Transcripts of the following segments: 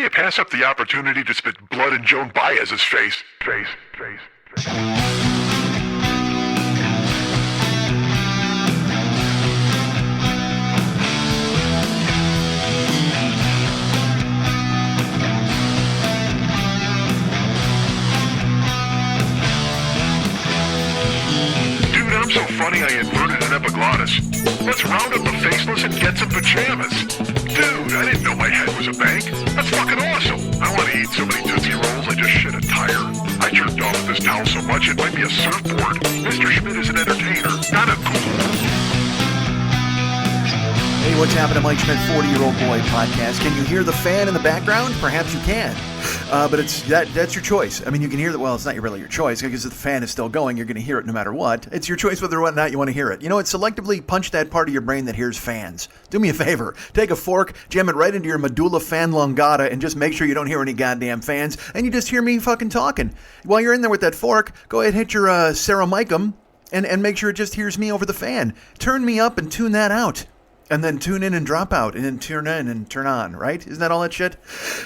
do you pass up the opportunity to spit blood in Joan Baez's face? Dude, I'm so funny I inverted an epiglottis. Let's round up the faceless and get some pajamas. Dude, I didn't know my head was a bank. That's fucking awesome. I want to eat so many Tootsie Rolls I just shit a tire. I jerked off with this towel so much it might be a surfboard. Mr. Schmidt is an entertainer, not a ghoul. Hey, what's happening, Mike Schmidt, 40-Year-Old Boy podcast. Can you hear the fan in the background? Perhaps you can. But that's your choice. I mean, you can hear that. Well, it's not really your choice, because if the fan is still going, you're going to hear it no matter what. It's your choice whether or not you want to hear it. You know what? Selectively punch that part of your brain that hears fans. Do me a favor. Take a fork, jam it right into your medulla fan longata, and just make sure you don't hear any goddamn fans, and you just hear me fucking talking. While you're in there with that fork, go ahead and hit your Ceramicum, and make sure it just hears me over the fan. Turn me up and tune that out. And then tune in and drop out, and then turn in and turn on, right? Isn't that all that shit?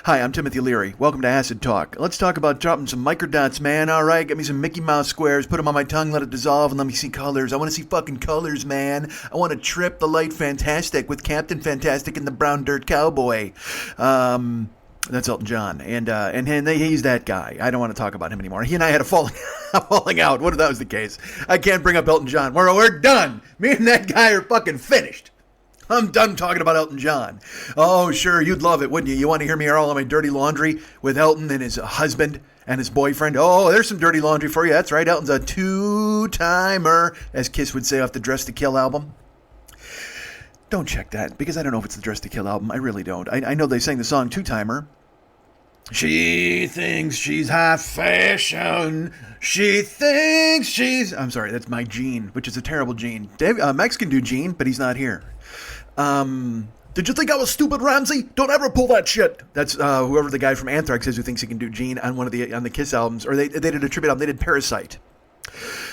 Hi, I'm Timothy Leary. Welcome to Acid Talk. Let's talk about dropping some microdots, man. All right, get me some Mickey Mouse squares, put them on my tongue, let it dissolve, and let me see colors. I want to see fucking colors, man. I want to trip the light fantastic with Captain Fantastic and the Brown Dirt Cowboy. That's Elton John, and he's that guy. I don't want to talk about him anymore. He and I had a falling out. What if that was the case? I can't bring up Elton John. We're done. Me and that guy are fucking finished. I'm done talking about Elton John. Oh, sure, you'd love it, wouldn't you? You want to hear me air all of my dirty laundry with Elton and his husband and his boyfriend? Oh, there's some dirty laundry for you. That's right, Elton's a two-timer, as Kiss would say off the Dress to Kill album. Don't check that, because I don't know if it's the Dress to Kill album. I really don't. I know they sang the song Two-Timer. She thinks she's high fashion. She thinks she's... I'm sorry, that's my Gene, which is a terrible Gene. Max can do Gene, but he's not here. Did you think I was stupid, Ramsey? Don't ever pull that shit. That's whoever the guy from Anthrax is who thinks he can do Gene on on the Kiss albums, or they did a tribute album. They did Parasite.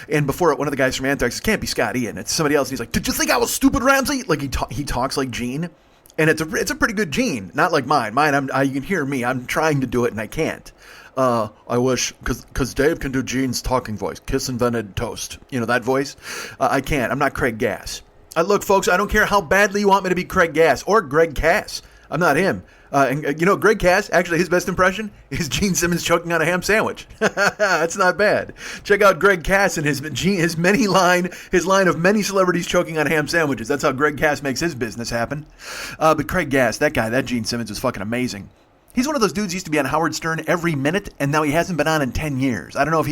And before it, one of the guys from Anthrax, it can't be Scott Ian, it's somebody else. And he's like, "Did you think I was stupid, Ramsey?" Like he talks like Gene, and it's a pretty good Gene, not like mine. You can hear me. I'm trying to do it and I can't. I wish, because Dave can do Gene's talking voice. Kiss invented toast. You know that voice. I can't. I'm not Craig Gass. Look, folks, I don't care how badly you want me to be Craig Gass or Greg Cass. I'm not him. Greg Cass, actually, his best impression is Gene Simmons choking on a ham sandwich. That's not bad. Check out Greg Cass and his line of many celebrities choking on ham sandwiches. That's how Greg Cass makes his business happen. But Craig Gass, that Gene Simmons was fucking amazing. He's one of those dudes who used to be on Howard Stern every minute, and now he hasn't been on in 10 years. I don't know if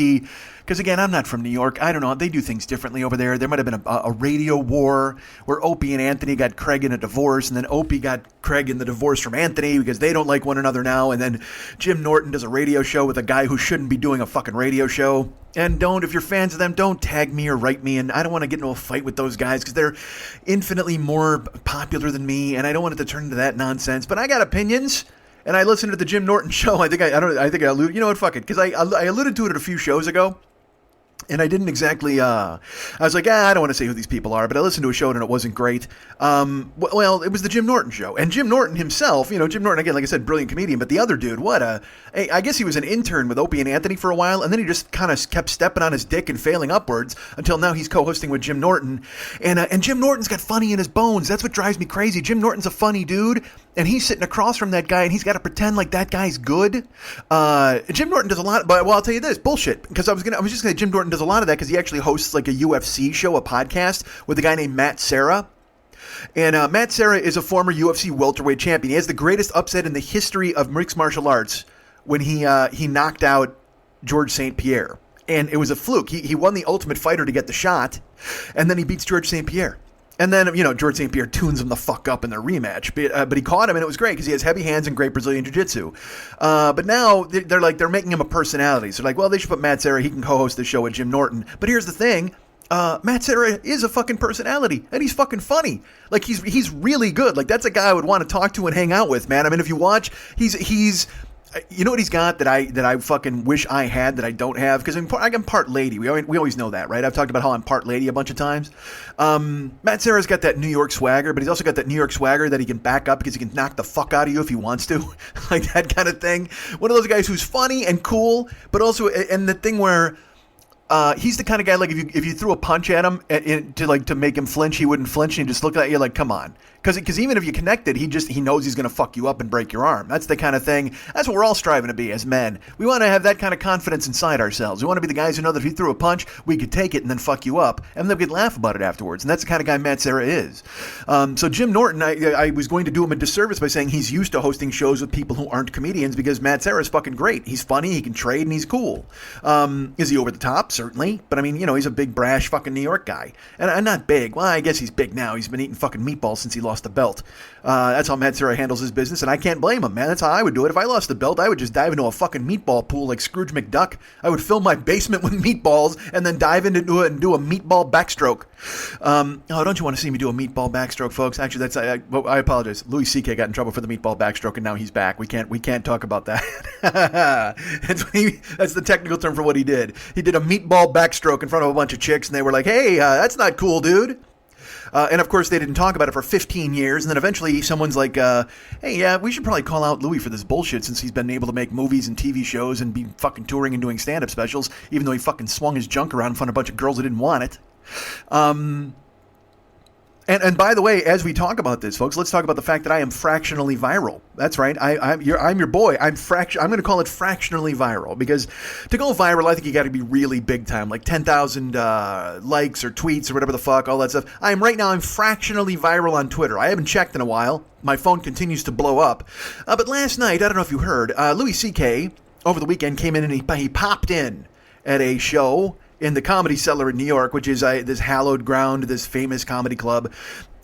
because again, I'm not from New York. I don't know. They do things differently over there. There might have been a radio war where Opie and Anthony got Craig in a divorce, and then Opie got Craig in the divorce from Anthony because they don't like one another now. And then Jim Norton does a radio show with a guy who shouldn't be doing a fucking radio show. And if you're fans of them, don't tag me or write me. And I don't want to get into a fight with those guys because they're infinitely more popular than me, and I don't want it to turn into that nonsense. But I got opinions. And I listened to the Jim Norton show. I think I alluded. You know what? Fuck it, because I alluded to it a few shows ago, and I didn't exactly. I was like, I don't want to say who these people are, but I listened to a show and it wasn't great. Well, it was the Jim Norton show, and Jim Norton himself. Jim Norton again, like I said, brilliant comedian. But the other dude, I guess he was an intern with Opie and Anthony for a while, and then he just kind of kept stepping on his dick and failing upwards until now he's co-hosting with Jim Norton, and Jim Norton's got funny in his bones. That's what drives me crazy. Jim Norton's a funny dude. And he's sitting across from that guy, and he's got to pretend like that guy's good. Jim Norton does a lot, but I'll tell you this, bullshit. Because I was just gonna say Jim Norton does a lot of that because he actually hosts like a UFC show, a podcast with a guy named Matt Serra. And Matt Serra is a former UFC welterweight champion. He has the greatest upset in the history of mixed martial arts when he knocked out George St. Pierre, and it was a fluke. He won the Ultimate Fighter to get the shot, and then he beats George St. Pierre. And then, George St. Pierre tunes him the fuck up in their rematch. But he caught him, and it was great because he has heavy hands and great Brazilian jiu-jitsu. But now they're making him a personality. So they should put Matt Serra. He can co-host the show with Jim Norton. But here's the thing. Matt Serra is a fucking personality, and he's fucking funny. Like, he's really good. Like, that's a guy I would want to talk to and hang out with, man. I mean, if you watch, he's You know what he's got that I fucking wish I had that I don't have? Because I'm part lady. We always know that, right? I've talked about how I'm part lady a bunch of times. Matt Serra's got that New York swagger, but he's also got that New York swagger that he can back up because he can knock the fuck out of you if he wants to. Like that kind of thing. One of those guys who's funny and cool, but also, and the thing where he's the kind of guy, like if you threw a punch at him to make him flinch, he wouldn't flinch and he'd just look at you like, come on. Because even if you connected, he knows he's going to fuck you up and break your arm. That's the kind of thing. That's what we're all striving to be as men. We want to have that kind of confidence inside ourselves. We want to be the guys who know that if he threw a punch, we could take it and then fuck you up, and then we could laugh about it afterwards. And that's the kind of guy Matt Serra is. So Jim Norton, I was going to do him a disservice by saying he's used to hosting shows with people who aren't comedians because Matt Serra is fucking great. He's funny, he can trade, and he's cool. Is he over the top? Certainly. But I mean, he's a big, brash fucking New York guy. And not big. Well, I guess he's big now. He's been eating fucking meatballs since he lost the belt. That's how Matt Serra handles his business, and I can't blame him, man. That's how I would do it. If I lost the belt, I would just dive into a fucking meatball pool like Scrooge McDuck. I would fill my basement with meatballs and then dive into it and do a meatball backstroke. Don't you want to see me do a meatball backstroke, folks? Actually, I apologize. Louis C.K. got in trouble for the meatball backstroke, and now he's back. We can't talk about that. That's the technical term for what he did. He did a meatball backstroke in front of a bunch of chicks, and they were like, "Hey, that's not cool, dude." And of course, they didn't talk about it for 15 years. And then eventually someone's like, hey, yeah, we should probably call out Louis for this bullshit since he's been able to make movies and TV shows and be fucking touring and doing stand-up specials, even though he fucking swung his junk around in front of a bunch of girls that didn't want it. And by the way, as we talk about this, folks, let's talk about the fact that I am fractionally viral. That's right. I'm your boy. I'm going to call it fractionally viral because to go viral, I think you got to be really big time, like 10,000 likes or tweets or whatever the fuck, all that stuff. I'm fractionally viral on Twitter. I haven't checked in a while. My phone continues to blow up. But last night, I don't know if you heard, Louis C.K. over the weekend came in and he popped in at a show in the Comedy Cellar in New York, which is this hallowed ground, this famous comedy club.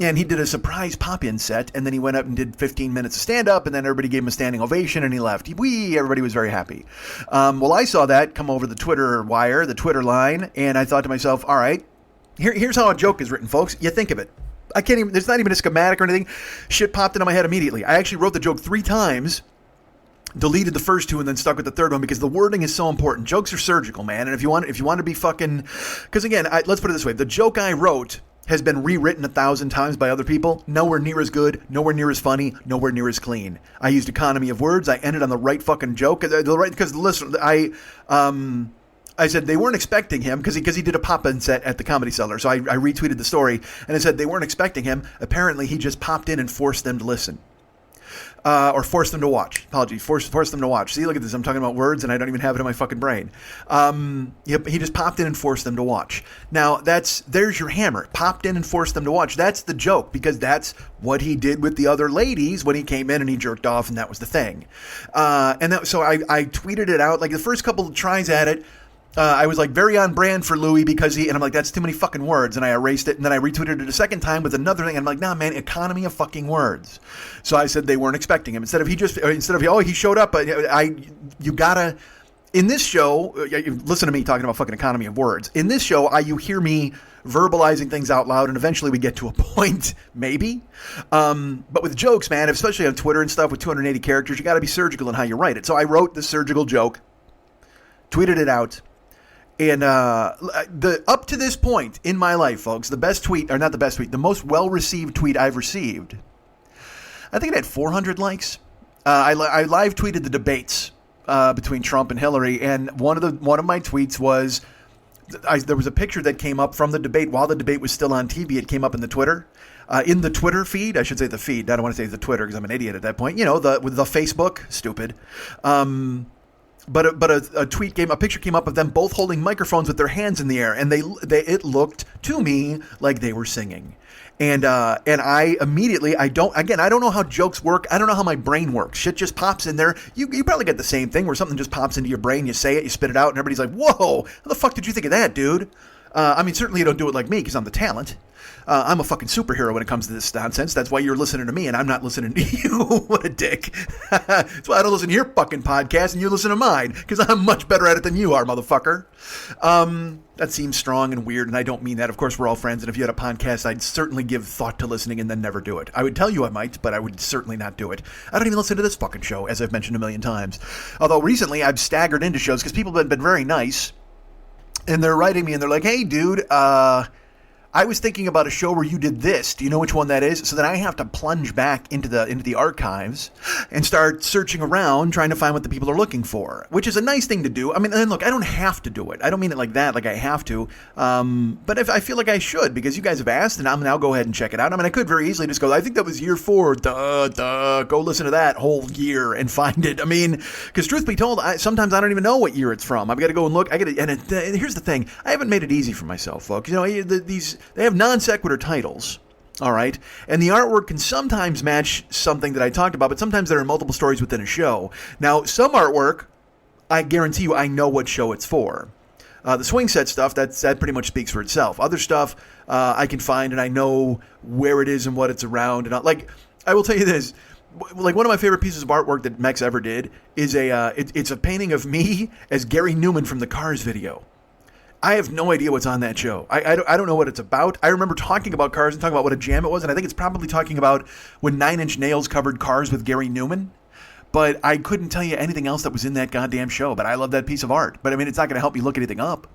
And he did a surprise pop-in set, and then he went up and did 15 minutes of stand-up, and then everybody gave him a standing ovation, and he left. Everybody was very happy. Well, I saw that come over the Twitter wire, the Twitter line, and I thought to myself, all right, here's how a joke is written, folks. You think of it. There's not even a schematic or anything. Shit popped into my head immediately. I actually wrote the joke 3 times, deleted the first 2 and then stuck with the third one because the wording is so important. Jokes are surgical, man. And if you want to be fucking, because again, let's put it this way: the joke I wrote has been rewritten 1,000 times by other people. Nowhere near as good, nowhere near as funny, nowhere near as clean. I used economy of words. I ended on the right fucking joke. Because listen, I said they weren't expecting him because he did a pop-in set at the Comedy Cellar. So I retweeted the story and I said they weren't expecting him. Apparently, he just popped in and forced them to listen. Or force them to watch. Apologies. Force them to watch. See, look at this. I'm talking about words and I don't even have it in my fucking brain. He just popped in and forced them to watch. Now, there's your hammer. Popped in and forced them to watch. That's the joke because that's what he did with the other ladies when he came in and he jerked off and that was the thing. So I tweeted it out. Like the first couple of tries at it, I was like very on brand for Louis because and I'm like, that's too many fucking words. And I erased it. And then I retweeted it a second time with another thing. And I'm like, nah, man, economy of fucking words. So I said they weren't expecting him. Instead of he showed up, you gotta, in this show, listen to me talking about fucking economy of words. In this show, you hear me verbalizing things out loud and eventually we get to a point, maybe. But with jokes, man, especially on Twitter and stuff with 280 characters, you gotta be surgical in how you write it. So I wrote the surgical joke, tweeted it out. And up to this point in my life, folks, the most well-received tweet I've received, I think it had 400 likes. I live tweeted the debates between Trump and Hillary, and one of my tweets was there was a picture that came up from the debate while the debate was still on TV. It came up in the Twitter feed. I should say the feed. I don't want to say the Twitter because I'm an idiot at that point. The Facebook, stupid. But a picture came up of them both holding microphones with their hands in the air, and it looked to me like they were singing. And I immediately, I don't know how jokes work. I don't know how my brain works. Shit just pops in there. You probably get the same thing where something just pops into your brain, you say it, you spit it out, and everybody's like, whoa, how the fuck did you think of that, dude? Certainly you don't do it like me because I'm the talent. I'm a fucking superhero when it comes to this nonsense. That's why you're listening to me and I'm not listening to you. What a dick. That's why I don't listen to your fucking podcast and you listen to mine, because I'm much better at it than you are, motherfucker. That seems strong and weird, and I don't mean that. Of course, we're all friends, and if you had a podcast, I'd certainly give thought to listening and then never do it. I would tell you I might, but I would certainly not do it. I don't even listen to this fucking show, as I've mentioned a million times. Although recently I've staggered into shows because people have been very nice, and they're writing me, and they're like, hey, dude, I was thinking about a show where you did this. Do you know which one that is? So then I have to plunge back into the archives and start searching around trying to find what the people are looking for, which is a nice thing to do. I mean, and look, I don't have to do it. I don't mean it like that, like I have to. But if I feel like I should, because you guys have asked, and I'm now go ahead and check it out. I mean, I could very easily just go, I think that was year 4. Go listen to that whole year and find it. I mean, because truth be told, sometimes I don't even know what year it's from. I've got to go and look. And here's the thing. I haven't made it easy for myself, folks. You know, they have non sequitur titles, all right? And the artwork can sometimes match something that I talked about, but sometimes there are multiple stories within a show. Now, some artwork, I guarantee you I know what show it's for. The swing set stuff, that pretty much speaks for itself. Other stuff I can find, and I know where it is and what it's around. And like, I will tell you this. Like, one of my favorite pieces of artwork that Mex ever did is it's a painting of me as Gary Newman from the Cars video. I have no idea what's on that show. I don't know what it's about. I remember talking about Cars and talking about what a jam it was, and I think it's probably talking about when Nine Inch Nails covered Cars with Gary Newman. But I couldn't tell you anything else that was in that goddamn show. But I love that piece of art. But I mean, it's not going to help me look anything up.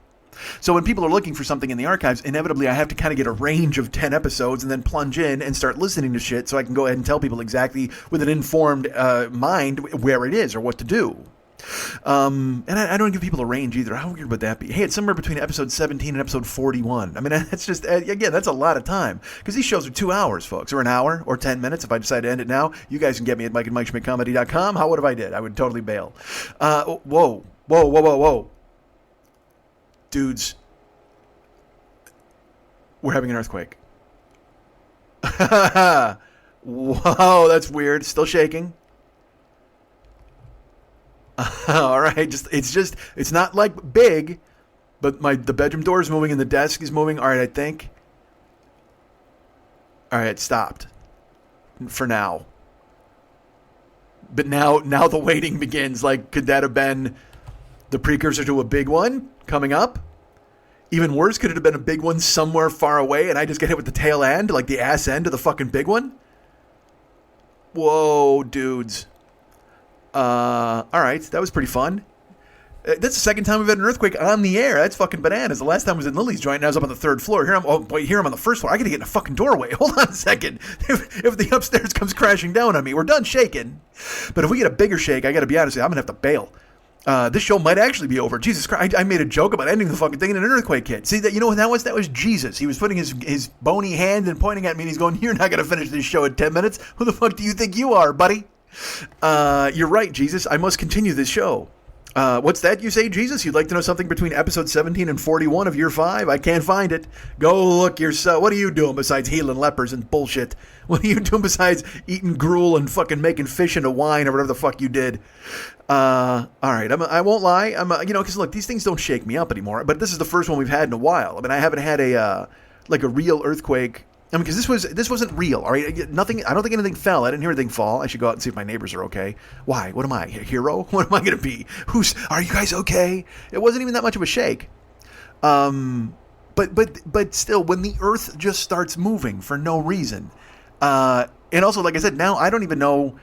So when people are looking for something in the archives, inevitably I have to kind of get a range of 10 episodes and then plunge in and start listening to shit so I can go ahead and tell people exactly with an informed mind where it is or what to do. And I don't give people a range either. How weird would that be? Hey, it's somewhere between episode 17 and episode 41. I mean, that's just, again, that's a lot of time. Because these shows are 2 hours, folks, or an hour, or 10 minutes. If I decide to end it now, you guys can get me at MikeandMikeSchmidtComedy.com. What if I did? I would totally bail. Whoa. Dudes, we're having an earthquake. Whoa, that's weird. Still shaking. All right, it's not like big, but the bedroom door is moving and the desk is moving. All right, I think. All right, it stopped for now. But now the waiting begins. Like, could that have been the precursor to a big one coming up? Even worse, could it have been a big one somewhere far away and I just get hit with the tail end, like the ass end of the fucking big one? Whoa, dudes. All right, that was pretty fun. That's the second time we've had an earthquake on the air. That's fucking bananas. The last time was in Lily's joint, and I was up on the 3rd floor. Here I'm on the 1st floor. I gotta get in a fucking doorway. Hold on a second. If the upstairs comes crashing down on me, we're done shaking. But if we get a bigger shake, I gotta be honest with you, I'm gonna have to bail. This show might actually be over. Jesus Christ, I made a joke about ending the fucking thing in an earthquake hit. See, that, you know what that was? That was Jesus. He was putting his bony hand and pointing at me, and he's going, you're not gonna finish this show in 10 minutes. Who the fuck do you think you are, buddy? You're right, Jesus. I must continue this show. What's that you say, Jesus? You'd like to know something between episode 17 and 41 of year 5? I can't find it. Go look yourself. What are you doing besides healing lepers and bullshit? What are you doing besides eating gruel and fucking making fish into wine or whatever the fuck you did? All right. I won't lie. Because look, these things don't shake me up anymore, but this is the first one we've had in a while. I mean, I haven't had a real earthquake. I mean, because this wasn't real, all right? Nothing. I don't think anything fell. I didn't hear anything fall. I should go out and see if my neighbors are okay. Why? What am I, a hero? What am I going to be? Are you guys okay? It wasn't even that much of a shake. But still, when the earth just starts moving for no reason, and also, like I said, now I don't even know,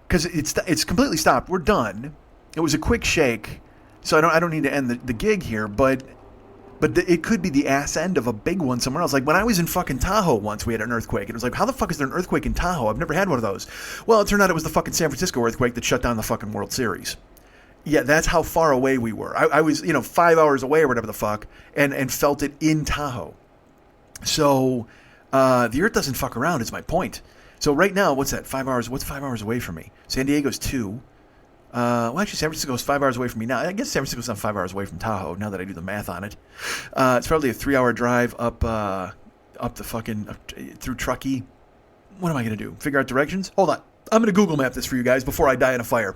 because it's completely stopped. We're done. It was a quick shake, so I don't need to end the gig here, but it could be the ass end of a big one somewhere else. Like when I was in fucking Tahoe once, we had an earthquake. It was like, how the fuck is there an earthquake in Tahoe? I've never had one of those. Well, it turned out it was the fucking San Francisco earthquake that shut down the fucking World Series. Yeah, that's how far away we were. I was, 5 hours away or whatever the fuck, and felt it in Tahoe. So the earth doesn't fuck around is my point. So right now, what's that? 5 hours? What's 5 hours away from me? San Diego's 2. Well, actually, San Francisco is 5 hours away from me now. I guess San Francisco's not 5 hours away from Tahoe, now that I do the math on it. It's probably a 3-hour drive up through Truckee. What am I going to do? Figure out directions? Hold on. I'm going to Google map this for you guys before I die in a fire.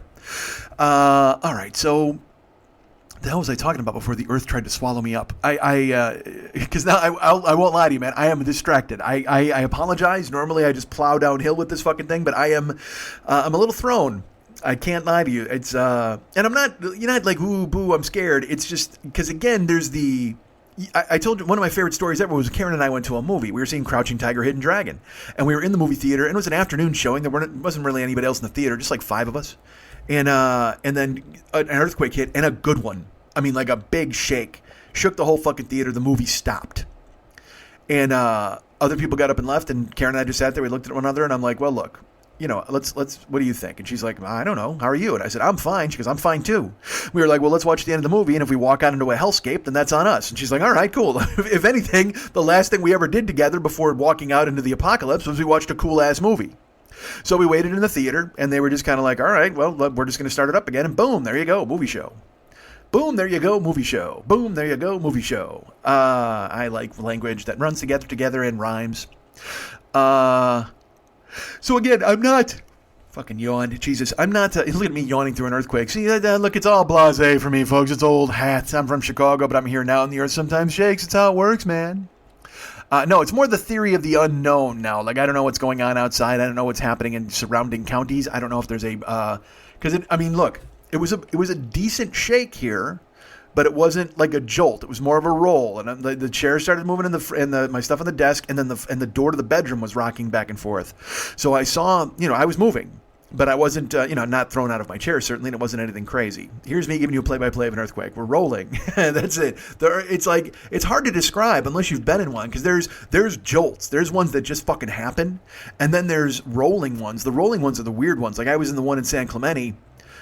All right, so the hell was I talking about before the earth tried to swallow me up? Because now I won't lie to you, man. I am distracted. I apologize. Normally I just plow downhill with this fucking thing, but I'm a little thrown. I can't lie to you. It's and I'm not. You're not like ooh boo. I'm scared. It's just because again, there's the. I told you one of my favorite stories ever was Karen and I went to a movie. We were seeing Crouching Tiger, Hidden Dragon, and we were in the movie theater. And it was an afternoon showing. There wasn't really anybody else in the theater, just like 5 of us. And then an earthquake hit, and a good one. I mean, like a big shake. Shook the whole fucking theater. The movie stopped. And other people got up and left, and Karen and I just sat there. We looked at one another, and I'm like, well, look, let's. What do you think? And she's like, I don't know. How are you? And I said, I'm fine. She goes, I'm fine too. We were like, well, let's watch the end of the movie, and if we walk out into a hellscape, then that's on us. And she's like, all right, cool. If anything, the last thing we ever did together before walking out into the apocalypse was we watched a cool-ass movie. So we waited in the theater, and they were just kind of like, all right, well, we're just going to start it up again, and boom, there you go, movie show. Boom, there you go, movie show. Boom, there you go, movie show. I like language that runs together and rhymes. So again, I'm not... Fucking yawned. Jesus, I'm not... look at me yawning through an earthquake. See, look, it's all blasé for me, folks. It's old hat. I'm from Chicago, but I'm here now, and the earth sometimes shakes. It's how it works, man. No, it's more the theory of the unknown now. Like, I don't know what's going on outside. I don't know what's happening in surrounding counties. I don't know if there's a... Because, look, it was a decent shake here, but it wasn't like a jolt. It was more of a roll. And the chair started moving, and my stuff on the desk, and then the door to the bedroom was rocking back and forth. So I saw, I was moving. But I wasn't, not thrown out of my chair, certainly, and it wasn't anything crazy. Here's me giving you a play-by-play of an earthquake. We're rolling. That's it. It's hard to describe unless you've been in one, because there's jolts. There's ones that just fucking happen, and then there's rolling ones. The rolling ones are the weird ones. Like I was in the one in San Clemente,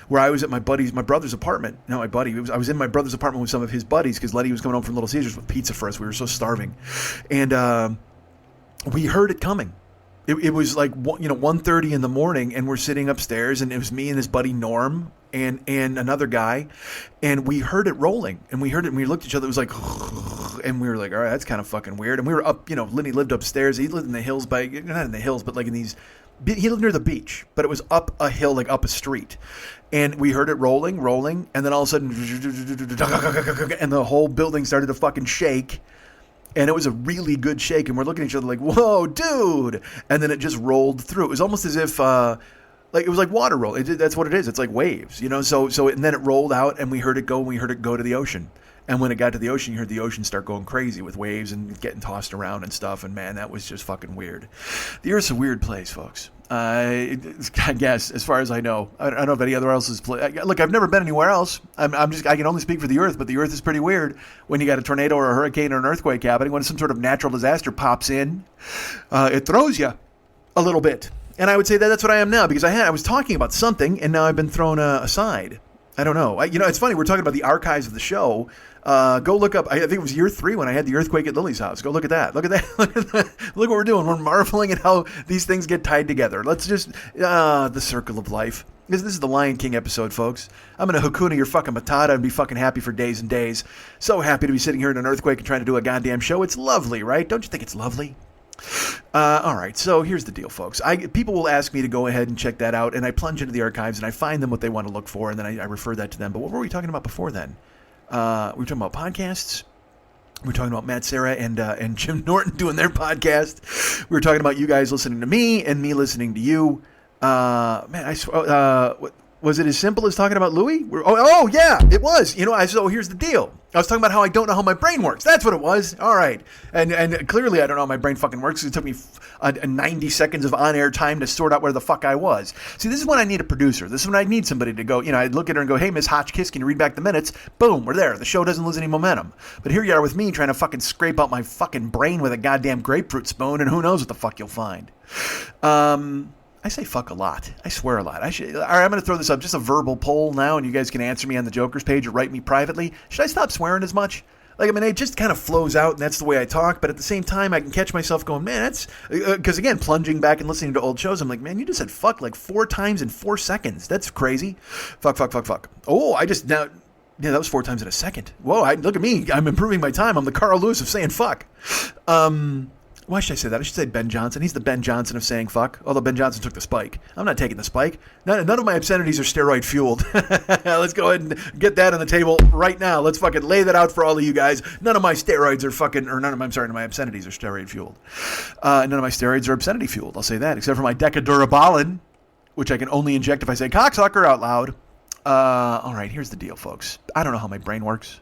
where I was at my brother's apartment. Not my buddy. I was in my brother's apartment with some of his buddies, because Letty was coming home from Little Caesars with pizza for us. We were so starving. And we heard it coming. It was like 1:30 in the morning, and we're sitting upstairs, and it was me and his buddy Norm and another guy, and we heard it rolling, and we heard it, and we looked at each other. It was like, and we were like, all right, that's kind of fucking weird. And we were up, Lenny lived upstairs. He lived in the hills not in the hills, but like in these. He lived near the beach, but it was up a hill, like up a street, and we heard it rolling, and then all of a sudden, and the whole building started to fucking shake. And it was a really good shake, and we're looking at each other like, whoa, dude. And then it just rolled through. It was almost as if, it was like water roll. That's what it is. It's like waves, So and then it rolled out, and we heard it go, and we heard it go to the ocean. And when it got to the ocean, you heard the ocean start going crazy with waves and getting tossed around and stuff. And, man, that was just fucking weird. The Earth's a weird place, folks. I guess, as far as I know. I don't know if any other else is... Look, I've never been anywhere else. I can only speak for the Earth, but the Earth is pretty weird when you got a tornado or a hurricane or an earthquake happening. When some sort of natural disaster pops in, it throws you a little bit. And I would say that's what I am now, because I was talking about something, and now I've been thrown aside. I don't know. It's funny. We're talking about the archives of the show. Go look up. I think it was year 3 when I had the earthquake at Lily's house. Go look at that. Look at that. Look what we're doing. We're marveling at how these things get tied together. Let's just the circle of life. This is the Lion King episode, folks. I'm gonna Hakuna your fucking Matata and be fucking happy for days and days. So happy to be sitting here in an earthquake and trying to do a goddamn show. It's lovely, right? Don't you think it's lovely? All right, so here's the deal, folks. People will ask me to go ahead and check that out, and I plunge into the archives, and I find them what they want to look for, and then I refer that to them. But what were we talking about before then? We were talking about podcasts. We were talking about Matt Serra and Jim Norton doing their podcast. We were talking about you guys listening to me and me listening to you. Was it as simple as talking about Louis? Oh yeah, it was. So here's the deal. I was talking about how I don't know how my brain works. That's what it was. All right. And clearly I don't know how my brain fucking works. It took me 90 seconds of on-air time to sort out where the fuck I was. See, this is when I need a producer. This is when I need somebody to go, I'd look at her and go, hey, Miss Hotchkiss, can you read back the minutes? Boom, we're there. The show doesn't lose any momentum. But here you are with me trying to fucking scrape out my fucking brain with a goddamn grapefruit spoon, and who knows what the fuck you'll find. I say fuck a lot. I swear a lot. All right, I'm going to throw this up. Just a verbal poll now, and you guys can answer me on the Joker's page or write me privately. Should I stop swearing as much? It just kind of flows out, and that's the way I talk. But at the same time, I can catch myself going, man, that's... Because, again, plunging back and listening to old shows, I'm like, man, you just said fuck like 4 times in 4 seconds. That's crazy. Fuck. Oh, Yeah, that was 4 times in a second. Whoa, look at me. I'm improving my time. I'm the Carl Lewis of saying fuck. Why should I say that? I should say Ben Johnson. He's the Ben Johnson of saying fuck. Although Ben Johnson took the spike. I'm not taking the spike. None of my obscenities are steroid fueled. Let's go ahead and get that on the table right now. Let's fucking lay that out for all of you guys. None of my steroids are fucking, or none of my obscenities are steroid fueled. None of my steroids are obscenity fueled. I'll say that, except for my Decadurabolin, which I can only inject if I say cocksucker out loud. All right, here's the deal, folks. I don't know how my brain works.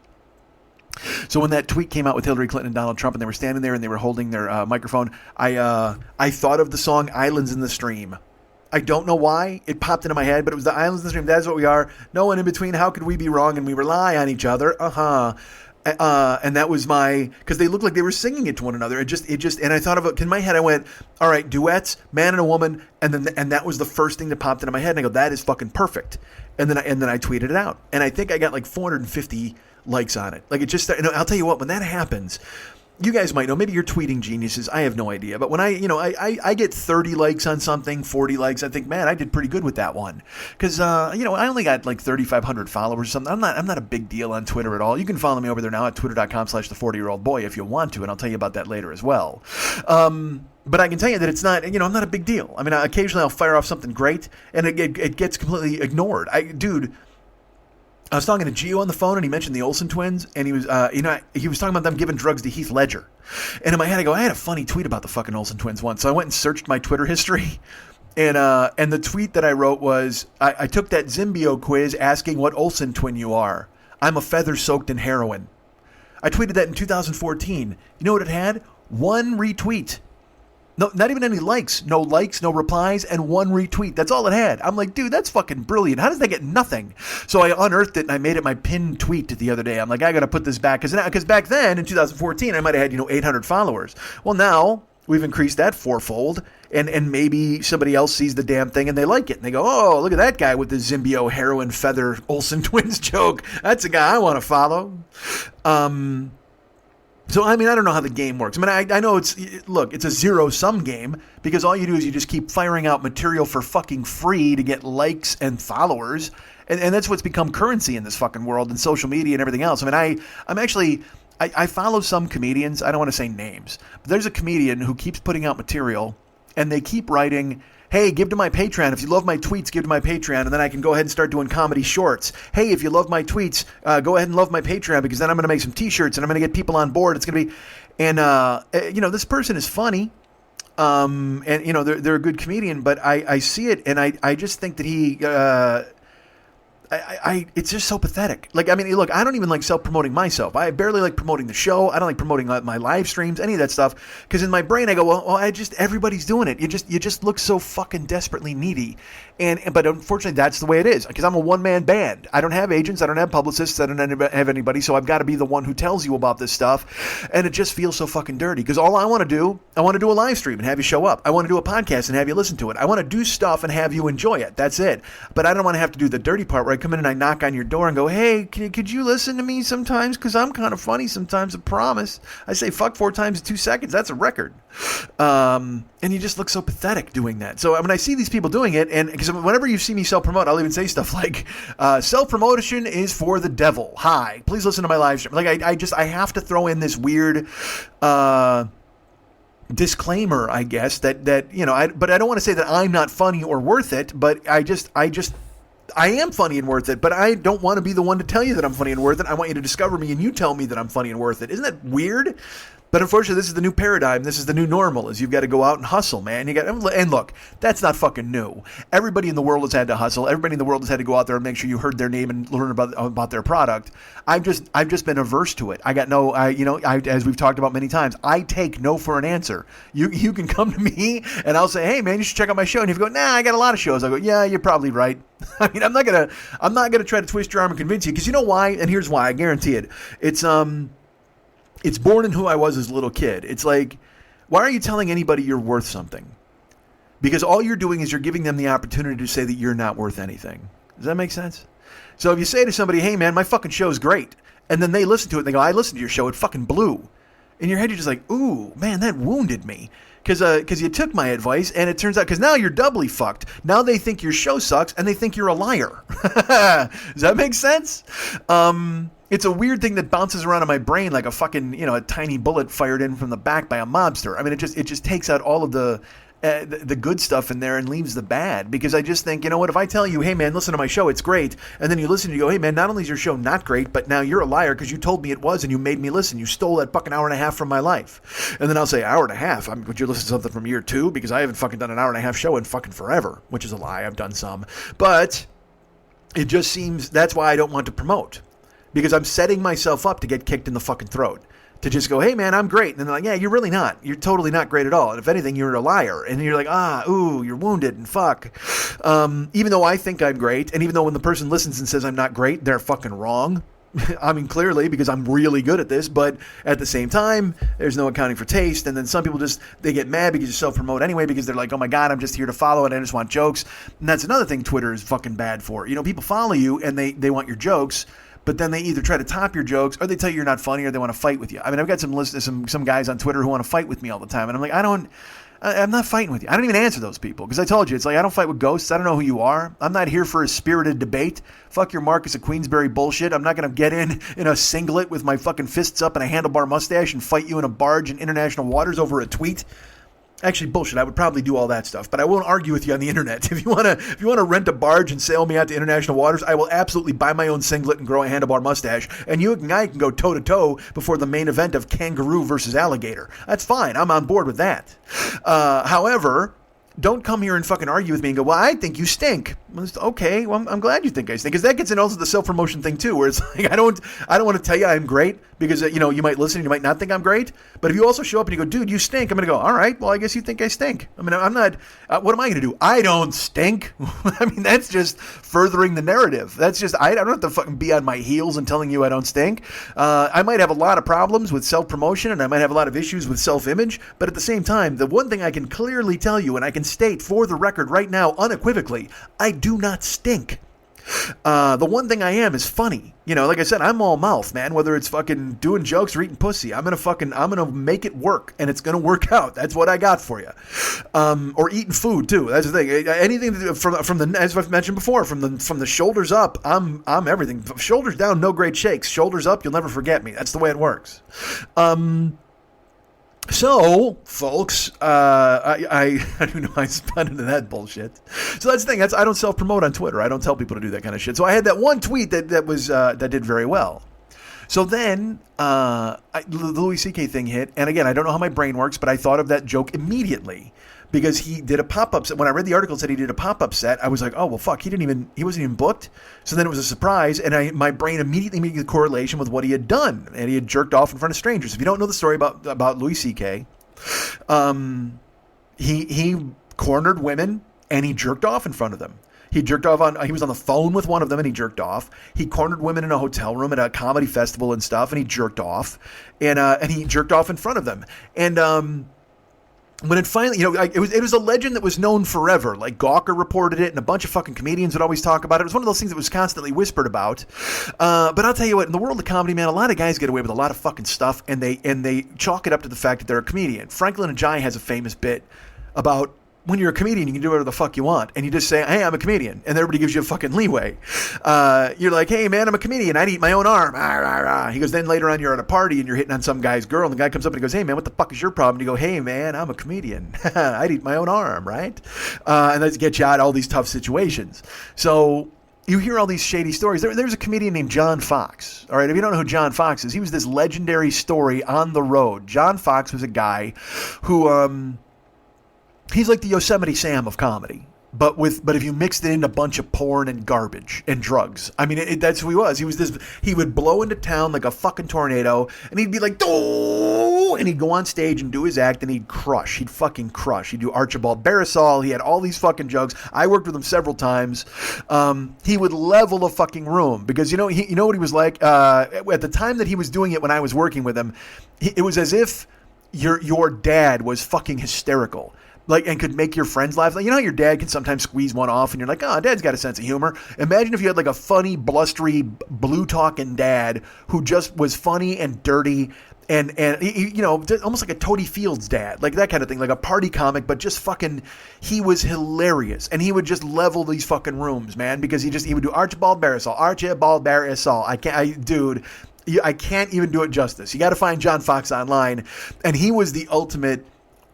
So when that tweet came out with Hillary Clinton and Donald Trump, and they were standing there and they were holding their microphone, I thought of the song "Islands in the Stream." I don't know why it popped into my head, but it was the islands in the stream. That's what we are. No one in between. How could we be wrong? And we rely on each other. And that was because they looked like they were singing it to one another. And I thought of it in my head. I went, all right, duets, man and a woman, and that was the first thing that popped into my head. And I go, that is fucking perfect. And then I tweeted it out, and I think I got like 450 likes on it. Like it just, I'll tell you what, when that happens, you guys might know, maybe you're tweeting geniuses. I have no idea. But when I get 30 likes on something, 40 likes, I think, man, I did pretty good with that one. Because, I only got like 3,500 followers or something. I'm not a big deal on Twitter at all. You can follow me over there now at twitter.com/the40year-old-boy if you want to, and I'll tell you about that later as well. But I can tell you that it's not, I'm not a big deal. I mean, occasionally I'll fire off something great, and it gets completely ignored. I was talking to Gio on the phone, and he mentioned the Olsen twins, and he was talking about them giving drugs to Heath Ledger. And in my head, I had a funny tweet about the fucking Olsen twins once. So I went and searched my Twitter history, and the tweet that I wrote was, I took that Zimbio quiz asking what Olsen twin you are. I'm a feather soaked in heroin. I tweeted that in 2014. You know what it had? 1 retweet. No, not even any likes. No likes, no replies, and 1 retweet. That's all it had. I'm like, dude, that's fucking brilliant. How does that get nothing? So I unearthed it, and I made it my pinned tweet the other day. I'm like, I got to put this back. Because back then, in 2014, I might have had, 800 followers. Well, now we've increased that 4-fold, and maybe somebody else sees the damn thing, and they like it. And they go, oh, look at that guy with the Zimbio heroin feather Olsen twins joke. That's a guy I want to follow. So, I don't know how the game works. I know it's a zero-sum game, because all you do is you just keep firing out material for fucking free to get likes and followers. And that's what's become currency in this fucking world and social media and everything else. I follow some comedians. I don't want to say names. But there's a comedian who keeps putting out material, and they keep writing, hey, give to my Patreon. If you love my tweets, give to my Patreon, and then I can go ahead and start doing comedy shorts. Hey, if you love my tweets, go ahead and love my Patreon, because then I'm going to make some T-shirts, and I'm going to get people on board. It's going to be, and this person is funny, and they're a good comedian, but I see it, and I just think that he. It's just so pathetic. Look, I don't even like self-promoting myself. I barely like promoting the show. I don't like promoting my live streams, any of that stuff. Because in my brain, I go, well, everybody's doing it. You just look so fucking desperately needy. But unfortunately, that's the way it is. Because I'm a one-man band. I don't have agents. I don't have publicists. I don't have anybody. So I've got to be the one who tells you about this stuff. And it just feels so fucking dirty. Because all I want to do a live stream and have you show up. I want to do a podcast and have you listen to it. I want to do stuff and have you enjoy it. That's it. But I don't want to have to do the dirty part where I come in and I knock on your door and go, hey, could you listen to me sometimes? Because I'm kind of funny sometimes, I promise. I say fuck 4 times in 2 seconds. That's a record. And you just look so pathetic doing that. So when I see these people doing it, and because whenever you see me self-promote, I'll even say stuff like, self-promotion is for the devil. Hi, please listen to my live stream. Like I have to throw in this weird disclaimer, I guess, that but I don't want to say that I'm not funny or worth it, but I am funny and worth it, but I don't want to be the one to tell you that I'm funny and worth it. I want you to discover me and you tell me that I'm funny and worth it. Isn't that weird? But unfortunately, this is the new paradigm. This is the new normal, is you've got to go out and hustle, man. And look, that's not fucking new. Everybody in the world has had to hustle. Everybody in the world has had to go out there and make sure you heard their name and learn about their product. I've just been averse to it. I got as we've talked about many times, I take no for an answer. You can come to me and I'll say, hey man, you should check out my show. And if you go, nah, I got a lot of shows. I go, yeah, you're probably right. I'm not gonna try to twist your arm and convince you, because you know why? And here's why. I guarantee it. It's born in who I was as a little kid. It's like, why are you telling anybody you're worth something? Because all you're doing is you're giving them the opportunity to say that you're not worth anything. Does that make sense? So if you say to somebody, hey man, my fucking show's great, and then they listen to it and they go, I listened to your show, it fucking blew. In your head, you're just like, ooh, man, that wounded me. Because you took my advice, and it turns out, because now you're doubly fucked. Now they think your show sucks, and they think you're a liar. Does that make sense? It's a weird thing that bounces around in my brain like a fucking, a tiny bullet fired in from the back by a mobster. I mean, it just takes out all of the good stuff in there and leaves the bad, because I just think, you know what, if I tell you, hey man, listen to my show, it's great, and then you listen and you go, hey man, not only is your show not great, but now you're a liar because you told me it was and you made me listen. You stole that fucking hour and a half from my life. And then I'll say, hour and a half? Would you listen to something from year 2? Because I haven't fucking done an hour and a half show in fucking forever, which is a lie. I've done some. But it just seems that's why I don't want to promote, because I'm setting myself up to get kicked in the fucking throat. To just go, hey man, I'm great. And then they're like, yeah, you're really not. You're totally not great at all. And if anything, you're a liar. And you're like, you're wounded and fuck. Even though I think I'm great, and even though when the person listens and says I'm not great, they're fucking wrong. I mean, clearly, because I'm really good at this, but at the same time, there's no accounting for taste. And then some people they get mad because you self-promote anyway, because they're like, oh my God, I'm just here to follow it. I just want jokes. And that's another thing Twitter is fucking bad for. People follow you and they want your jokes, but then they either try to top your jokes, or they tell you you're not funny, or they want to fight with you. I mean, I've got some guys on Twitter who want to fight with me all the time, and I'm like, I'm not fighting with you. I don't even answer those people, because I told you, it's like, I don't fight with ghosts. I don't know who you are. I'm not here for a spirited debate. Fuck your Marcus of Queensberry bullshit. I'm not going to get in a singlet with my fucking fists up and a handlebar mustache and fight you in a barge in international waters over a tweet. Actually, bullshit. I would probably do all that stuff, but I won't argue with you on the internet. If you want to rent a barge and sail me out to international waters, I will absolutely buy my own singlet and grow a handlebar mustache, and you and I can go toe to toe before the main event of kangaroo versus alligator. That's fine. I'm on board with that. However, don't come here and fucking argue with me and go, well, I think you stink. Well, okay, well, I'm glad you think I stink, because that gets into also the self-promotion thing too, where it's like, I don't want to tell you I'm great, because you might listen and you might not think I'm great, but if you also show up and you go, dude, you stink, I'm going to go, all right, well, I guess you think I stink. I mean, I'm not, what am I going to do? I don't stink. I mean, that's just furthering the narrative. That's just, I don't have to fucking be on my heels and telling you I don't stink. I might have a lot of problems with self-promotion, and I might have a lot of issues with self-image, but at the same time, the one thing I can clearly tell you, and I can state for the record right now unequivocally, I do not stink. The one thing I am is funny. Like I said, I'm all mouth, man, whether it's fucking doing jokes or eating pussy. I'm going to make it work, and it's going to work out. That's what I got for you. Or eating food too. That's the thing. Anything from the, as I've mentioned before, from the shoulders up, I'm everything. Shoulders down, no great shakes. Shoulders up, you'll never forget me. That's the way it works. So, folks, I don't know. I spun into that bullshit. So that's the thing. I don't self-promote on Twitter. I don't tell people to do that kind of shit. So I had that one tweet that did very well. So then the Louis C.K. thing hit, and again, I don't know how my brain works, but I thought of that joke immediately, because he did a pop-up set. When I read the article that said he did a pop-up set, I was like, oh, well, fuck, he wasn't even booked. So then it was a surprise, and my brain immediately made the correlation with what he had done, and he had jerked off in front of strangers. If you don't know the story about Louis C.K., he cornered women, and he jerked off in front of them. He was on the phone with one of them, and he jerked off. He cornered women in a hotel room at a comedy festival and stuff, and he jerked off, and he jerked off in front of them. And when it finally, it was a legend that was known forever. Like Gawker reported it, and a bunch of fucking comedians would always talk about it. It was one of those things that was constantly whispered about. But I'll tell you what, in the world of comedy, man, a lot of guys get away with a lot of fucking stuff, and they chalk it up to the fact that they're a comedian. Franklin Ajayi has a famous bit about, when you're a comedian, you can do whatever the fuck you want. And you just say, hey, I'm a comedian. And everybody gives you a fucking leeway. You're like, hey, man, I'm a comedian. I'd eat my own arm. Ah, rah, rah. He goes, then later on, you're at a party and you're hitting on some guy's girl. And the guy comes up and he goes, hey, man, what the fuck is your problem? And you go, hey, man, I'm a comedian. I'd eat my own arm, right? And that's get you out of all these tough situations. So you hear all these shady stories. There's a comedian named John Fox. All right, if you don't know who John Fox is, he was this legendary story on the road. John Fox was a guy who... he's like the Yosemite Sam of comedy, but if you mixed it in a bunch of porn and garbage and drugs. I mean, that's who he was. He would blow into town like a fucking tornado, and he'd be like, oh, and he'd go on stage and do his act, and he'd fucking crush. He'd do Archibald Barisal. He had all these fucking jokes. I worked with him several times. He would level a fucking room, because you know what he was like at the time that he was doing it. When I was working with him, it was as if your dad was fucking hysterical. Like, and could make your friends laugh. Like, you know how your dad can sometimes squeeze one off and you're like, oh, dad's got a sense of humor. Imagine if you had like a funny, blustery, blue talking dad who just was funny and dirty And almost like a Toady Fields dad, like that kind of thing, like a party comic, but just fucking, he was hilarious. And he would just level these fucking rooms, man, because he would do Archibald Barisal. I can't even do it justice. You got to find John Fox online. And he was the ultimate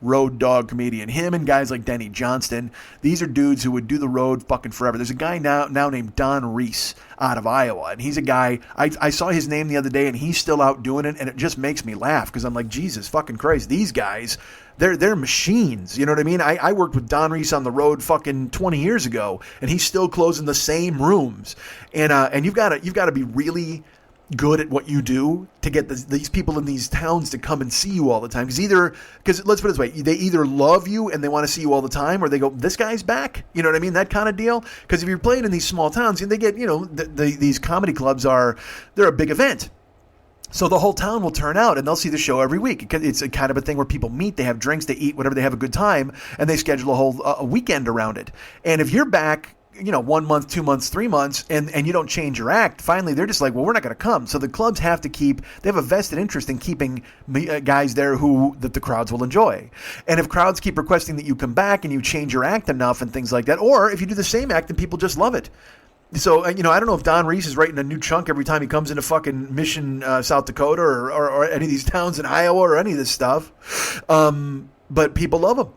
road dog comedian. Him and guys like Denny Johnston, these are dudes who would do the road fucking forever. There's a guy now named Don Reese out of Iowa, and he's a guy, I saw his name the other day, and he's still out doing it, and it just makes me laugh, because I'm like, Jesus fucking Christ, these guys, they're machines, you know what I mean? I worked with Don Reese on the road fucking 20 years ago, and he's still closing the same rooms, and you've got to be really good at what you do to get these people in these towns to come and see you all the time. Because let's put it this way, they either love you and they want to see you all the time, or they go, this guy's back. You know what I mean? That kind of deal. Because if you're playing in these small towns, they get, these comedy clubs they're a big event. So the whole town will turn out and they'll see the show every week. It's a kind of a thing where people meet, they have drinks, they eat, whatever, they have a good time, and they schedule a whole a weekend around it. And if you're back, 1 month, 2 months, 3 months, and you don't change your act, finally they're just like, well, we're not going to come. So the clubs they have a vested interest in keeping guys there that the crowds will enjoy. And if crowds keep requesting that you come back and you change your act enough and things like that, or if you do the same act and people just love it. So, I don't know if Don Reese is writing a new chunk every time he comes into fucking Mission, South Dakota or any of these towns in Iowa or any of this stuff. But people love him.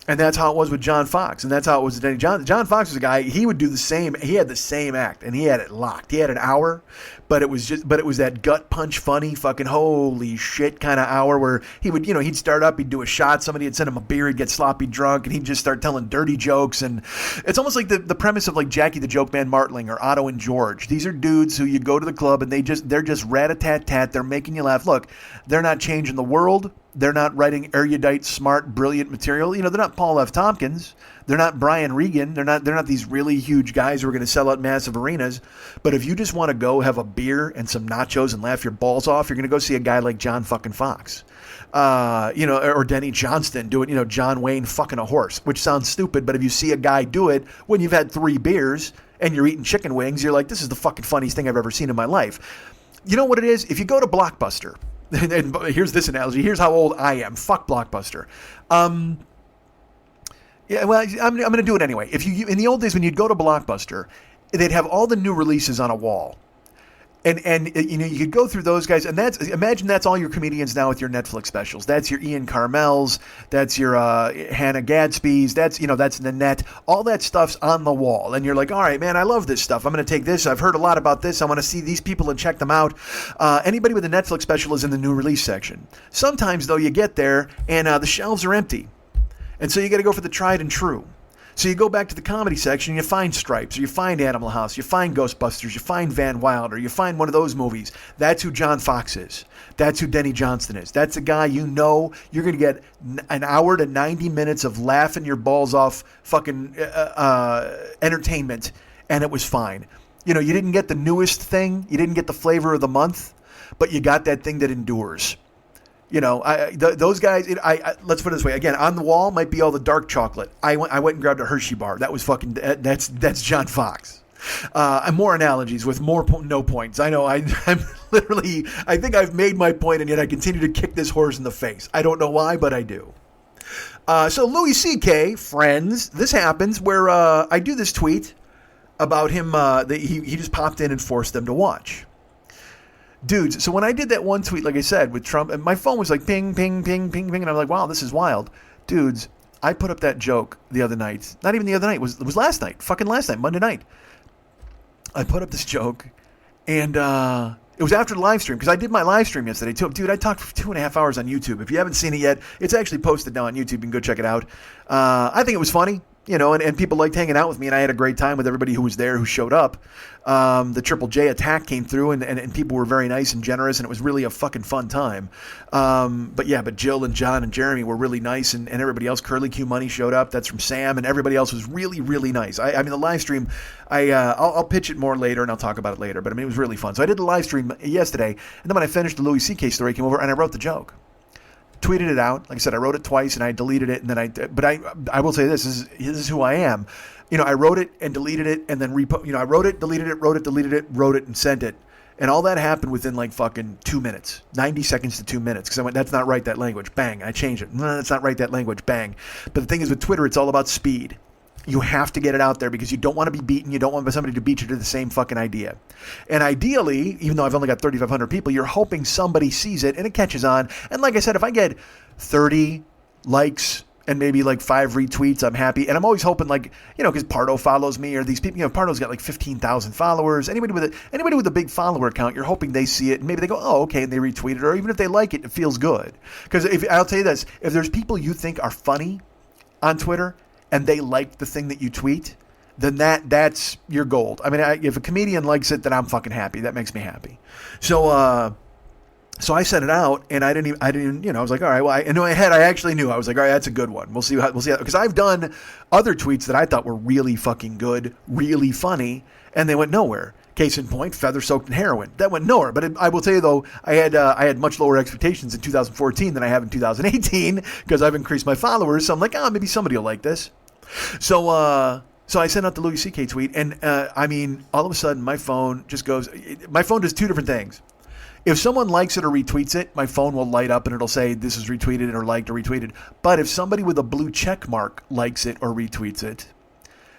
And that's how it was with John Fox. And that's how it was with Denny Johnson. John Fox was a guy, he would do the same. He had the same act, and he had it locked. He had an hour, but it was that gut punch funny, fucking holy shit kind of hour where he would, he'd start up, he'd do a shot, somebody had sent him a beer, he'd get sloppy drunk, and he'd just start telling dirty jokes. And it's almost like the premise of like Jackie the Joke Man Martling or Otto and George. These are dudes who you go to the club and they're just rat-a-tat-tat. They're making you laugh. Look, they're not changing the world. They're not writing erudite, smart, brilliant material. They're not Paul F. Tompkins. They're not Brian Regan. They're not these really huge guys who are going to sell out massive arenas. But if you just want to go have a beer and some nachos and laugh your balls off, you're going to go see a guy like John fucking Fox. Or Denny Johnston doing, John Wayne fucking a horse, which sounds stupid. But if you see a guy do it when you've had 3 beers and you're eating chicken wings, you're like, this is the fucking funniest thing I've ever seen in my life. You know what it is? If you go to Blockbuster, and here's this analogy. Here's how old I am. Fuck Blockbuster. I'm going to do it anyway. If you in the old days when you'd go to Blockbuster, they'd have all the new releases on a wall. And you could go through those guys, and imagine that's all your comedians now with your Netflix specials. That's your Ian Carmel's, that's your Hannah Gadsby's, that's Nanette. All that stuff's on the wall, and you're like, all right, man, I love this stuff. I'm going to take this. I've heard a lot about this. I want to see these people and check them out. Anybody with a Netflix special is in the new release section. Sometimes though, you get there and the shelves are empty, and so you got to go for the tried and true. So you go back to the comedy section, you find Stripes, or you find Animal House, you find Ghostbusters, you find Van Wilder, you find one of those movies. That's who John Fox is. That's who Denny Johnston is. That's a guy you're going to get an hour to 90 minutes of laughing your balls off fucking entertainment, and it was fine. You didn't get the newest thing, you didn't get the flavor of the month, but you got that thing that endures. Those guys, let's put it this way. Again, on the wall might be all the dark chocolate. I went and grabbed a Hershey bar. That was that's John Fox. And more analogies with no points. I know I'm literally, I think I've made my point, and yet I continue to kick this horse in the face. I don't know why, but I do. So Louis C.K., friends, this happens where I do this tweet about him that he just popped in and forced them to watch. Dudes, so when I did that one tweet, like I said, with Trump, and my phone was like ping, ping, ping, ping, ping, and I'm like, wow, this is wild. Dudes, I put up that joke the other night. Not even the other night. It was last night. Fucking last night, Monday night. I put up this joke, and it was after the live stream, because I did my live stream yesterday, too. Dude, I talked for 2.5 hours on YouTube. If you haven't seen it yet, it's actually posted now on YouTube. You can go check it out. I think it was funny. And people liked hanging out with me, and I had a great time with everybody who was there, who showed up. The Triple J attack came through, and people were very nice and generous, and it was really a fucking fun time. But Jill and John and Jeremy were really nice, and everybody else. Curly Q Money showed up. That's from Sam, and everybody else was really, really nice. I mean, the live stream, I'll pitch it more later, and I'll talk about it later, but I mean, it was really fun. So I did the live stream yesterday, and then when I finished, the Louis C.K. story I came over, and I wrote the joke. Tweeted it out. Like I said, I wrote it twice and I deleted it, and then I will say this is who I am. I wrote it and deleted it, and then I wrote it, deleted it, wrote it, deleted it, wrote it, and sent it. And all that happened within like fucking 2 minutes, 90 seconds to 2 minutes. Because I went, that's not right, that language. Bang. I changed it. No, that's not right, that language. Bang. But the thing is with Twitter, it's all about speed. You have to get it out there because you don't want to be beaten. You don't want somebody to beat you to the same fucking idea. And ideally, even though I've only got 3,500 people, you're hoping somebody sees it and it catches on. And like I said, if I get 30 likes and maybe like 5 retweets, I'm happy. And I'm always hoping, like, you know, because Pardo follows me, or these people, you know, Pardo's got like 15,000 followers. Anybody with a big follower account, you're hoping they see it and maybe they go, oh, okay, and they retweet it. Or even if they like it, it feels good. Because I'll tell you this, if there's people you think are funny on Twitter and they like the thing that you tweet, then that's your gold. I mean, if a comedian likes it, then I'm fucking happy. That makes me happy. So I sent it out, and I didn't even, you know, I was like, all right, well, in my head, I actually knew. I was like, all right, that's a good one. We'll see how, because I've done other tweets that I thought were really fucking good, really funny, and they went nowhere. Case in point, feather soaked in heroin. That went nowhere. But I will tell you though, I had much lower expectations in 2014 than I have in 2018 because I've increased my followers. So I'm like, maybe somebody will like this. So I sent out the Louis C.K. tweet, and I mean, all of a sudden my phone just goes. My phone does 2 different things. If someone likes it or retweets it, my phone will light up and it'll say this is retweeted or liked or retweeted. But if somebody with a blue check mark likes it or retweets it,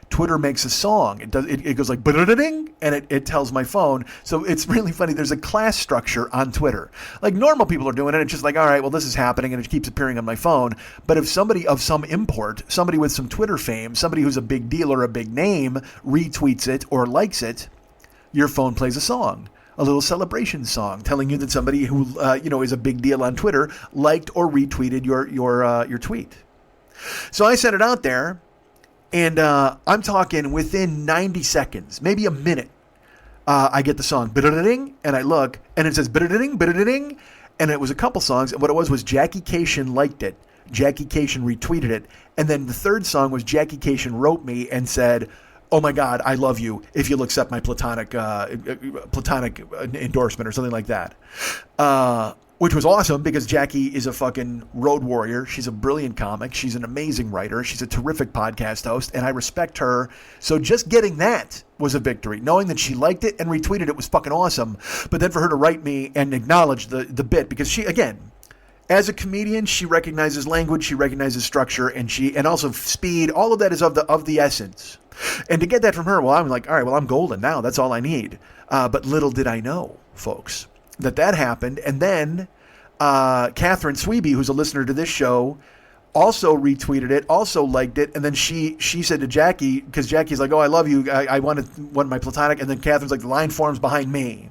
Twitter makes a song. It goes like ba-da-da-ding, and it tells my phone. So it's really funny. There's a class structure on Twitter. Like normal people are doing it. It's just like, all right, well, this is happening, and it keeps appearing on my phone. But if somebody of some import, somebody with some Twitter fame, somebody who's a big deal or a big name retweets it or likes it, your phone plays a song. A little celebration song telling you that somebody who is a big deal on Twitter liked or retweeted your tweet. So I sent it out there, and I'm talking within 90 seconds, maybe a minute. I get the song "Bidda-ding," and I look, and it says "Bidda-ding, bidda-ding," and it was a couple songs. And what it was Jackie Cation liked it, Jackie Cation retweeted it, and then the third song was Jackie Cation wrote me and said, oh my God, I love you if you'll accept my platonic endorsement or something like that. Which was awesome because Jackie is a fucking road warrior. She's a brilliant comic. She's an amazing writer. She's a terrific podcast host, and I respect her. So just getting that was a victory. Knowing that she liked it and retweeted it was fucking awesome. But then for her to write me and acknowledge the bit, because she, again, as a comedian, she recognizes language, she recognizes structure, and also speed. All of that is of the essence. And to get that from her, well, I'm like, all right, well, I'm golden now. That's all I need. But little did I know, folks, that happened. And then Catherine Sweeby, who's a listener to this show, also retweeted it, also liked it. And then she said to Jackie, because Jackie's like, oh, I love you. I want my platonic. And then Catherine's like, the line forms behind me.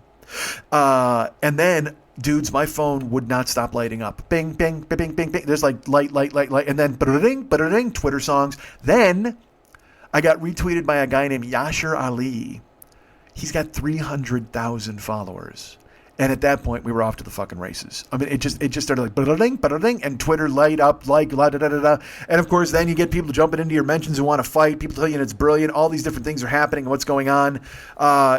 And then, dudes, my phone would not stop lighting up. Bing, bing, bing, bing, bing, bing. There's like light. And then ba-da-ding, Twitter songs. Then I got retweeted by a guy named Yashir Ali. He's got 300,000 followers. And at that point, we were off to the fucking races. I mean, it just started like, ba-da-ding, and Twitter light up, like, la-da-da-da-da. And of course, then you get people jumping into your mentions who want to fight. People tell you it's brilliant. All these different things are happening and what's going on.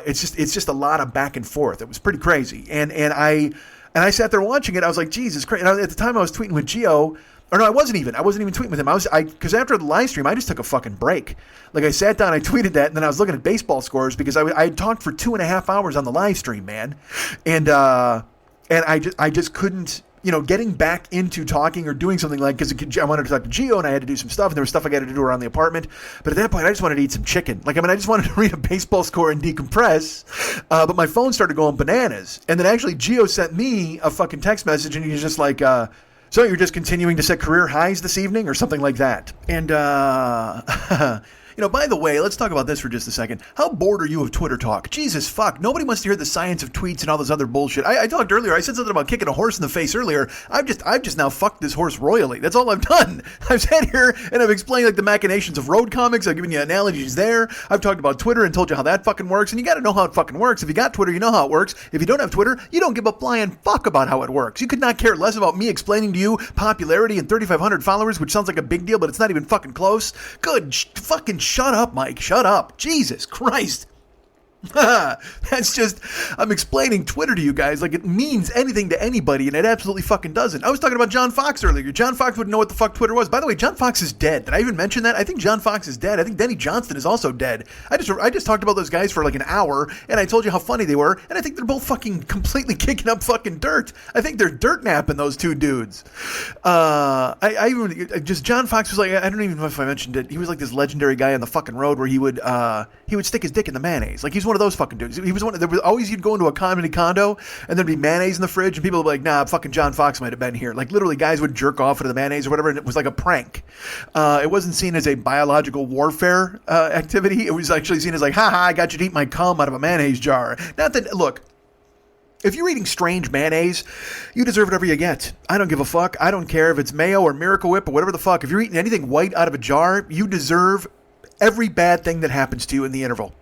It's just a lot of back and forth. It was pretty crazy. And I sat there watching it. I was like, Jesus Christ. And at the time, I was tweeting with Gio. Or no, I wasn't even tweeting with him. Because after the live stream, I just took a fucking break. Like I sat down, I tweeted that, and then I was looking at baseball scores because I had talked for 2.5 hours on the live stream, man. And I just couldn't, getting back into talking or doing something like, because I wanted to talk to Gio and I had to do some stuff, and there was stuff I got to do around the apartment. But at that point, I just wanted to eat some chicken. I just wanted to read a baseball score and decompress. But my phone started going bananas. And then actually Gio sent me a fucking text message, and he's just like, so you're just continuing to set career highs this evening or something like that. And, by the way, let's talk about this for just a second. How bored are you of Twitter talk? Jesus fuck. Nobody wants to hear the science of tweets and all this other bullshit. I talked earlier. I said something about kicking a horse in the face earlier. I've just now fucked this horse royally. That's all I've done. I've sat here and I've explained the machinations of road comics. I've given you analogies there. I've talked about Twitter and told you how that fucking works. And you got to know how it fucking works. If you got Twitter, you know how it works. If you don't have Twitter, you don't give a flying fuck about how it works. You could not care less about me explaining to you popularity and 3,500 followers, which sounds like a big deal, but it's not even fucking close. Good. Fucking shut up, Mike. Shut up. Jesus Christ. That's just, I'm explaining Twitter to you guys like it means anything to anybody, and it absolutely fucking doesn't. I was talking about John Fox earlier. John Fox wouldn't know what the fuck Twitter was. By the way, John Fox is dead. Did I even mention that? I think John Fox is dead. I think Denny Johnston is also dead. I just talked about those guys for like an hour, and I told you how funny they were, and I think they're both fucking completely kicking up fucking dirt. I think they're dirt napping, those two dudes. I even, just John Fox was like, I don't even know if I mentioned it. He was like this legendary guy on the fucking road where he would stick his dick in the mayonnaise. Like he's one of those fucking dudes. He was one. There was always, you'd go into a comedy condo and there'd be mayonnaise in the fridge, and people would be like, "Nah, fucking John Fox might have been here." Like literally, guys would jerk off into the mayonnaise or whatever, and it was like a prank. It wasn't seen as a biological warfare activity. It was actually seen as like, "Ha ha, I got you to eat my cum out of a mayonnaise jar." Not that, look. If you're eating strange mayonnaise, you deserve whatever you get. I don't give a fuck. I don't care if it's mayo or Miracle Whip or whatever the fuck. If you're eating anything white out of a jar, you deserve every bad thing that happens to you in the interval.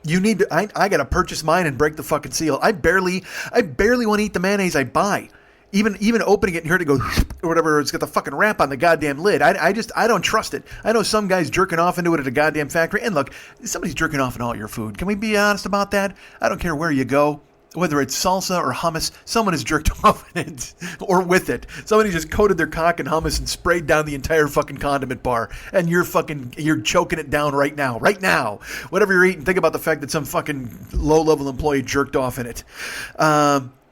You need to, I gotta purchase mine and break the fucking seal. I barely want to eat the mayonnaise I buy. Even opening it and hearing it go or whatever, it's got the fucking wrap on the goddamn lid. I don't trust it. I know some guys jerking off into it at a goddamn factory. And look, somebody's jerking off in all your food. Can we be honest about that? I don't care where you go. Whether it's salsa or hummus, someone has jerked off in it or with it. Somebody just coated their cock in hummus and sprayed down the entire fucking condiment bar. And you're choking it down right now. Right now. Whatever you're eating, think about the fact that some fucking low-level employee jerked off in it.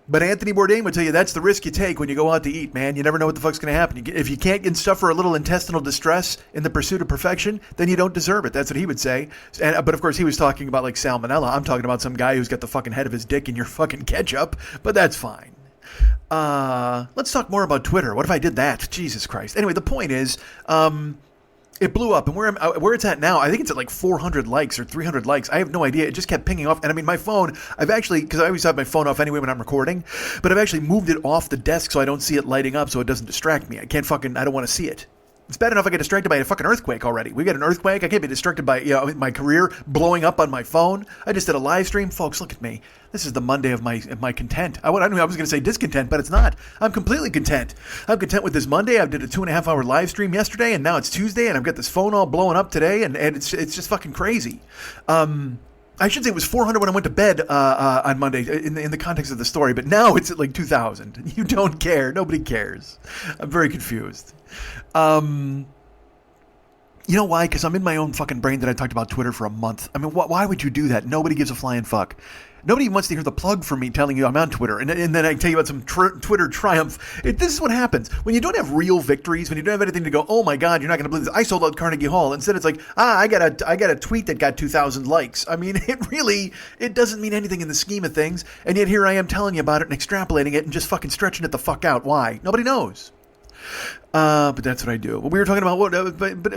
But Anthony Bourdain would tell you that's the risk you take when you go out to eat, man. You never know what the fuck's going to happen. If you can't suffer a little intestinal distress in the pursuit of perfection, then you don't deserve it. That's what he would say. But of course, he was talking about like salmonella. I'm talking about some guy who's got the fucking head of his dick in your fucking ketchup. But that's fine. Let's talk more about Twitter. What if I did that? Jesus Christ. Anyway, the point is, it blew up, and where it's at now, I think it's at like 400 likes or 300 likes. I have no idea. It just kept pinging off. And I mean, my phone, I've actually, because I always have my phone off anyway when I'm recording, but I've actually moved it off the desk so I don't see it lighting up so it doesn't distract me. I don't want to see it. It's bad enough I get distracted by a fucking earthquake already. We got an earthquake. I can't be distracted by my career blowing up on my phone. I just did a live stream. Folks, look at me. This is the Monday of my content. I was going to say discontent, but it's not. I'm completely content. I'm content with this Monday. I did a 2.5-hour live stream yesterday, and now it's Tuesday, and I've got this phone all blowing up today, and it's just fucking crazy. I should say it was 400 when I went to bed on Monday in the context of the story, but now it's at like 2,000. You don't care. Nobody cares. I'm very confused. You know why? Because I'm in my own fucking brain that I talked about Twitter for a month. I mean, why would you do that? Nobody gives a flying fuck. Nobody wants to hear the plug from me telling you I'm on Twitter, and then I tell you about some Twitter triumph. This is what happens when you don't have real victories, when you don't have anything to go, oh my God, you're not going to believe this. I sold out Carnegie Hall. Instead, it's like, I got a tweet that got 2,000 likes. I mean, it doesn't mean anything in the scheme of things, and yet here I am telling you about it and extrapolating it and just fucking stretching it the fuck out. Why? Nobody knows. But that's what I do. We were talking about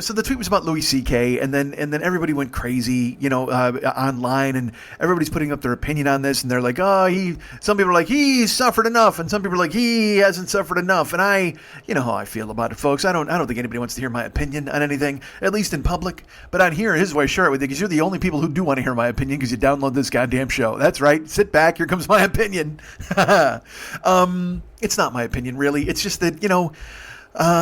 so the tweet was about Louis C.K. and then everybody went crazy, online, and everybody's putting up their opinion on this, and they're like, some people are like, he suffered enough, and some people are like, he hasn't suffered enough, and you know how I feel about it, folks. I don't think anybody wants to hear my opinion on anything, at least in public, but on here, here's why I share it with you, because you're the only people who do want to hear my opinion, because you download this goddamn show. That's right. Sit back. Here comes my opinion. It's not my opinion, really. It's just that,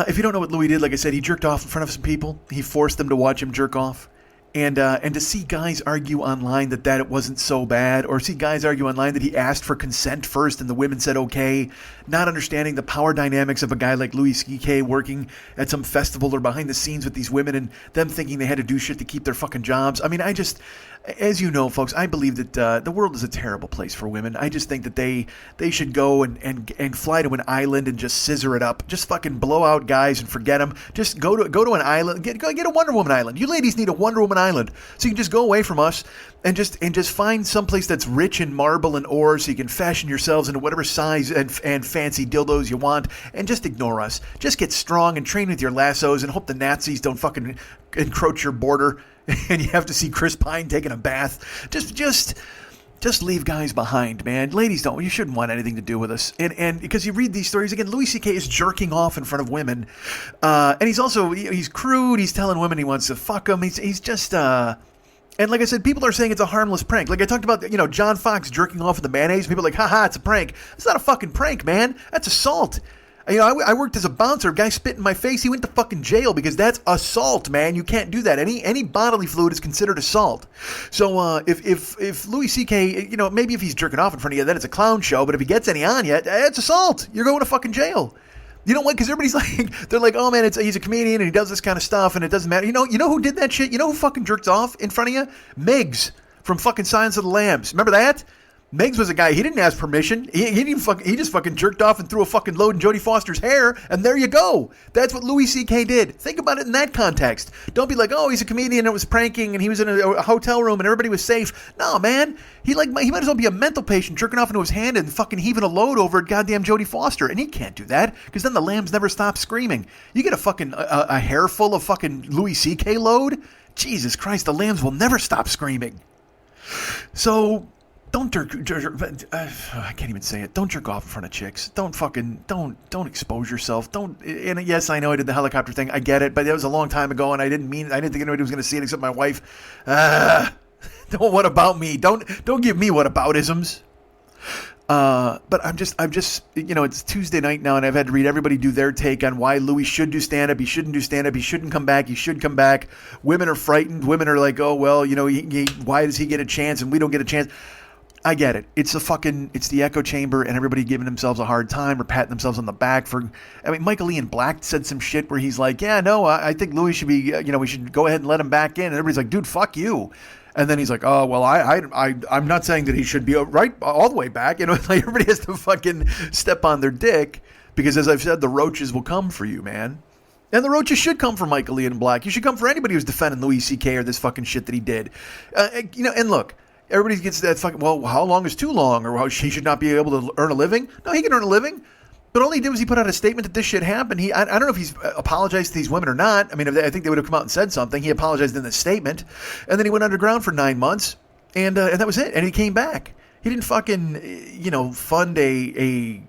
if you don't know what Louis did, like I said, he jerked off in front of some people. He forced them to watch him jerk off. And to see guys argue online that it wasn't so bad, or see guys argue online that he asked for consent first and the women said okay, not understanding the power dynamics of a guy like Louis C.K. working at some festival or behind the scenes with these women and them thinking they had to do shit to keep their fucking jobs. I mean, as you know, folks, I believe that the world is a terrible place for women. I just think that they should go and fly to an island and just scissor it up. Just fucking blow out guys and forget them. Just go to an island. Get a Wonder Woman island. You ladies need a Wonder Woman island, so you can just go away from us and just find someplace that's rich in marble and ore, so you can fashion yourselves into whatever size and fancy dildos you want, and just ignore us. Just get strong and train with your lassos and hope the Nazis don't fucking encroach your border and you have to see Chris Pine taking a bath. Just leave guys behind, man. Ladies you shouldn't want anything to do with us. And because you read these stories, again, Louis C.K. is jerking off in front of women. And he's crude. He's telling women he wants to fuck them. He's just, and like I said, people are saying it's a harmless prank. Like I talked about, John Fox jerking off in the mayonnaise. People are like, haha, it's a prank. It's not a fucking prank, man. That's assault. You know, I worked as a bouncer. A guy spit in my face. He went to fucking jail because that's assault, man. You can't do that. Any bodily fluid is considered assault. So if Louis C.K., you know, maybe if he's jerking off in front of you, then it's a clown show. But if he gets any on you, it's assault. You're going to fucking jail. You know what? Because everybody's like, they're like, oh man, he's a comedian and he does this kind of stuff and it doesn't matter. You know who did that shit? You know who fucking jerked off in front of you? Miggs from fucking Silence of the Lambs. Remember that? Miggs was a guy, he didn't ask permission. He just fucking jerked off and threw a fucking load in Jodie Foster's hair, and there you go. That's what Louis C.K. did. Think about it in that context. Don't be like, oh, he's a comedian and it was pranking and he was in a hotel room and everybody was safe. No, man. He might as well be a mental patient jerking off into his hand and fucking heaving a load over at goddamn Jodie Foster. And he can't do that because then the lambs never stop screaming. You get a fucking a hair full of fucking Louis C.K. load? Jesus Christ, the lambs will never stop screaming. So... Don't I can't even say it. Don't jerk off in front of chicks. Don't expose yourself. And yes, I know I did the helicopter thing. I get it, but that was a long time ago, and I didn't think anybody was going to see it except my wife. Don't what about me? Don't give me what aboutisms. But I'm just, you know, it's Tuesday night now, and I've had to read everybody do their take on why Louis should do stand-up. He shouldn't do stand-up. He shouldn't come back. He should come back. Women are frightened. Women are like, oh well, you know, why does he get a chance and we don't get a chance? I get it. It's the echo chamber and everybody giving themselves a hard time or patting themselves on the back for, I mean, Michael Ian Black said some shit where he's like, yeah, no, I think Louis should be, you know, we should go ahead and let him back in. And everybody's like, dude, fuck you. And then he's like, oh, well, I'm not saying that he should be right all the way back. You know, like everybody has to fucking step on their dick because as I've said, the roaches will come for you, man. And the roaches should come for Michael Ian Black. You should come for anybody who's defending Louis C.K. or this fucking shit that he did. You know, and look. Everybody gets that fucking, well, how long is too long? Or how he should not be able to earn a living? No, he can earn a living. But all he did was he put out a statement that this shit happened. I don't know if he's apologized to these women or not. I mean, I think they would have come out and said something. He apologized in the statement. And then he went underground for 9 months. And that was it. And he came back. He didn't fucking, you know, fund a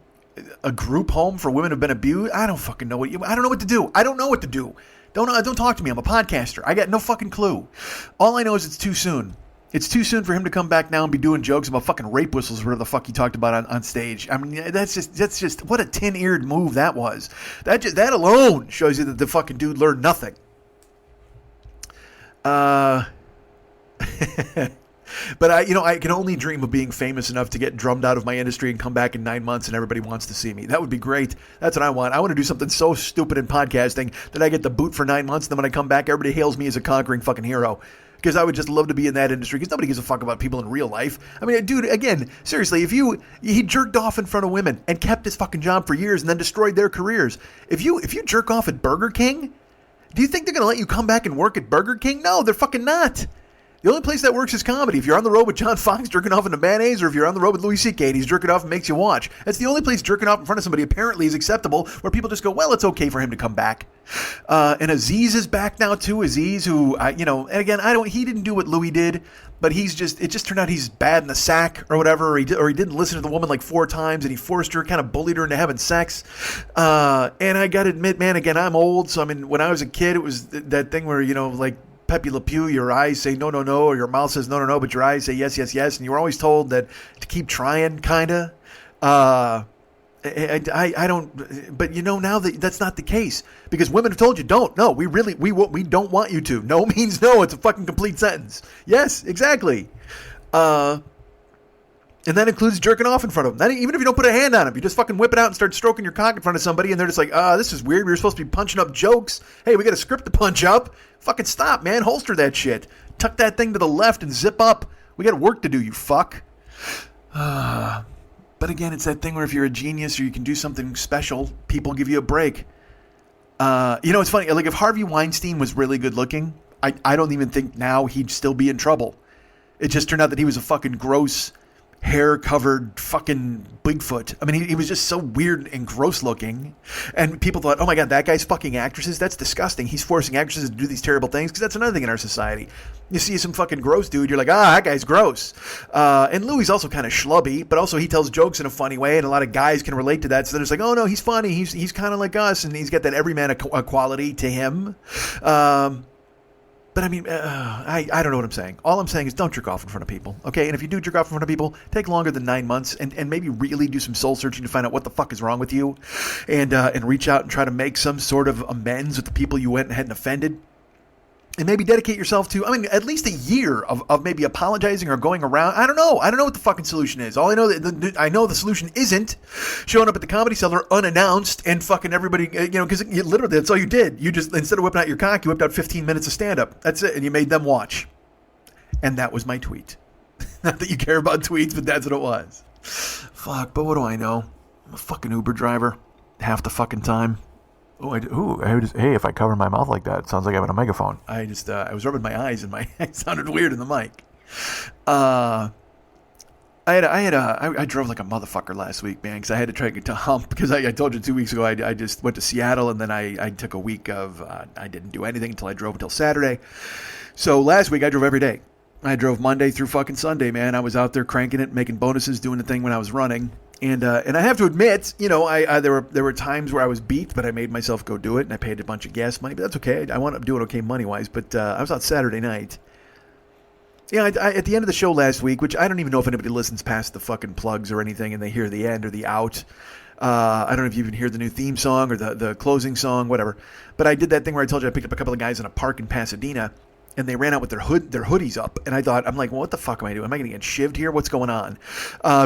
group home for women who've been abused. I don't fucking know I don't know what to do. I don't know what to do. Don't talk to me. I'm a podcaster. I got no fucking clue. All I know is it's too soon. It's too soon for him to come back now and be doing jokes about fucking rape whistles, whatever the fuck he talked about on stage. I mean, that's just what a tin-eared move that was. That alone shows you that the fucking dude learned nothing. But I can only dream of being famous enough to get drummed out of my industry and come back in 9 months and everybody wants to see me. That would be great. That's what I want. I want to do something so stupid in podcasting that I get the boot for 9 months. And then when I come back, everybody hails me as a conquering fucking hero. Because I would just love to be in that industry because nobody gives a fuck about people in real life. I mean, dude, again, seriously, he jerked off in front of women and kept his fucking job for years and then destroyed their careers. If you jerk off at Burger King, do you think they're going to let you come back and work at Burger King? No, they're fucking not. The only place that works is comedy. If you're on the road with John Fox jerking off into mayonnaise, or if you're on the road with Louis C.K. and he's jerking off and makes you watch. That's the only place jerking off in front of somebody apparently is acceptable, where people just go, well, it's okay for him to come back. And Aziz is back now too. Aziz, who, and again, he didn't do what Louis did, but it just turned out he's bad in the sack or whatever, or he didn't listen to the woman like 4 times and he forced her, kind of bullied her into having sex. And I gotta admit, man, again, I'm old. So I mean, when I was a kid, it was that thing where, like, Pepe Le Pew, your eyes say no, no, no, or your mouth says no, no, no, but your eyes say yes, yes, yes. And you were always told that to keep trying, kind of. I don't, but now that's not the case because women have told you don't. No, we don't want you to. No means no. It's a fucking complete sentence. Yes, exactly. And that includes jerking off in front of them. Even if you don't put a hand on them, you just fucking whip it out and start stroking your cock in front of somebody, and they're just like, this is weird. We were supposed to be punching up jokes. Hey, we got a script to punch up. Fucking stop, man. Holster that shit. Tuck that thing to the left and zip up. We got work to do, you fuck. But again, it's that thing where if you're a genius or you can do something special, people give you a break. It's funny. Like, if Harvey Weinstein was really good looking, I don't even think now he'd still be in trouble. It just turned out that he was a fucking gross, hair-covered fucking Bigfoot. I mean, he was just so weird and gross-looking. And people thought, oh my God, that guy's fucking actresses? That's disgusting. He's forcing actresses to do these terrible things, because that's another thing in our society. You see some fucking gross dude, you're like, that guy's gross. And Louis also kind of schlubby, but also he tells jokes in a funny way, and a lot of guys can relate to that. So they're just like, oh no, he's funny. He's kind of like us, and he's got that everyman quality to him. But I mean, I don't know what I'm saying. All I'm saying is don't jerk off in front of people, okay? And if you do jerk off in front of people, take longer than 9 months and maybe really do some soul searching to find out what the fuck is wrong with you, and reach out and try to make some sort of amends with the people you went ahead and offended. And maybe dedicate yourself to, at least a year of maybe apologizing or going around. I don't know. I don't know what the fucking solution is. All I know I know the solution isn't showing up at the Comedy Cellar unannounced and fucking everybody, because literally that's all you did. You just, instead of whipping out your cock, you whipped out 15 minutes of stand-up. That's it. And you made them watch. And that was my tweet. Not that you care about tweets, but that's what it was. Fuck, but what do I know? I'm a fucking Uber driver half the fucking time. Hey, if I cover my mouth like that, it sounds like I'm in a megaphone. I was rubbing my eyes and it sounded weird in the mic. I drove like a motherfucker last week, man, because I had to try to get to hump, because I told you 2 weeks ago I just went to Seattle, and then I took a week of, I didn't do anything until I drove until Saturday. So last week I drove every day. I drove Monday through fucking Sunday, man. I was out there cranking it, making bonuses, doing the thing when I was running. And I have to admit, there were times where I was beat, but I made myself go do it, and I paid a bunch of gas money, but that's okay. I wound up doing okay money-wise, but I was out Saturday night. Yeah, at the end of the show last week, which I don't even know if anybody listens past the fucking plugs or anything, and they hear the end or the out. I don't know if you even hear the new theme song or the closing song, whatever. But I did that thing where I told you I picked up a couple of guys in a park in Pasadena, and they ran out with their hoodies up. And I'm like, well, what the fuck am I doing? Am I going to get shivved here? What's going on?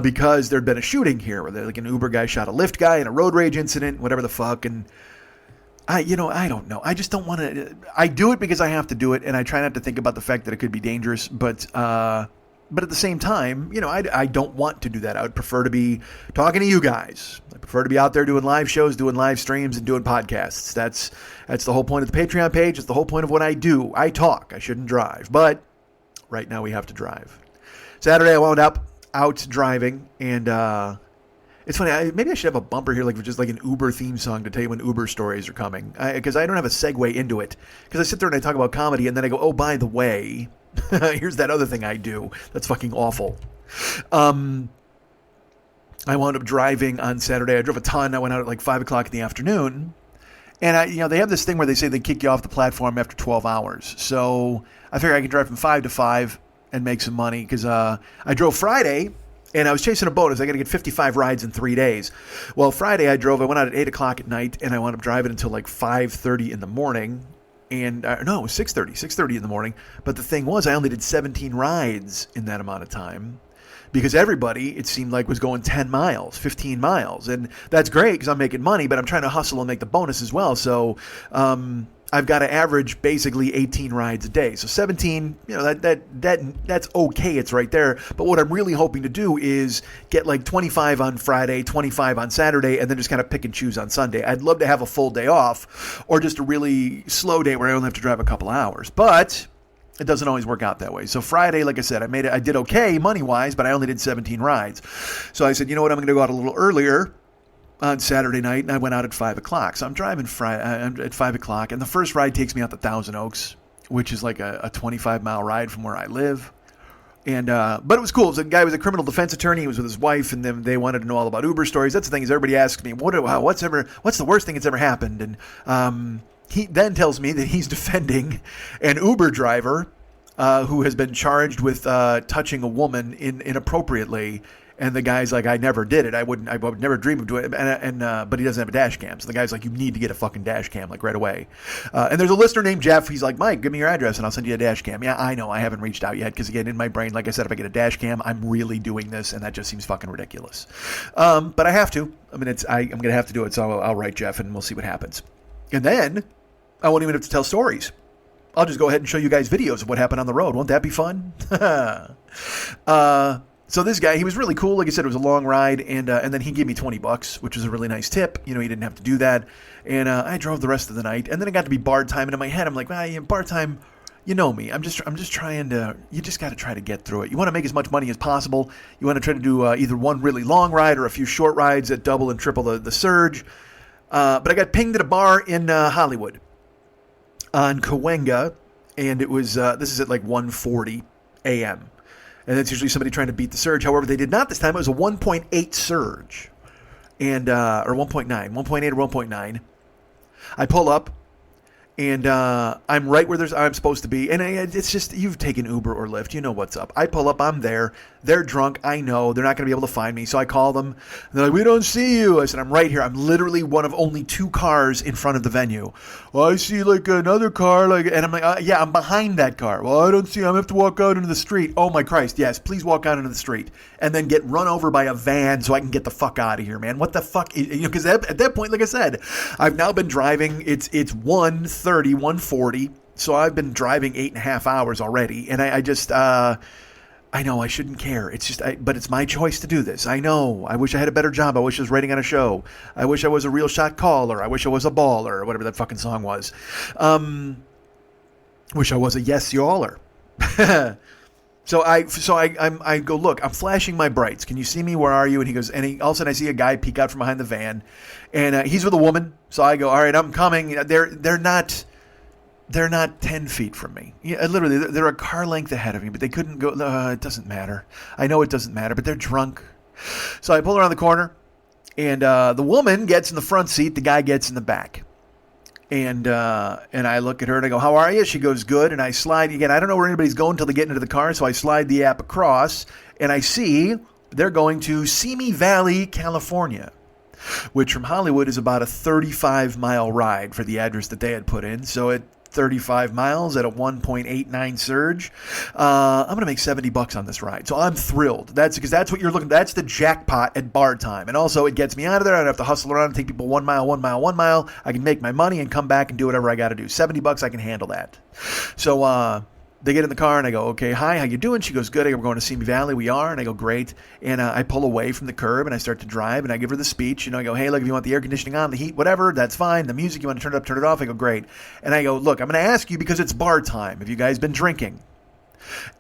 Because there'd been a shooting here where like an Uber guy shot a Lyft guy in a road rage incident, whatever the fuck. And I don't know. I just don't want to. I do it because I have to do it, and I try not to think about the fact that it could be dangerous. But at the same time, I don't want to do that. I would prefer to be talking to you guys. I prefer to be out there doing live shows, doing live streams, and doing podcasts. That's the whole point of the Patreon page. It's the whole point of what I do. I talk. I shouldn't drive. But right now we have to drive. Saturday I wound up out driving, and it's funny. Maybe I should have a bumper here, like just like an Uber theme song to tell you when Uber stories are coming, because I don't have a segue into it. Because I sit there and I talk about comedy, and then I go, oh, by the way, here's that other thing I do that's fucking awful. I wound up driving on Saturday. I drove a ton. I went out at like 5 o'clock in the afternoon. And they have this thing where they say they kick you off the platform after 12 hours. So I figured I could drive from 5 to 5 and make some money, because I drove Friday, and I was chasing a bonus. I got to get 55 rides in 3 days. Well, Friday I went out at 8 o'clock at night, and I wound up driving until like 5:30 in the morning. And no, it was 6:30 in the morning. But the thing was, I only did 17 rides in that amount of time, because everybody, it seemed like, was going 10 miles, 15 miles. And that's great because I'm making money, but I'm trying to hustle and make the bonus as well. So I've got to average basically 18 rides a day. So 17, that's okay. It's right there. But what I'm really hoping to do is get like 25 on Friday, 25 on Saturday, and then just kind of pick and choose on Sunday. I'd love to have a full day off, or just a really slow day where I only have to drive a couple hours. But it doesn't always work out that way. So Friday, like I said, I did okay money-wise, but I only did 17 rides. So I said, you know what, I'm going to go out a little earlier on Saturday night, and I went out at 5 o'clock. So I'm driving at 5 o'clock, and the first ride takes me out to Thousand Oaks, which is like a 25-mile ride from where I live. And but it was cool. The guy was a criminal defense attorney. He was with his wife, and then they wanted to know all about Uber stories. That's the thing, is everybody asks me, what's the worst thing that's ever happened? And he then tells me that he's defending an Uber driver who has been charged with touching a woman inappropriately. And the guy's like, I never did it. I would never dream of doing it. But he doesn't have a dash cam. So the guy's like, you need to get a fucking dash cam, like right away. And there's a listener named Jeff. He's like, Mike, give me your address and I'll send you a dash cam. Yeah, I know. I haven't reached out yet because, again, in my brain, like I said, if I get a dash cam, I'm really doing this, and that just seems fucking ridiculous. But I have to. I'm going to have to do it. So I'll write Jeff and we'll see what happens. And then I won't even have to tell stories. I'll just go ahead and show you guys videos of what happened on the road. Won't that be fun? So this guy, he was really cool. Like I said, it was a long ride, and then he gave me $20, which was a really nice tip. He didn't have to do that. And I drove the rest of the night, and then it got to be bar time, and in my head, I'm like, bar time, you know me. I'm just trying to. You just got to try to get through it. You want to make as much money as possible. You want to try to do either one really long ride or a few short rides that double and triple the surge. But I got pinged at a bar in Hollywood on Cahuenga, and it was this is at like 1:40 a.m. And that's usually somebody trying to beat the surge. However, they did not this time. It was a 1.8 surge, and or 1.9 or 1.9. I pull up, And I'm right where I'm supposed to be. And it's just, you've taken Uber or Lyft. You know what's up. I pull up. I'm there. They're drunk. I know. They're not going to be able to find me. So I call them. They're like, we don't see you. I said, I'm right here. I'm literally one of only 2 cars in front of the venue. Well, I see like another car. And I'm like, yeah, I'm behind that car. Well, I don't see. I'm going to have to walk out into the street. Oh, my Christ. Yes, please walk out into the street. And then get run over by a van so I can get the fuck out of here, man. What the fuck? Because at that point, like I said, I've now been driving. It's 1:30, 1:40. So I've been driving 8.5 hours already. And I just, I know I shouldn't care. It's just, but it's my choice to do this. I know. I wish I had a better job. I wish I was writing on a show. I wish I was a real shot caller. I wish I was a baller, or whatever that fucking song was. Wish I was a yes yaller. So I go, look, I'm flashing my brights. Can you see me? Where are you? And he goes, all of a sudden I see a guy peek out from behind the van, and he's with a woman. So I go, all right, I'm coming. They're not 10 feet from me. Yeah, literally, they're a car length ahead of me, but they couldn't go. It doesn't matter. I know it doesn't matter, but they're drunk. So I pull around the corner, and the woman gets in the front seat. The guy gets in the back. And I look at her and I go, how are you? She goes, good. And I slide again. I don't know where anybody's going until they get into the car. So I slide the app across and I see they're going to Simi Valley, California, which from Hollywood is about a 35-mile ride for the address that they had put in. So at 35 miles at a 1.89 surge, I'm going to make $70 on this ride. So I'm thrilled. That's what you're looking. That's the jackpot at bar time. And also it gets me out of there. I don't have to hustle around and take people 1 mile, 1 mile, 1 mile. I can make my money and come back and do whatever I got to do. $70, I can handle that. So, they get in the car and I go, okay, hi, how you doing? She goes, good. I go, we're going to Simi Valley. We are. And I go, great. And I pull away from the curb and I start to drive and I give her the speech. I go, hey, look, if you want the air conditioning on, the heat, whatever, that's fine. The music, you want to turn it up, turn it off. I go, great. And I go, look, I'm going to ask you because it's bar time. Have you guys been drinking?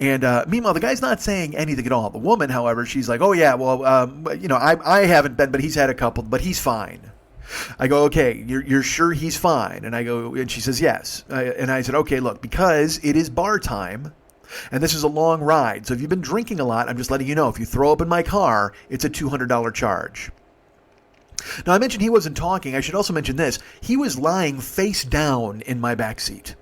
And meanwhile, the guy's not saying anything at all. The woman, however, she's like, oh, yeah, well, I haven't been, but he's had a couple, but he's fine. I go, okay, you're sure he's fine? And I go, and she says, yes. And I said, okay, look, because it is bar time and this is a long ride. So if you've been drinking a lot, I'm just letting you know, if you throw up in my car, it's a $200 charge. Now, I mentioned he wasn't talking. I should also mention this. He was lying face down in my backseat.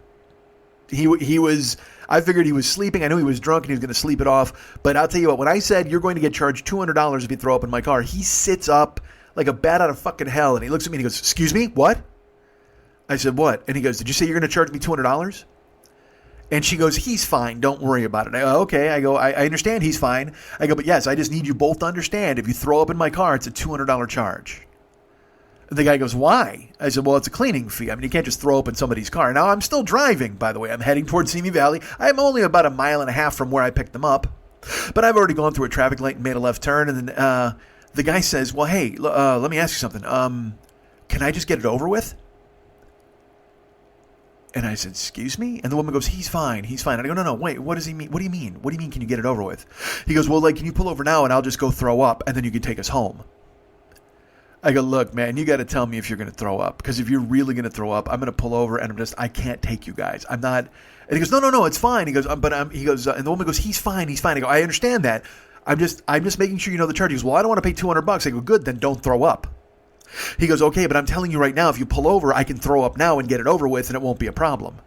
He was, I figured he was sleeping. I knew he was drunk and he was going to sleep it off. But I'll tell you what, when I said you're going to get charged $200 if you throw up in my car, he sits up like a bat out of fucking hell. And he looks at me and he goes, excuse me, what? I said, what? And he goes, did you say you're going to charge me $200? And she goes, he's fine. Don't worry about it. I go, okay. I go, I understand he's fine. I go, but yes, I just need you both to understand. If you throw up in my car, it's a $200 charge. And the guy goes, why? I said, well, it's a cleaning fee. I mean, you can't just throw up in somebody's car. Now, I'm still driving, by the way. I'm heading towards Simi Valley. I'm only about 1.5 miles from where I picked them up. But I've already gone through a traffic light and made a left turn. And then the guy says, well, hey, let me ask you something. Can I just get it over with? And I said, excuse me? And the woman goes, he's fine. He's fine. And I go, no, wait, what does he mean? What do you mean? What do you mean, can you get it over with? He goes, well, can you pull over now and I'll just go throw up and then you can take us home. I go, look, man, you got to tell me if you're going to throw up. Because if you're really going to throw up, I'm going to pull over and I can't take you guys. I'm not. And he goes, no, it's fine. He goes, and the woman goes, he's fine. I go, I understand that. I'm just making sure you know the charge. He goes, well, I don't want to pay $200. I go, good, then don't throw up. He goes, okay, but I'm telling you right now, if you pull over, I can throw up now and get it over with and it won't be a problem.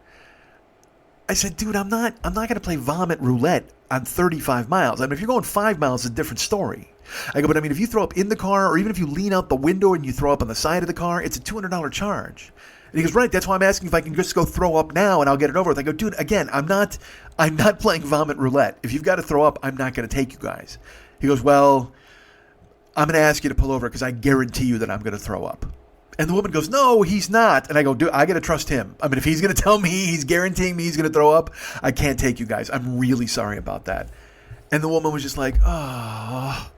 I said, dude, I'm not going to play vomit roulette on 35 miles. I mean, if you're going 5 miles, it's a different story. I go, but I mean, if you throw up in the car or even if you lean out the window and you throw up on the side of the car, it's a $200 charge. And he goes, right, that's why I'm asking if I can just go throw up now and I'll get it over with. I go, dude, again, I'm not playing vomit roulette. If you've got to throw up, I'm not going to take you guys. He goes, well, I'm going to ask you to pull over because I guarantee you that I'm going to throw up. And the woman goes, no, he's not. And I go, dude, I got to trust him. I mean, if he's going to tell me, he's guaranteeing me he's going to throw up, I can't take you guys. I'm really sorry about that. And the woman was just like, oh.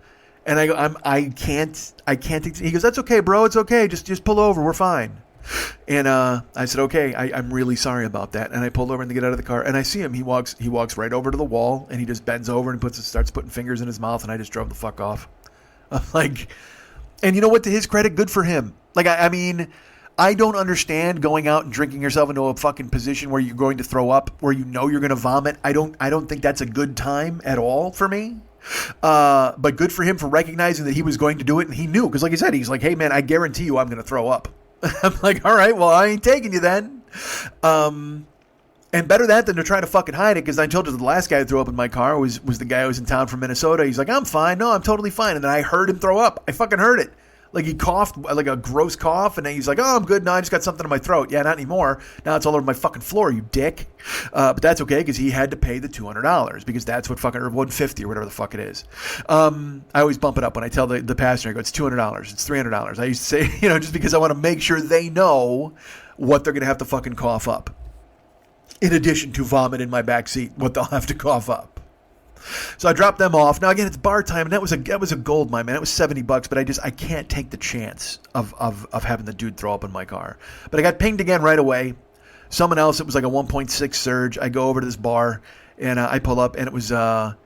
And I go, I can't. He goes, that's okay, bro. It's okay. Just pull over. We're fine. And I said, okay, I'm really sorry about that. And I pulled over and to get out of the car. And I see him. He walks right over to the wall and he just bends over and starts putting fingers in his mouth. And I just drove the fuck off. I'm like, and you know what? To his credit, good for him. Like, I mean, I don't understand going out and drinking yourself into a fucking position where you're going to throw up, where you know you're going to vomit. I don't think that's a good time at all for me. But good for him for recognizing that he was going to do it. And he knew, because like I said, he's like, hey man, I guarantee you I'm going to throw up. I'm like, all right, well, I ain't taking you then. And better that than to try to fucking hide it, because I told you the last guy who threw up in my car was the guy who was in town from Minnesota. He's like, I'm fine. No, I'm totally fine. And then I heard him throw up. I fucking heard it. Like he coughed, like a gross cough, and then he's like, oh, I'm good. No, I just got something in my throat. Yeah, not anymore. Now it's all over my fucking floor, you dick. But that's okay, because he had to pay the $200, because that's what fucking, or $150 or whatever the fuck it is. I always bump it up when I tell the passenger, I go, it's $200, it's $300. I used to say, just because I want to make sure they know what they're going to have to fucking cough up. In addition to vomit in my back seat, what they'll have to cough up. So I dropped them off. Now again, it's bar time, and that was a gold mine, man. It was $70, but I can't take the chance of having the dude throw up in my car. But I got pinged again right away. Someone else, it was like a 1.6 surge. I go over to this bar, and I pull up, and it was outside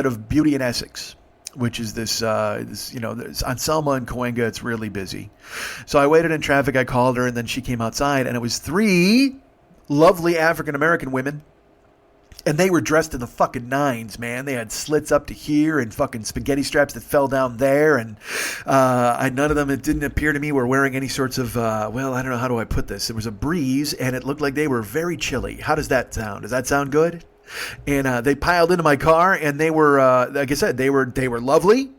of Beauty in Essex, which is this on Selma and Cahuenga. It's really busy. So I waited in traffic. I called her, and then she came outside, and it was 3 lovely African American women. And they were dressed in the fucking nines, man. They had slits up to here and fucking spaghetti straps that fell down there. And none of them, it didn't appear to me, were wearing any sorts of, I don't know, how do I put this? It was a breeze, and it looked like they were very chilly. How does that sound? Does that sound good? And they piled into my car, and they were, like I said, they were lovely.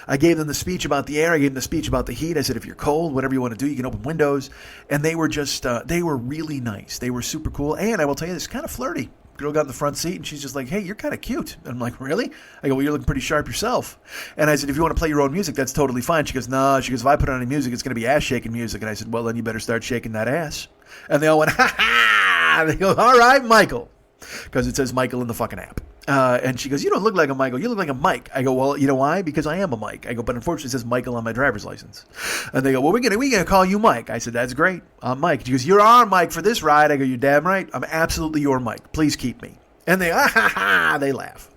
I gave them the speech about the air. I gave them the speech about the heat. I said, if you're cold, whatever you want to do, you can open windows. And they were just, they were really nice. They were super cool. And I will tell you, this kind of flirty. Girl got in the front seat, and she's just like, hey, you're kind of cute. And I'm like, really? I go, well, you're looking pretty sharp yourself. And I said, if you want to play your own music, that's totally fine. She goes, no. She goes, if I put on any music, it's going to be ass-shaking music. And I said, well, then you better start shaking that ass. And they all went, ha ha. They go, all right, Michael. Because it says Michael in the fucking app. And she goes, you don't look like a Michael. You look like a Mike. I go, well, you know why? Because I am a Mike. I go, but unfortunately it says Michael on my driver's license. And they go, well, we're gonna call you Mike. I said, that's great. I'm Mike. She goes, you're our Mike for this ride. I go, you're damn right. I'm absolutely your Mike. Please keep me. And they, they laugh.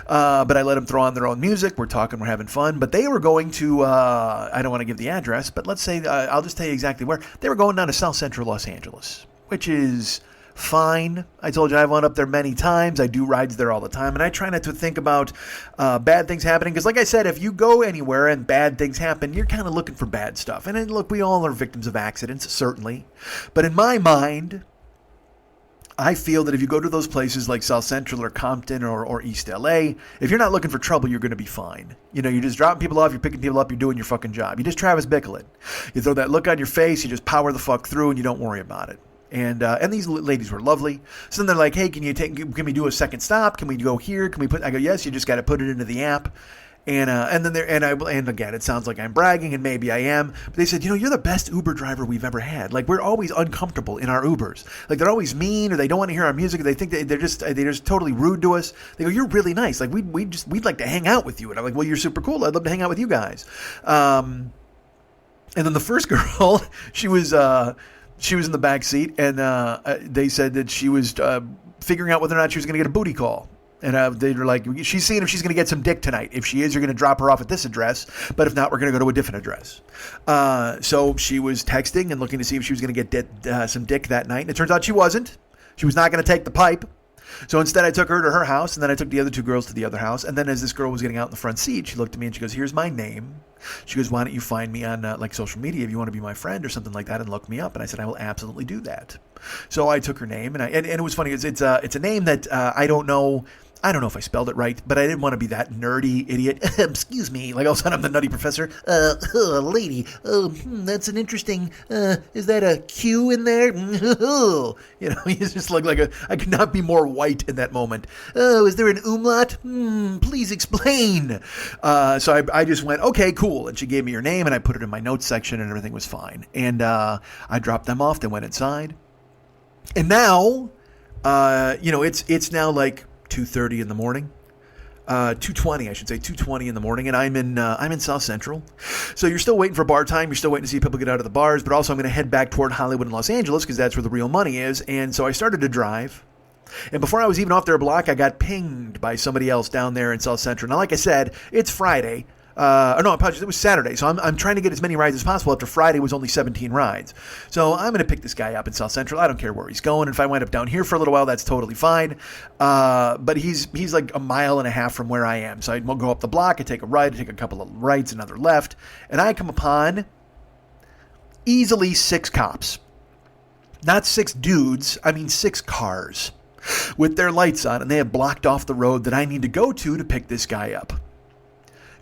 But I let them throw on their own music. We're talking, we're having fun. But they were going to, I don't want to give the address, but let's say, I'll just tell you exactly where. They were going down to South Central Los Angeles, which is fine. I told you I've gone up there many times. I do rides there all the time. And I try not to think about bad things happening. Because like I said, if you go anywhere and bad things happen, you're kind of looking for bad stuff. And then, look, we all are victims of accidents, certainly. But in my mind, I feel that if you go to those places like South Central or Compton or East LA, if you're not looking for trouble, you're going to be fine. You're just dropping people off, you're picking people up, you're doing your fucking job. You just Travis Bickle it. You throw that look on your face, you just power the fuck through, and you don't worry about it. And these ladies were lovely. So then they're like, hey, can we do a second stop? Can we go here? I go, yes, you just got to put it into the app. And again, it sounds like I'm bragging, and maybe I am. But they said, you're the best Uber driver we've ever had. Like, we're always uncomfortable in our Ubers. Like, they're always mean, or they don't want to hear our music. Or they think they're just totally rude to us. They go, you're really nice. Like, we'd like to hang out with you. And I'm like, well, you're super cool. I'd love to hang out with you guys. And then the first girl, she was in the back seat, and they said that she was figuring out whether or not she was going to get a booty call. And they were like, she's seeing if she's going to get some dick tonight. If she is, you're going to drop her off at this address. But if not, we're going to go to a different address. So she was texting and looking to see if she was going to get some dick that night. And it turns out she wasn't. She was not going to take the pipe. So instead, I took her to her house, and then I took the other 2 girls to the other house. And then as this girl was getting out in the front seat, she looked at me and she goes, here's my name. She goes, why don't you find me on like social media if you want to be my friend or something like that, and look me up. And I said, I will absolutely do that. So I took her name, and it was funny. It's a name that I don't know. I don't know if I spelled it right, but I didn't want to be that nerdy idiot. Excuse me. Like all of a sudden I'm the nutty professor. Lady. That's an interesting, is that a Q in there? He's just like I could not be more white in that moment. Oh, is there an umlaut? Please explain. So I just went, okay, cool. And she gave me her name, and I put it in my notes section, and everything was fine. And I dropped them off. They went inside. And now, it's now like 2:30 in the morning, 2:20, I should say, 2:20 in the morning, and I'm in South Central. So you're still waiting for bar time. You're still waiting to see people get out of the bars, but also I'm going to head back toward Hollywood and Los Angeles because that's where the real money is. And so I started to drive. And before I was even off their block, I got pinged by somebody else down there in South Central. Now, like I said, it's Friday. Apologies, it was Saturday. So I'm trying to get as many rides as possible after Friday was only 17 rides. So I'm going to pick this guy up in South Central. I don't care where he's going. If I wind up down here for a little while, that's totally fine. But he's like a mile and a half from where I am. So I go up the block, I take a right, I take a couple of rights, another left, and I come upon easily 6 cops. Not 6 dudes, I mean 6 cars with their lights on, and they have blocked off the road that I need to go to pick this guy up.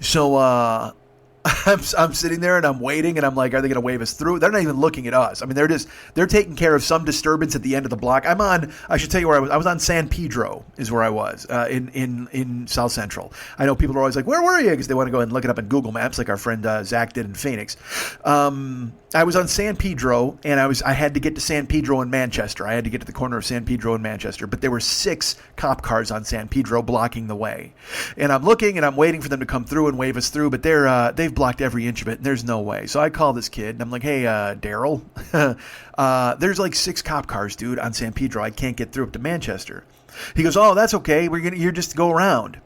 So I'm sitting there and I'm waiting, and I'm like, are they going to wave us through? They're not even looking at us. I mean, they're taking care of some disturbance at the end of the block. I should tell you where I was. I was on San Pedro is where I was, in South Central. I know people are always like, where were you? Because they want to go and look it up in Google Maps like our friend Zach did in Phoenix. I was on San Pedro, and I had to get to San Pedro in Manchester. I had to get to the corner of San Pedro and Manchester, but there were 6 cop cars on San Pedro blocking the way. And I'm looking, and I'm waiting for them to come through and wave us through, but they've blocked every inch of it, and there's no way. So I call this kid, and I'm like, hey, Daryl, there's like 6 cop cars, dude, on San Pedro. I can't get through up to Manchester. He goes, oh, that's okay. You're just go around.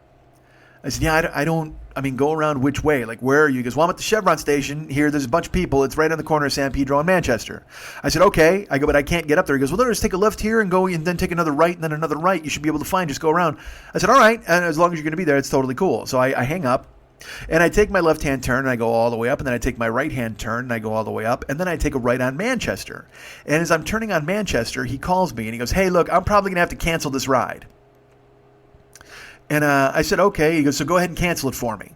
I said, yeah, I mean, go around which way? Like, where are you? He goes, well, I'm at the Chevron station. Here, there's a bunch of people. It's right on the corner of San Pedro and Manchester. I said, okay. I go, but I can't get up there. He goes, well, just take a left here and go, and then take another right and then another right. You should be able to find. Just go around. I said, all right. And as long as you're going to be there, it's totally cool. So I hang up, and I take my left-hand turn, and I go all the way up, and then I take my right-hand turn, and I go all the way up, and then I take a right on Manchester. And as I'm turning on Manchester, he calls me, and he goes, hey, look, I'm probably going to have to cancel this ride. And I said, okay. He goes, so go ahead and cancel it for me.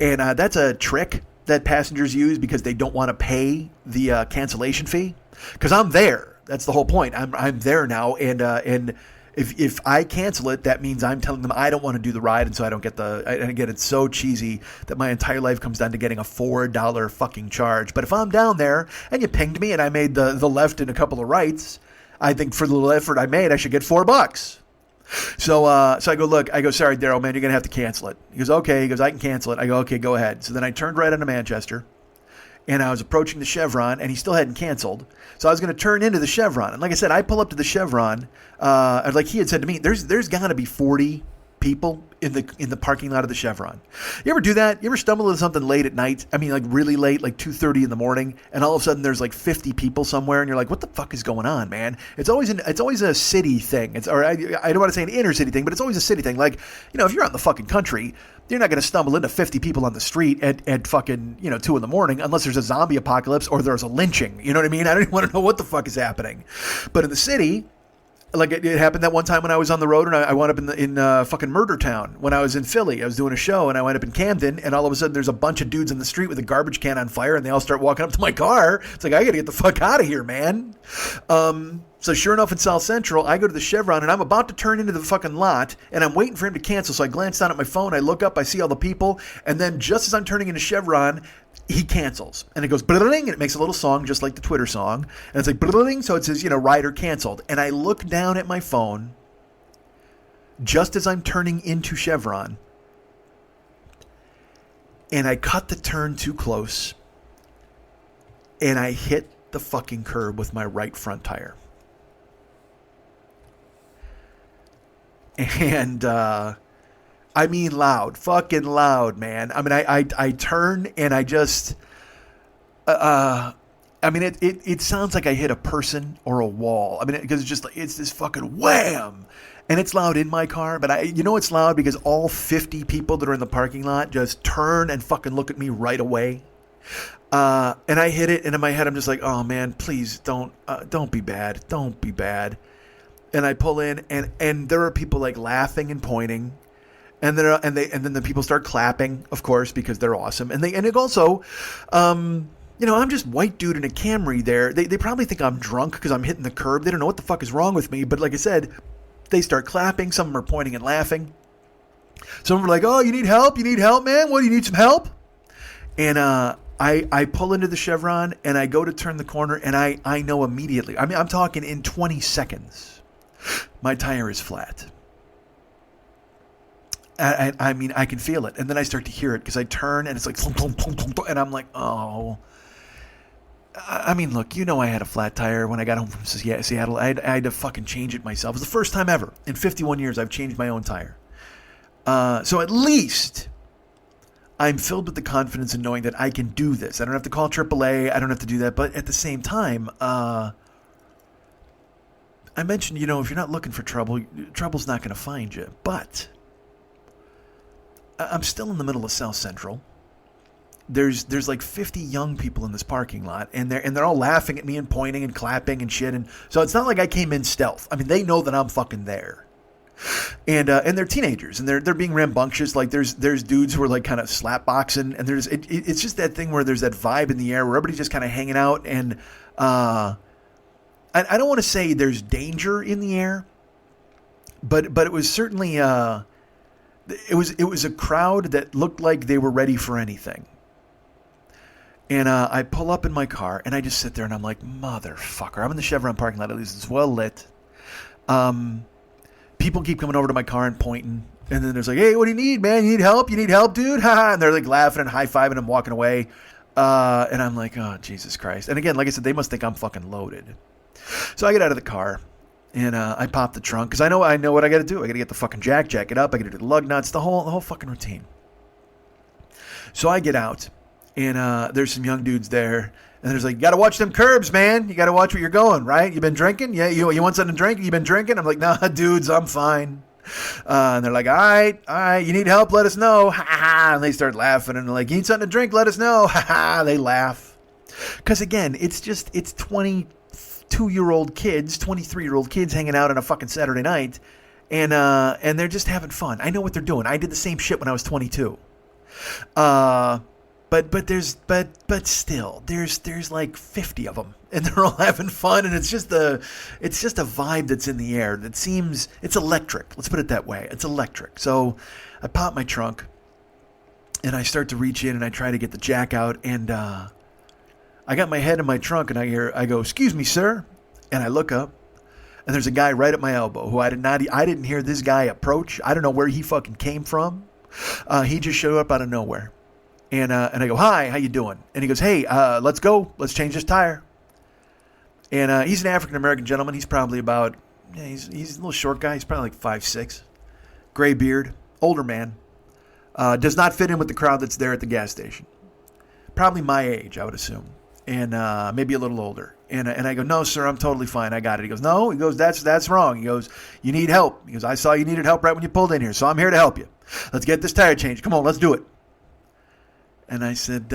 And that's a trick that passengers use because they don't want to pay the cancellation fee. Because I'm there. That's the whole point. I'm there now. And if I cancel it, that means I'm telling them I don't want to do the ride, and so I don't get and again, it's so cheesy that my entire life comes down to getting a $4 fucking charge. But if I'm down there and you pinged me and I made the left and a couple of rights, I think for the little effort I made, I should get $4. So I go, look, sorry, Daryl, man, you're going to have to cancel it. He goes, okay. He goes, I can cancel it. I go, okay, go ahead. So then I turned right onto Manchester, and I was approaching the Chevron, and he still hadn't canceled. So I was going to turn into the Chevron. And like I said, I pull up to the Chevron. Like he had said to me, there's got to be 40 people in the parking lot of the Chevron. You ever do that? You ever stumble into something late at night? I mean, like really late, like 2:30 in the morning, and all of a sudden there's like 50 people somewhere, and you're like, what the fuck is going on, man? It's always a city thing. I don't want to say an inner city thing, but it's always a city thing. Like, if you're out in the fucking country, you're not going to stumble into 50 people on the street at fucking 2 in the morning unless there's a zombie apocalypse or there's a lynching. You know what I mean? I don't even want to know what the fuck is happening. But in the city, like it happened that one time when I was on the road, and I wound up in fucking Murder Town when I was in Philly. I was doing a show, and I wound up in Camden, and all of a sudden there's a bunch of dudes in the street with a garbage can on fire, and they all start walking up to my car. It's like, I got to get the fuck out of here, man. So sure enough, in South Central, I go to the Chevron, and I'm about to turn into the fucking lot, and I'm waiting for him to cancel. So I glance down at my phone, I look up, I see all the people, and then just as I'm turning into Chevron, he cancels. And it goes bling, and it makes a little song just like the Twitter song. And it's like bling, so it says, rider canceled. And I look down at my phone just as I'm turning into Chevron, and I cut the turn too close, and I hit the fucking curb with my right front tire. And I mean loud, fucking loud, man. I mean, I turn and I just, it sounds like I hit a person or a wall. I mean, because it's this fucking wham, and it's loud in my car. But it's loud because all 50 people that are in the parking lot just turn and fucking look at me right away. And I hit it, and in my head I'm just like, oh man, please don't be bad, don't be bad. And I pull in, and there are people like laughing and pointing. And then the people start clapping, of course, because they're awesome. And it also, I'm just white dude in a Camry there. They probably think I'm drunk because I'm hitting the curb. They don't know what the fuck is wrong with me. But like I said, they start clapping. Some of them are pointing and laughing. Some of them are like, oh, you need help? You need help, man? What, do you need some help? And I pull into the Chevron, and I go to turn the corner, and I know immediately. I mean, I'm talking in 20 seconds. My tire is flat. I mean, I can feel it. And then I start to hear it because I turn and it's like, and I'm like, oh. I mean, look, I had a flat tire when I got home from Seattle. I had to fucking change it myself. It was the first time ever in 51 years I've changed my own tire. So at least I'm filled with the confidence in knowing that I can do this. I don't have to call AAA. I don't have to do that. But at the same time, I mentioned, if you're not looking for trouble, trouble's not going to find you. But I'm still in the middle of South Central, there's like 50 young people in this parking lot, and they're all laughing at me and pointing and clapping and shit. And so it's not like I came in stealth. I mean, they know that I'm fucking there. And they're teenagers, and they're being rambunctious. Like there's dudes who are like kind of slap boxing, and it's just that thing where there's that vibe in the air where everybody's just kind of hanging out. And I don't want to say there's danger in the air, but it was certainly it was a crowd that looked like they were ready for anything. And I pull up in my car, and I just sit there, and I'm like, motherfucker. I'm in the Chevron parking lot. At least it's well lit. People keep coming over to my car and pointing. And then there's like, hey, what do you need, man? You need help? You need help, dude? And they're like laughing and high-fiving and walking away. And I'm like, oh, Jesus Christ. And again, like I said, they must think I'm fucking loaded. So I get out of the car, and I pop the trunk, because I know what I got to do. I got to get the fucking jack it up. I got to do the lug nuts, the whole fucking routine. So I get out, and there's some young dudes there. And there's like, you got to watch them curbs, man. You got to watch where you're going, right? You been drinking? Yeah, you want something to drink? You been drinking? I'm like, nah, dudes, I'm fine. And they're like, all right, you need help? Let us know. Ha ha. And they start laughing, and they're like, you need something to drink? Let us know. Ha ha. They laugh. Because again, it's 22-year-old kids, 23-year-old kids hanging out on a fucking Saturday night, and they're just having fun. I know what they're doing. I did the same shit when I was 22. But still, there's like 50 of them, and they're all having fun, and it's just a vibe that's in the air that seems, it's electric. Let's put it that way. It's electric. So I pop my trunk, and I start to reach in, and I try to get the jack out, and I got my head in my trunk, and I go, excuse me, sir, and I look up, and there's a guy right at my elbow who I didn't hear this guy approach. I don't know where he fucking came from. He just showed up out of nowhere. And I go, hi, how you doing? And he goes, hey, let's go. Let's change this tire. And he's an African-American gentleman. He's probably about, he's a little short guy. He's probably like 5'6", gray beard, older man. Does not fit in with the crowd that's there at the gas station. Probably my age, I would assume. And maybe a little older. And I go, no, sir, I'm totally fine. I got it. He goes, no. He goes, that's wrong. He goes, you need help. He goes, I saw you needed help right when you pulled in here, so I'm here to help you. Let's get this tire changed. Come on, let's do it. And I said,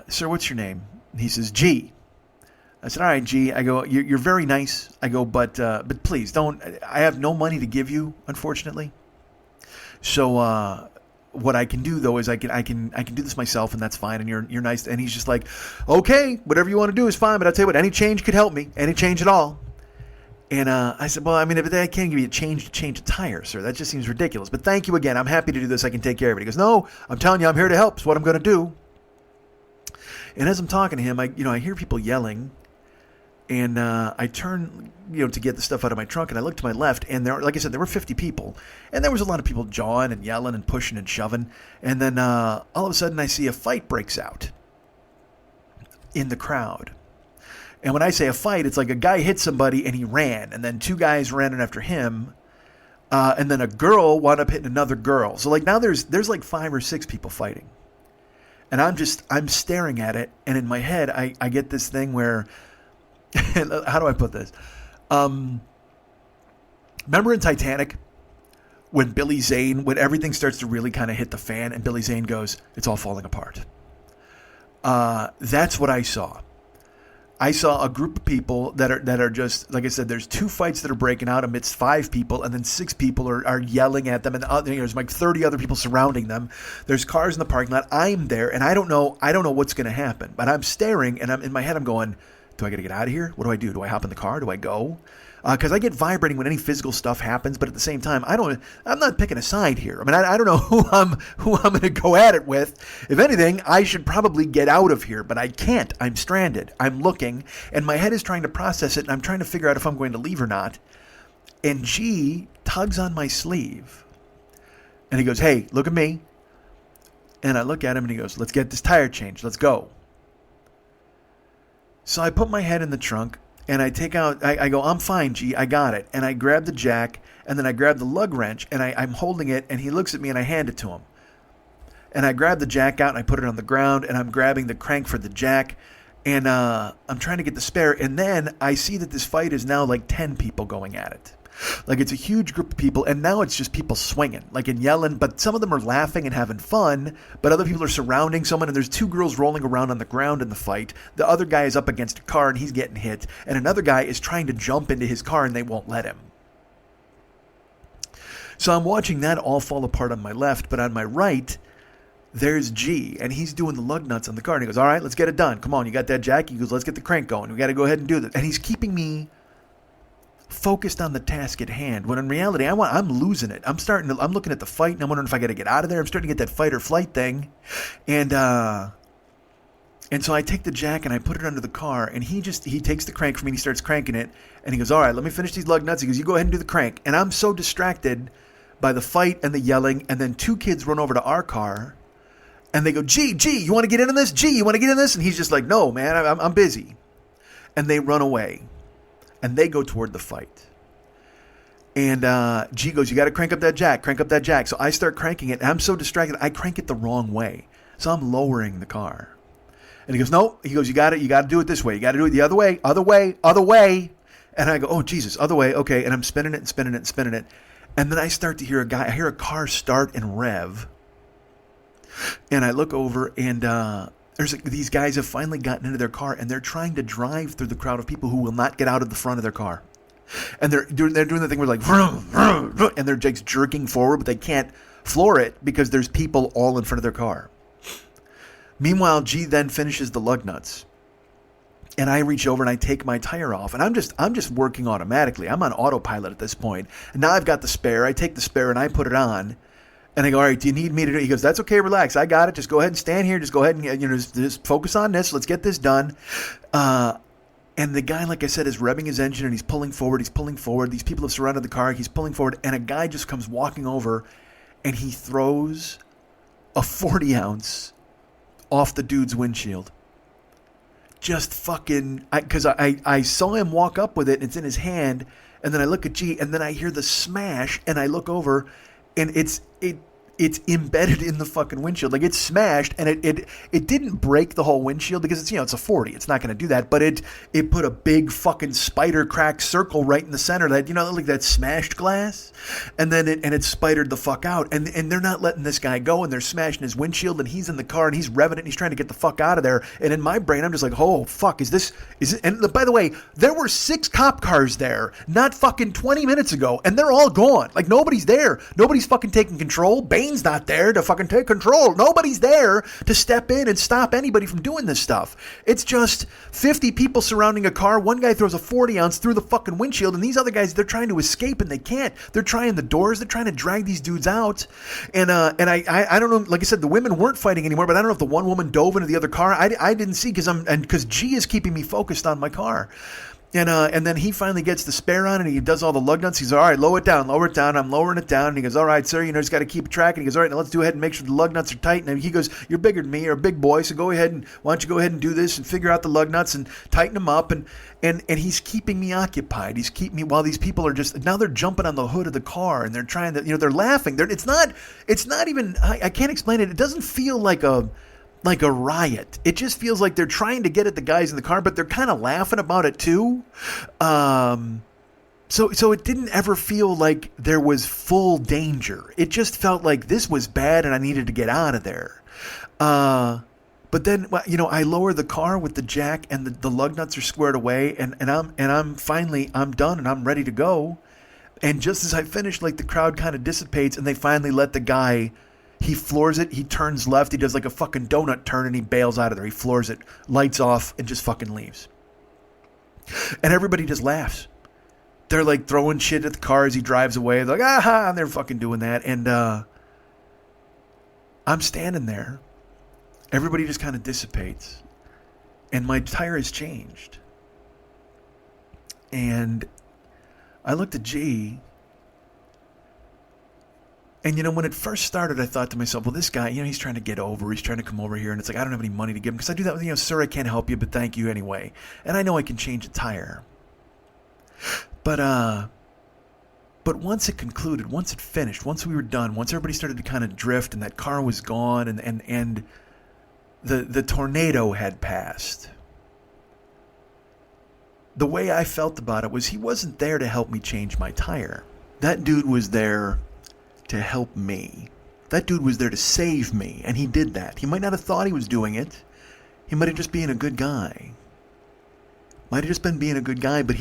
sir, what's your name? And he says, G. I said, all right, G. I go, you're very nice. I go, but please don't. I have no money to give you, unfortunately. So what I can do though is I can do this myself, and that's fine. And you're nice. And he's just like, okay, whatever you want to do is fine. But I'll tell you what, any change could help me. Any change at all. And I said, well, I mean, if I can't give you a change to change a tire, sir, that just seems ridiculous. But thank you again. I'm happy to do this. I can take care of it. He goes, no, I'm telling you, I'm here to help. It's what I'm going to do. And as I'm talking to him, I hear people yelling, and I turn, to get the stuff out of my trunk, and I look to my left, and like I said, there were 50 people, and there was a lot of people jawing and yelling and pushing and shoving. And then all of a sudden, I see a fight breaks out in the crowd. And when I say a fight, it's like a guy hit somebody and he ran, and then two guys ran in after him, and then a girl wound up hitting another girl. So like now there's like 5 or 6 people fighting, and I'm staring at it, and in my head I get this thing where, how do I put this? Remember in Titanic when Billy Zane, when everything starts to really kind of hit the fan, and Billy Zane goes, "It's all falling apart." That's what I saw. I saw a group of people that are just, like I said, there's 2 fights that are breaking out amidst 5 people, and then 6 people are yelling at them, and there's like 30 other people surrounding them. There's cars in the parking lot. I'm there, and I don't know what's going to happen, but I'm staring, and in my head I'm going, do I got to get out of here? What do I do? Do I hop in the car? Do I go? Because I get vibrating when any physical stuff happens, but at the same time, I'm not picking a side here. I mean, I don't know who I'm going to go at it with. If anything, I should probably get out of here, but I can't. I'm stranded. I'm looking, and my head is trying to process it, and I'm trying to figure out if I'm going to leave or not. And G tugs on my sleeve, and he goes, "Hey, look at me." And I look at him, and he goes, "Let's get this tire changed. Let's go." So I put my head in the trunk. And I take out, I go, "I'm fine, G, I got it." And I grab the jack, and then I grab the lug wrench, and I'm holding it, and he looks at me, and I hand it to him. And I grab the jack out, and I put it on the ground, and I'm grabbing the crank for the jack, and I'm trying to get the spare. And then I see that this fight is now like 10 people going at it. Like, it's a huge group of people, and now it's just people swinging, like, and yelling, but some of them are laughing and having fun, but other people are surrounding someone, and there's two girls rolling around on the ground in the fight. The other guy is up against a car, and he's getting hit, and another guy is trying to jump into his car, and they won't let him. So I'm watching that all fall apart on my left, but on my right, there's G, and he's doing the lug nuts on the car, and he goes, all right, let's get it done. Come on, you got that, Jack? He goes, let's get the crank going. We got to go ahead and do this. And he's keeping me focused on the task at hand, when in reality, I'm losing it. I'm looking at the fight, and I'm wondering if I got to get out of there. I'm starting to get that fight or flight thing. And so I take the jack, and I put it under the car, and he takes the crank from me, and he starts cranking it, and he goes, all right, let me finish these lug nuts. He goes, you go ahead and do the crank. And I'm so distracted by the fight and the yelling, and then two kids run over to our car, and they go, G, you want to get in on this? G, you want to get in this? And he's just like, no, man, I'm busy. And they run away, and they go toward the fight. And G goes, you got to crank up that jack. So I start cranking it, and I'm so distracted, I crank it the wrong way. So I'm lowering the car. And he goes, no. He goes, you got to do it this way. You got to do it the other way. And I go, oh, Jesus, other way. Okay. And I'm spinning it. And then I start to hear I hear a car start and rev. And I look over, and these guys have finally gotten into their car, and they're trying to drive through the crowd of people who will not get out of the front of their car. And they're doing the thing where like, vroom, vroom, vroom, and they're just jerking forward, but they can't floor it because there's people all in front of their car. Meanwhile, G then finishes the lug nuts. And I reach over and I take my tire off, and I'm just working automatically. I'm on autopilot at this point. And now I've got the spare. I take the spare and I put it on. And I go, all right, do you need me to do it? He goes, that's okay, relax. I got it. Just go ahead and stand here. Just go ahead and just focus on this. Let's get this done. And the guy, like I said, is revving his engine, and he's pulling forward. These people have surrounded the car. He's pulling forward, and a guy just comes walking over, and he throws a 40-ounce off the dude's windshield. Just fucking, because I saw him walk up with it, and it's in his hand, and then I look at G, and then I hear the smash, and I look over, and it's embedded in the fucking windshield. Like, it's smashed, and it didn't break the whole windshield because it's a 40. It's not going to do that, but it put a big fucking spider crack circle right in the center, that, like that smashed glass, and then it spidered the fuck out, and they're not letting this guy go, and they're smashing his windshield, and he's in the car, and he's revving it, and he's trying to get the fuck out of there. And in my brain, I'm just like, oh fuck, is it? And by the way, there were 6 cop cars there not fucking 20 minutes ago, and they're all gone. Like, nobody's there. Nobody's fucking taking control. Bane's not there to fucking take control. Nobody's there to step in and stop anybody from doing this stuff. It's just 50 people surrounding a car. One guy throws a 40-ounce through the fucking windshield, and these other guys, they're trying to escape, and they can't. They're trying the doors. They're trying to drag these dudes out. And I don't know. Like I said, the women weren't fighting anymore, but I don't know if the one woman dove into the other car. I didn't see because G is keeping me focused on my car. And then he finally gets the spare on, and he does all the lug nuts. He's all right, lower it down. I'm lowering it down. And he goes, all right, sir, just got to keep track. And he goes, all right, now let's go ahead and make sure the lug nuts are tight. And he goes, you're bigger than me, you're a big boy, so why don't you go ahead and do this and figure out the lug nuts and tighten them up. And he's keeping me occupied. He's keeping me while these people are now they're jumping on the hood of the car, and they're trying to, they're laughing. It's not even, I can't explain it. It doesn't feel like a riot. It just feels like they're trying to get at the guys in the car, but they're kind of laughing about it too. So it didn't ever feel like there was full danger. It just felt like this was bad and I needed to get out of there. But then, I lower the car with the jack, and the lug nuts are squared away, and I'm finally done, and I'm ready to go. And just as I finish, like, the crowd kind of dissipates, and they finally let the guy. He floors it. He turns left. He does like a fucking donut turn, and he bails out of there. He floors it, lights off, and just fucking leaves. And everybody just laughs. They're like throwing shit at the car as he drives away. They're like, aha, and they're fucking doing that. And I'm standing there. Everybody just kind of dissipates. And my tire has changed. And I looked at G. And, when it first started, I thought to myself, well, this guy, he's trying to get over. He's trying to come over here. And it's like, I don't have any money to give him. Because I do that with, sir, I can't help you, but thank you anyway. And I know I can change a tire. But once it concluded, once it finished, once we were done, once everybody started to kind of drift and that car was gone and the tornado had passed, the way I felt about it was he wasn't there to help me change my tire. That dude was there to help me. That dude was there to save me, and he did that. He might not have thought he was doing it. He might have just been a good guy. Might have just been being a good guy, but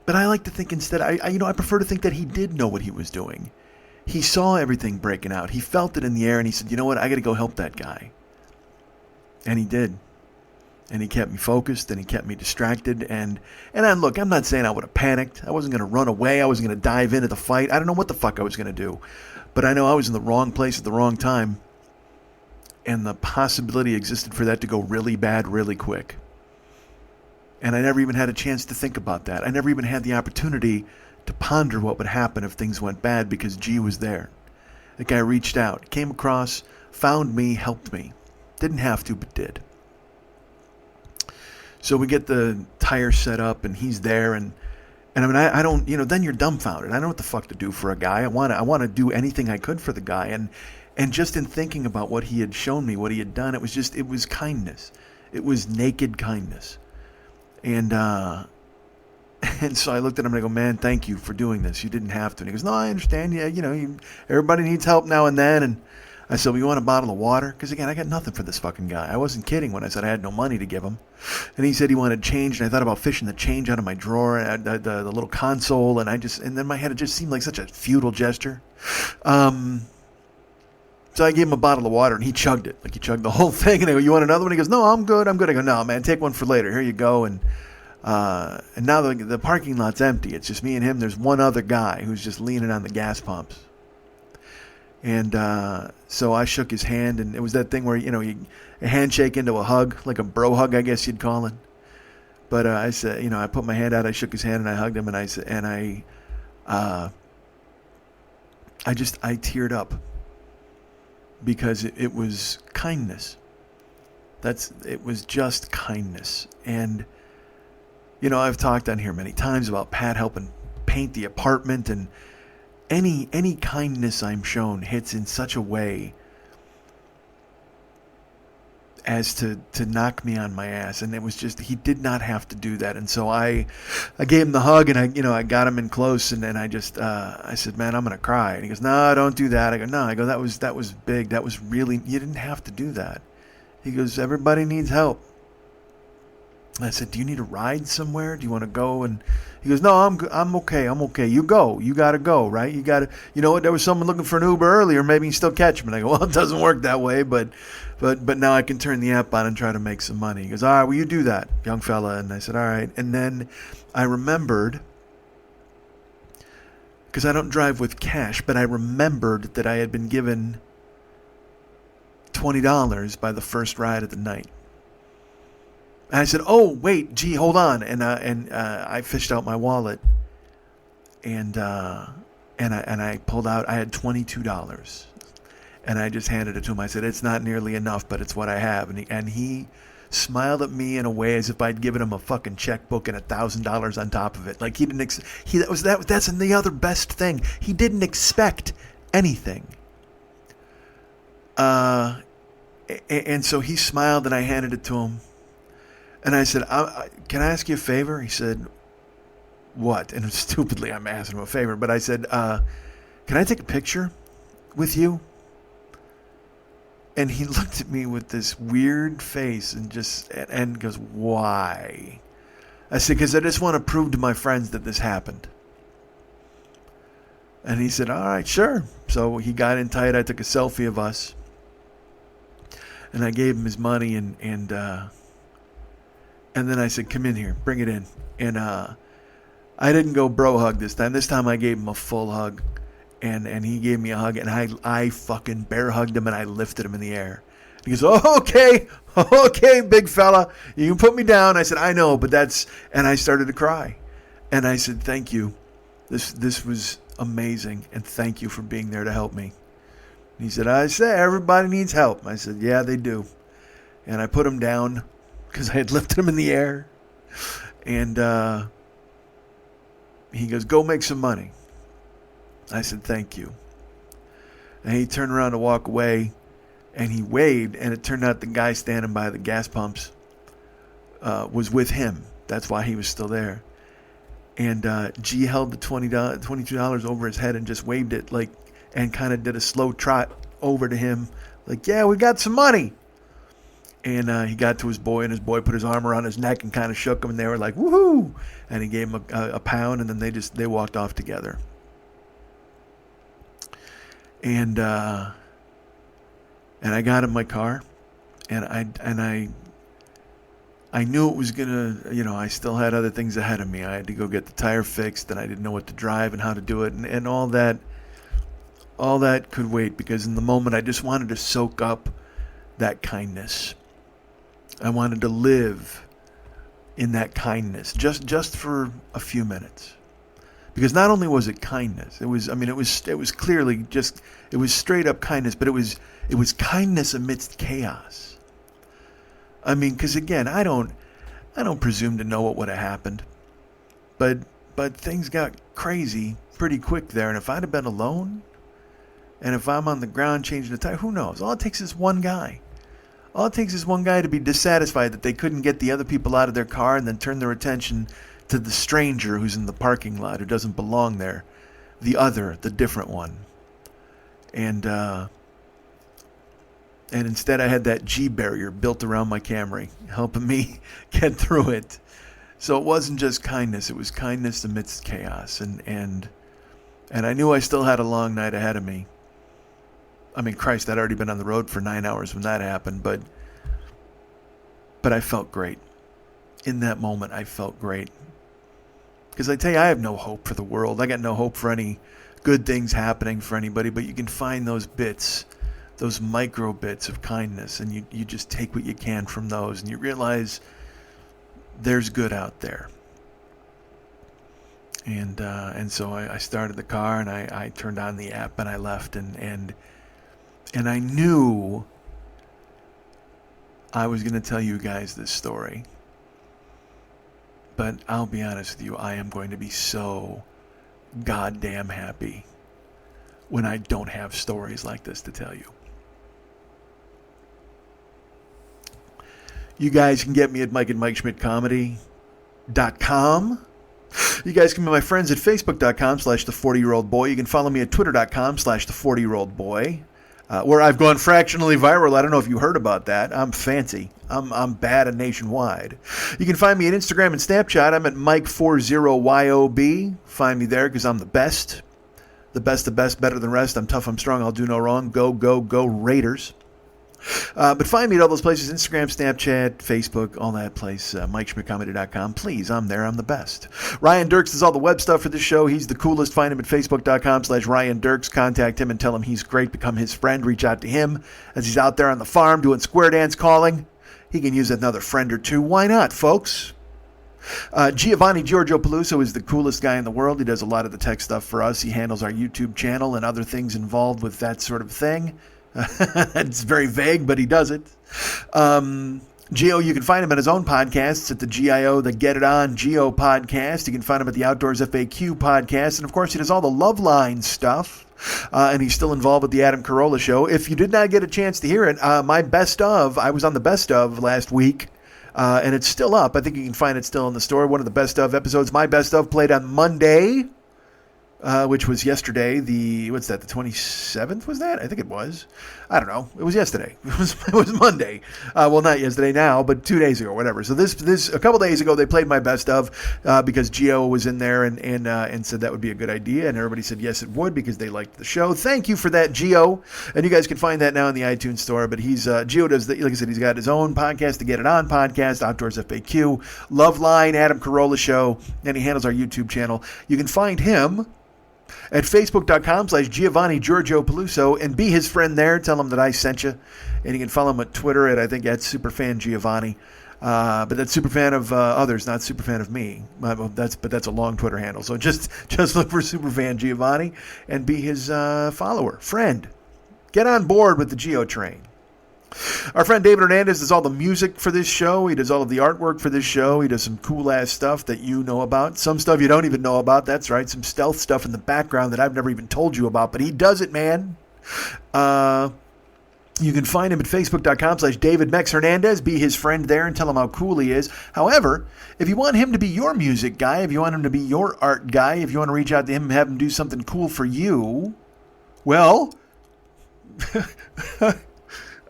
but I like to think instead, I prefer to think that he did know what he was doing. He saw everything breaking out. He felt it in the air, and he said, you know what, I got to go help that guy. And he did. And he kept me focused, and he kept me distracted. And look, I'm not saying I would have panicked. I wasn't going to run away. I wasn't going to dive into the fight. I don't know what the fuck I was going to do. But I know I was in the wrong place at the wrong time. And the possibility existed for that to go really bad really quick. And I never even had a chance to think about that. I never even had the opportunity to ponder what would happen if things went bad because G was there. The guy reached out, came across, found me, helped me. Didn't have to, but did. So we get the tire set up, and he's there, and I mean, I don't, then you're dumbfounded. I don't know what the fuck to do for a guy. I want to do anything I could for the guy, and just in thinking about what he had shown me, what he had done, it was kindness. It was naked kindness. And so I looked at him and I go, man, thank you for doing this. You didn't have to. And he goes, no, I understand. Yeah, everybody needs help now and then. And I said, well, you want a bottle of water? Because, again, I got nothing for this fucking guy. I wasn't kidding when I said I had no money to give him. And he said he wanted change, and I thought about fishing the change out of my drawer, the little console, and then in my head it just seemed like such a futile gesture. So I gave him a bottle of water, and he chugged it. Like, he chugged the whole thing. And I go, you want another one? He goes, no, I'm good. I go, no, man, take one for later. Here you go. And now the parking lot's empty. It's just me and him. There's one other guy who's just leaning on the gas pumps. And so I shook his hand, and it was that thing where, a handshake into a hug, like a bro hug, I guess you'd call it. But I said, I put my hand out, I shook his hand, and I hugged him, and I teared up. Because it was kindness. It was just kindness. And, I've talked on here many times about Pat helping paint the apartment, and any kindness I'm shown hits in such a way as to knock me on my ass. And it was just, he did not have to do that. And so I gave him the hug, and I got him in close, and then I said, man, I'm going to cry. And he goes, no, don't do that. I go, no, that was big. That was really, you didn't have to do that. He goes, everybody needs help. I said, do you need a ride somewhere? Do you want to go? And he goes, no, I'm okay. You go. You got to go, right? You got to, what? There was someone looking for an Uber earlier. Maybe you can still catch him. And I go, well, it doesn't work that way, but now I can turn the app on and try to make some money. He goes, all right, well, you do that, young fella. And I said, all right. And then I remembered, because I don't drive with cash, but I remembered that I had been given $20 by the first ride of the night. And I said, oh, wait, gee, hold on. And I fished out my wallet, and I pulled out, I had $22. And I just handed it to him. I said, it's not nearly enough, but it's what I have. And he smiled at me in a way as if I'd given him a fucking checkbook and $1,000 on top of it. Like, he didn't, that's the other best thing. He didn't expect anything. And so he smiled, and I handed it to him. And I said, can I ask you a favor? He said, what? And stupidly, I'm asking him a favor. But I said, can I take a picture with you? And he looked at me with this weird face and goes, why? I said, because I just want to prove to my friends that this happened. And he said, all right, sure. So he got in tight. I took a selfie of us. And I gave him his money, and then I said, come in here, bring it in. And I didn't go bro hug this time. This time I gave him a full hug. And he gave me a hug, and I fucking bear hugged him, and I lifted him in the air. He goes, oh, okay, big fella. You can put me down. I said, I know, but and I started to cry. And I said, thank you. This was amazing, and thank you for being there to help me. And he said, I say everybody needs help. I said, yeah, they do. And I put him down, because I had lifted him in the air. And he goes, go make some money. I said, thank you. And he turned around to walk away, and he waved, and it turned out the guy standing by the gas pumps was with him. That's why he was still there. And G held the $22 over his head and just waved it like, and kind of did a slow trot over to him, like, yeah, we got some money. And he got to his boy, and his boy put his arm around his neck and kind of shook him, and they were like, woohoo! And he gave him a pound, and then they walked off together. And I got in my car, and I knew it was gonna, I still had other things ahead of me. I had to go get the tire fixed, and I didn't know what to drive and how to do it, and all that could wait, because in the moment I just wanted to soak up that kindness. I wanted to live in that kindness just for a few minutes. Because not only was it kindness, it was clearly just, it was straight up kindness, but it was kindness amidst chaos. I mean, because again, I don't presume to know what would have happened, but things got crazy pretty quick there. And if I'd have been alone, and if I'm on the ground changing the tire, who knows? All it takes is one guy. All it takes is one guy to be dissatisfied that they couldn't get the other people out of their car, and then turn their attention to the stranger who's in the parking lot, who doesn't belong there, the different one. And instead I had that G barrier built around my Camry, helping me get through it. So it wasn't just kindness, it was kindness amidst chaos. And I knew I still had a long night ahead of me. I mean, Christ, I'd already been on the road for 9 hours when that happened, but I felt great. In that moment, I felt great. Because I tell you, I have no hope for the world. I got no hope for any good things happening for anybody, but you can find those bits, those micro bits of kindness, and you just take what you can from those, and you realize there's good out there. And so I started the car, and I turned on the app, and I left, and I knew I was going to tell you guys this story. But I'll be honest with you, I am going to be so goddamn happy when I don't have stories like this to tell you. You guys can get me at MikeandMikeSchmidtComedy.com. You guys can be my friends at Facebook.com/the40year-old-boy. You can follow me at Twitter.com/the40year-old-boy. Where I've gone fractionally viral. I don't know if you heard about that. I'm fancy. I'm bad and nationwide. You can find me at Instagram and Snapchat. I'm at Mike40YOB. Find me there because I'm the best. The best, better than the rest. I'm tough, I'm strong, I'll do no wrong. Go, go, go Raiders. But find me at all those places, Instagram, Snapchat, Facebook, all that place, MikeSchmidtComedy.com. Please, I'm there. I'm the best. Ryan Dirks does all the web stuff for this show. He's the coolest. Find him at Facebook.com/Ryan Dirks. Contact him and tell him he's great. Become his friend. Reach out to him as he's out there on the farm doing square dance calling. He can use another friend or two. Why not, folks? Giovanni Giorgio Peluso is the coolest guy in the world. He does a lot of the tech stuff for us. He handles our YouTube channel and other things involved with that sort of thing. It's very vague, but he does it. Gio, you can find him at his own podcasts at the GIO, the Get It On Geo podcast. You can find him at the Outdoors FAQ podcast. And, of course, he does all the Love Line stuff. And he's still involved with the Adam Carolla Show. If you did not get a chance to hear it, my best of, I was on the best of last week. And it's still up. I think you can find it still in the store. One of the best of episodes. My best of played on Monday, which was yesterday. The 27th was that? I think it was. I don't know. It was yesterday. It was Monday. Well, not yesterday now, but 2 days ago, whatever. So this a couple days ago, they played my best of because Gio was in there and said that would be a good idea, and everybody said yes, it would because they liked the show. Thank you for that, Gio. And you guys can find that now in the iTunes store. But Gio does, like I said, he's got his own podcast, the Get It On podcast, Outdoors FAQ, Love Line, Adam Carolla Show, and he handles our YouTube channel. You can find him at Facebook.com/Giovanni Giorgio Peluso and be his friend there. Tell him that I sent you. And you can follow him at Twitter at, I think, at Superfan Giovanni. But that's Superfan of others, not Superfan of me. But that's a long Twitter handle. So just look for Superfan Giovanni and be his follower, friend. Get on board with the Geo train. Our friend David Hernandez does all the music for this show. He does all of the artwork for this show. He does some cool-ass stuff that you know about. Some stuff you don't even know about. That's right, some stealth stuff in the background that I've never even told you about. But he does it, man. You can find him at facebook.com/DavidMexHernandez. Be his friend there and tell him how cool he is. However, if you want him to be your music guy, if you want him to be your art guy, if you want to reach out to him and have him do something cool for you, well,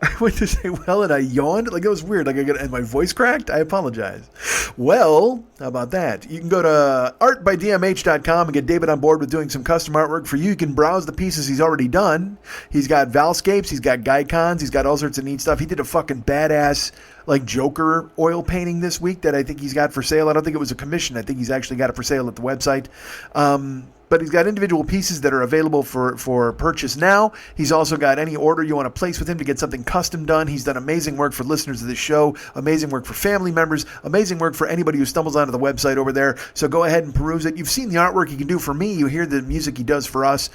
I went to say well and I yawned. Like, it was weird. Like, and my voice cracked. I apologize. Well, how about that? You can go to artbydmh.com and get David on board with doing some custom artwork for you. You can browse the pieces he's already done. He's got Valscapes. He's got Gycons. He's got all sorts of neat stuff. He did a fucking badass, like, Joker oil painting this week that I think he's got for sale. I don't think it was a commission. I think he's actually got it for sale at the website. But he's got individual pieces that are available for purchase now. He's also got any order you want to place with him to get something custom done. He's done amazing work for listeners of this show, amazing work for family members, amazing work for anybody who stumbles onto the website over there. So go ahead and peruse it. You've seen the artwork he can do for me. You hear the music he does for us.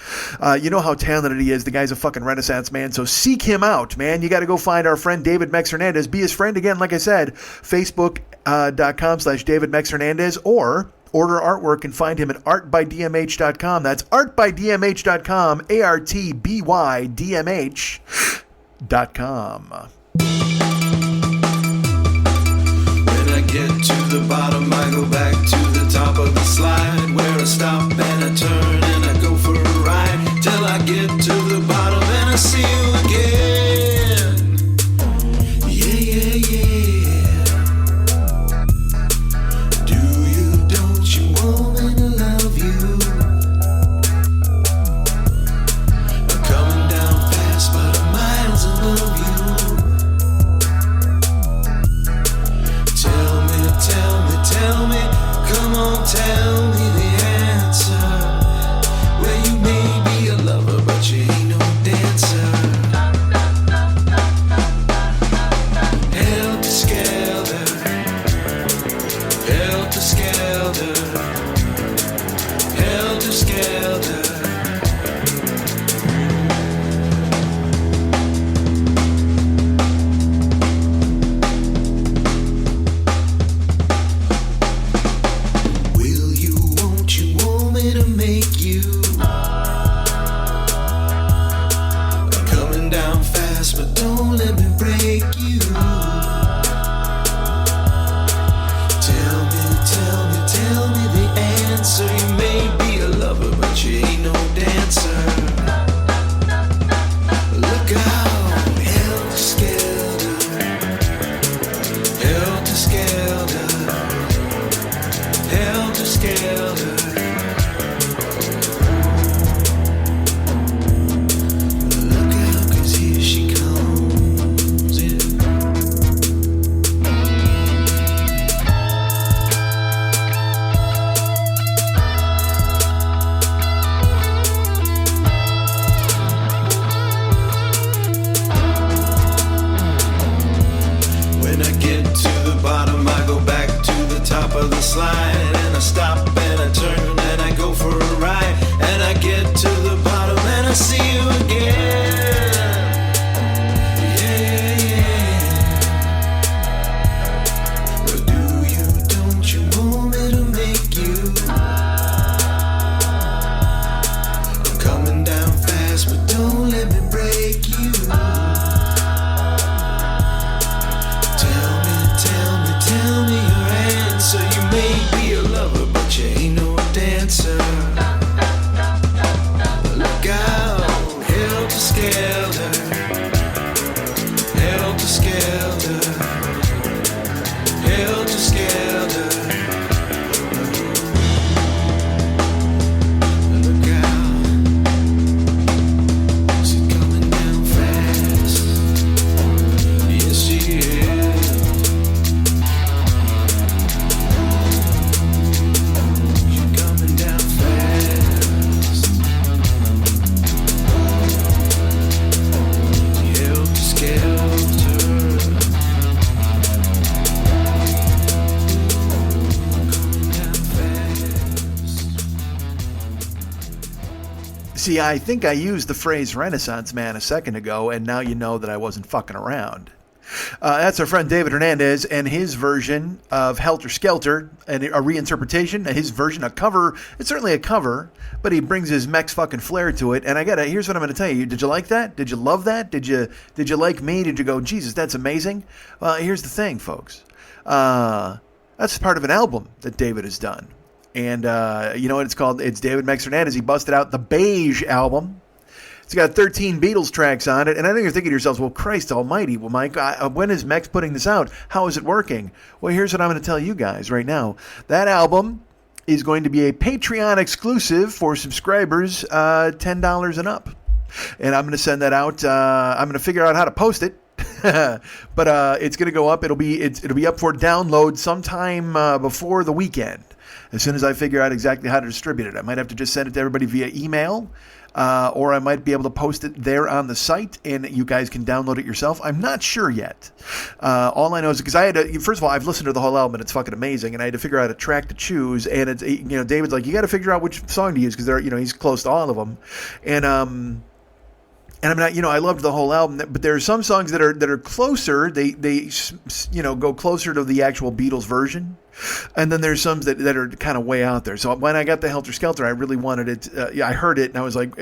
You know how talented he is. The guy's a fucking Renaissance man. So seek him out, man. You got to go find our friend David Mex Hernandez. Be his friend again, like I said, facebook.com/DavidMexHernandez, or order artwork and find him at artbydmh.com. That's artbydmh.com, artbydmh.com. When I get to the bottom, I go back to the top of the slide, where I stop and I turn and I go for a ride, till I get to the bottom and I see you again. Yeah, yeah, yeah. Tell me the answer. Well, you may be a lover, but you ain't no dancer. Helter skelter, helter skelter, helter skelter. See, I think I used the phrase Renaissance man a second ago, and now you know that I wasn't fucking around. That's our friend David Hernandez and his version of Helter Skelter, and a reinterpretation, his version, a cover. It's certainly a cover, but he brings his Mex fucking flair to it. And here's what I'm going to tell you. Did you like that? Did you love that? Did you like me? Did you go, Jesus, that's amazing? Well, here's the thing, folks. That's part of an album that David has done. And you know what it's called? It's David Mex Hernandez. He busted out the Beige album. It's got 13 Beatles tracks on it. And I think you're thinking to yourselves, well, Christ almighty, well, Mike, when is Mex putting this out? How is it working? Well, here's what I'm going to tell you guys right now. That album is going to be a Patreon exclusive for subscribers, $10 and up. And I'm going to send that out. I'm going to figure out how to post it. But it's going to go up. It'll be up for download sometime before the weekend. As soon as I figure out exactly how to distribute it, I might have to just send it to everybody via email, or I might be able to post it there on the site, and you guys can download it yourself. I'm not sure yet. All I know is because I had to. First of all, I've listened to the whole album, and it's fucking amazing, and I had to figure out a track to choose. And it's David's like, you got to figure out which song to use because he's close to all of them, and I'm not, I loved the whole album, but there are some songs that are closer. They go closer to the actual Beatles version, and then there's some that are kind of way out there. So when I got the Helter Skelter, I really wanted it. I heard it and I was like,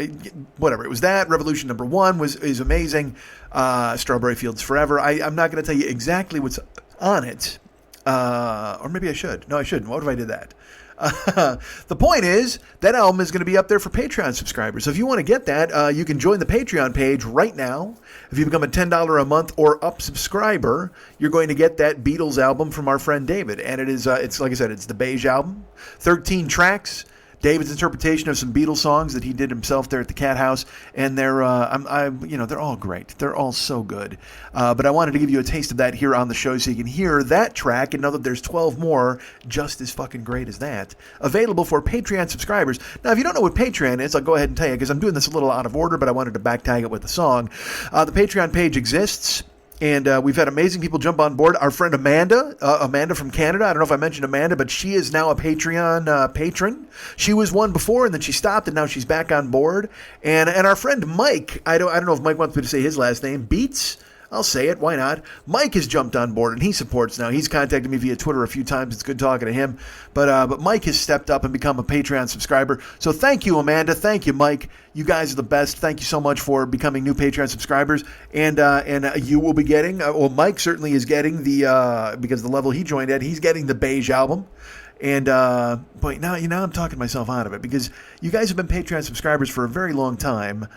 whatever. It was that. Revolution Number 1 is amazing. Strawberry Fields Forever. I'm not going to tell you exactly what's on it, or maybe I should. No, I shouldn't. What if I did that? The point is, that album is going to be up there for Patreon subscribers. So if you want to get that, you can join the Patreon page right now. If you become a $10 a month or up subscriber, you're going to get that Beatles album from our friend David. And it's like I said, it's the Beige album, 13 tracks. David's interpretation of some Beatles songs that he did himself there at the Cat House, and they're all great. They're all so good. But I wanted to give you a taste of that here on the show so you can hear that track and know that there's 12 more just as fucking great as that available for Patreon subscribers. Now, if you don't know what Patreon is, I'll go ahead and tell you because I'm doing this a little out of order, but I wanted to back tag it with the song. The Patreon page exists. And we've had amazing people jump on board. Our friend Amanda from Canada. I don't know if I mentioned Amanda, but she is now a Patreon patron. She was one before, and then she stopped, and now she's back on board. And our friend Mike, I don't know if Mike wants me to say his last name, Beats. I'll say it. Why not? Mike has jumped on board, and he supports now. He's contacted me via Twitter a few times. It's good talking to him. But Mike has stepped up and become a Patreon subscriber. So thank you, Amanda. Thank you, Mike. You guys are the best. Thank you so much for becoming new Patreon subscribers. And you will be getting, Mike certainly is getting because the level he joined at, he's getting the Beige album. And but now I'm talking myself out of it because you guys have been Patreon subscribers for a very long time.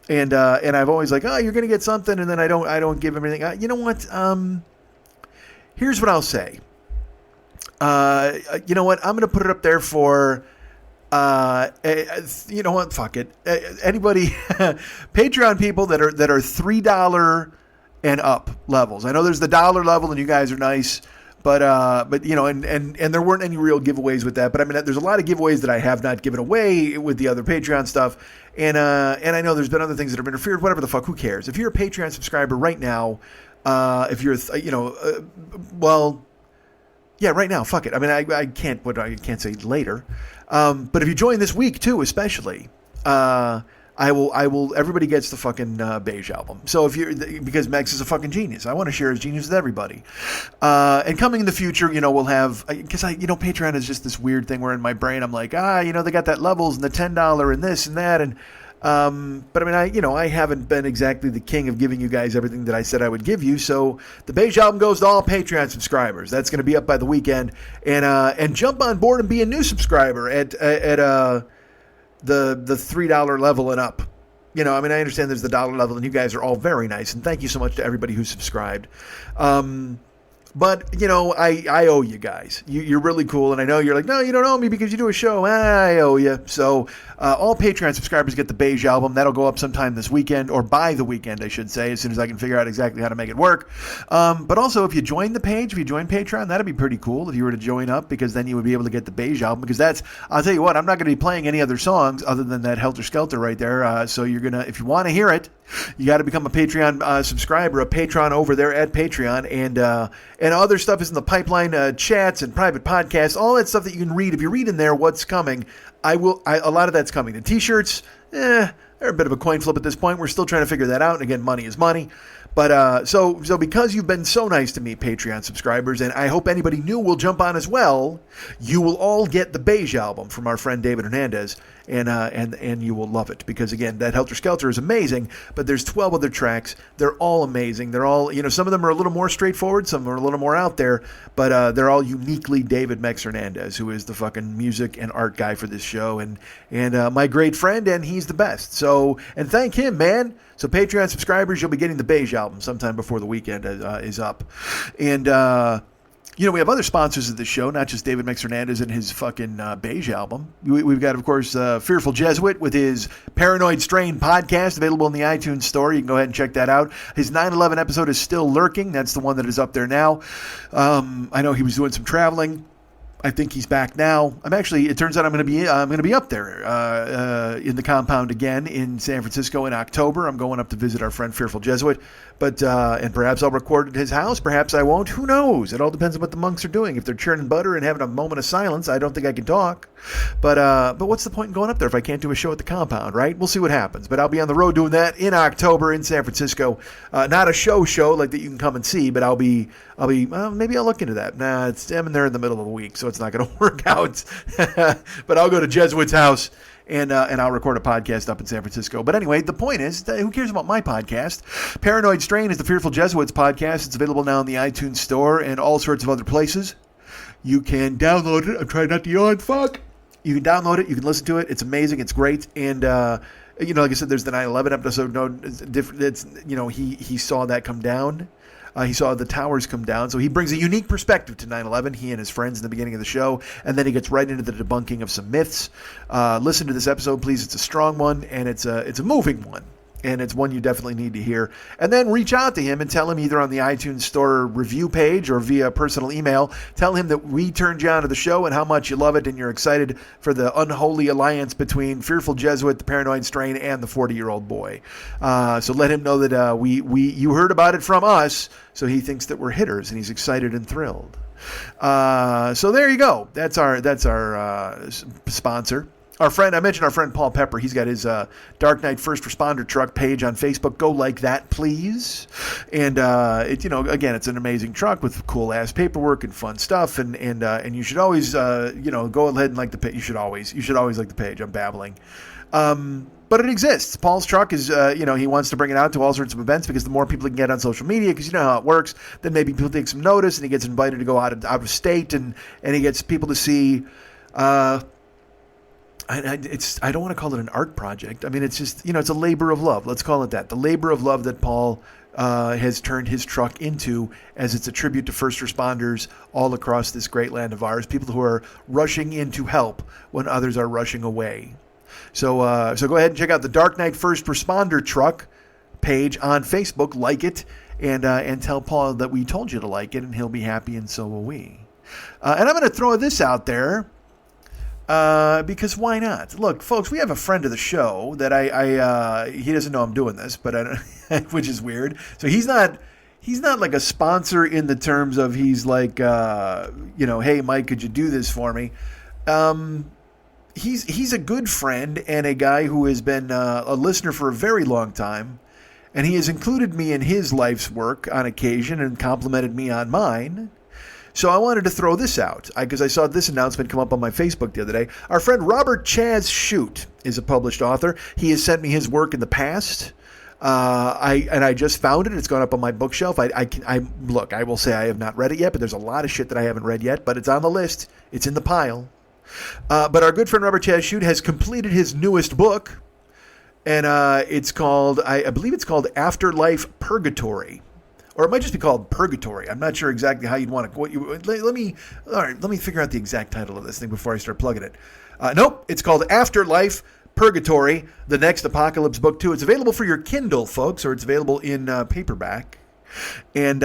And I've always like, oh, you're going to get something, and then I don't give everything. You know what? Here's what I'll say. You know what? I'm going to put it up there for. You know what? Fuck it. Anybody, Patreon people that are $3 and up levels. I know there's the $1 level, and you guys are nice. But and there weren't any real giveaways with that. But I mean, there's a lot of giveaways that I have not given away with the other Patreon stuff. And I know there's been other things that have interfered. Whatever the fuck, who cares? If you're a Patreon subscriber right now, if you're, right now, fuck it. I mean, I can't say later. But if you join this week too, especially, I will. Everybody gets the fucking Beige album. So because Mex is a fucking genius, I want to share his genius with everybody. And coming in the future, we'll have because Patreon is just this weird thing where in my brain I'm like, they got that levels and the $10 and this and that and. But I mean, I haven't been exactly the king of giving you guys everything that I said I would give you. So the Beige album goes to all Patreon subscribers. That's going to be up by the weekend, and jump on board and be a new subscriber at the $3 level and up. I understand there's the $1 level, and you guys are all very nice, and thank you so much to everybody who subscribed. But, I owe you guys. You're really cool, and I know you're like, no, you don't owe me because you do a show. I owe you. So all Patreon subscribers get the Beige album. That'll go up sometime this weekend, or by the weekend, I should say, as soon as I can figure out exactly how to make it work. But also, if you join the page, if you join Patreon, that'd be pretty cool if you were to join up, because then you would be able to get the Beige album, because I'll tell you what, I'm not going to be playing any other songs other than that Helter Skelter right there. So you're going to, if you want to hear it, you got to become a Patreon subscriber, a patron over there at Patreon, and other stuff is in the pipeline, chats and private podcasts, all that stuff that you can read. If you read in there what's coming, a lot of that's coming. The T-shirts, they're a bit of a coin flip at this point. We're still trying to figure that out, and again, money is money. But so because you've been so nice to me, Patreon subscribers, and I hope anybody new will jump on as well, you will all get the Beige album from our friend David Hernandez, and you will love it, because again, that Helter Skelter is amazing, but there's 12 other tracks. They're all amazing. They're all, some of them are a little more straightforward, some are a little more out there, but they're all uniquely David Mex Hernandez, who is the fucking music and art guy for this show, and my great friend, and he's the best. So, and thank him, man. So Patreon subscribers, you'll be getting the Beige album sometime before the weekend is up. And, we have other sponsors of the show, not just David Mex Hernandez and his fucking Beige album. We've got, of course, Fearful Jesuit with his Paranoid Strain podcast, available in the iTunes store. You can go ahead and check that out. His 9/11 episode is still lurking. That's the one that is up there now. I know he was doing some traveling. I think he's back now. It turns out I'm going to be up there in the compound again in San Francisco in October. I'm going up to visit our friend Fearful Jesuit, and perhaps I'll record at his house. Perhaps I won't. Who knows? It all depends on what the monks are doing. If they're churning butter and having a moment of silence, I don't think I can talk. But what's the point in going up there if I can't do a show at the compound, right? We'll see what happens. But I'll be on the road doing that in October in San Francisco. Not a show like that you can come and see, but maybe I'll look into that. I'm there in the middle of the week, so it's not going to work out. But I'll go to Jesuit's house and I'll record a podcast up in San Francisco. But anyway, the point is, who cares about my podcast? Paranoid Strain is the Fearful Jesuits podcast. It's available now in the iTunes store and all sorts of other places. You can download it. I'm trying not to yawn. Fuck. You can download it. You can listen to it. It's amazing. It's great. And, like I said, there's the 9/11 episode. No, it's he saw that come down. He saw the towers come down. So he brings a unique perspective to 9/11, he and his friends in the beginning of the show. And then he gets right into the debunking of some myths. Listen to this episode, please. It's a strong one, and it's a moving one. And it's one you definitely need to hear. And then reach out to him and tell him either on the iTunes Store review page or via personal email. Tell him that we turned you on to the show and how much you love it and you're excited for the unholy alliance between Fearful Jesuit, the Paranoid Strain, and the 40-year-old boy. So let him know that you heard about it from us, so he thinks that we're hitters and he's excited and thrilled. So there you go. That's our sponsor. I mentioned our friend Paul Pepper. He's got his Dark Knight First Responder Truck page on Facebook. Go like that, please. And again, it's an amazing truck with cool ass paperwork and fun stuff. And you should always go ahead and like the page. You should always like the page. I'm babbling. But it exists. Paul's truck is, he wants to bring it out to all sorts of events because the more people he can get on social media, because you know how it works, then maybe people take some notice and he gets invited to go out of state and he gets people to see. I don't want to call it an art project. I mean, it's just, it's a labor of love. Let's call it that. The labor of love that Paul has turned his truck into, as it's a tribute to first responders all across this great land of ours, people who are rushing in to help when others are rushing away. So go ahead and check out the Dark Knight First Responder Truck page on Facebook. Like it and tell Paul that we told you to like it, and he'll be happy, and so will we. And I'm going to throw this out there. Because why not? Look, folks, we have a friend of the show that he doesn't know I'm doing this, but which is weird. So he's not like a sponsor in the terms of he's like, hey, Mike, could you do this for me? He's a good friend and a guy who has been a listener for a very long time, and he has included me in his life's work on occasion and complimented me on mine. So I wanted to throw this out because I saw this announcement come up on my Facebook the other day. Our friend Robert Chaz Shute is a published author. He has sent me his work in the past. I just found it. It's gone up on my bookshelf. Look, I will say I have not read it yet, but there's a lot of shit that I haven't read yet, but it's on the list. It's in the pile. But our good friend Robert Chaz Shute has completed his newest book, and it's called, I believe it's called Afterlife Purgatory. Or it might just be called Purgatory. I'm not sure exactly how you'd want to. Let me figure out the exact title of this thing before I start plugging it. Nope, it's called Afterlife Purgatory, the next Apocalypse book too. It's available for your Kindle, folks, or it's available in paperback. And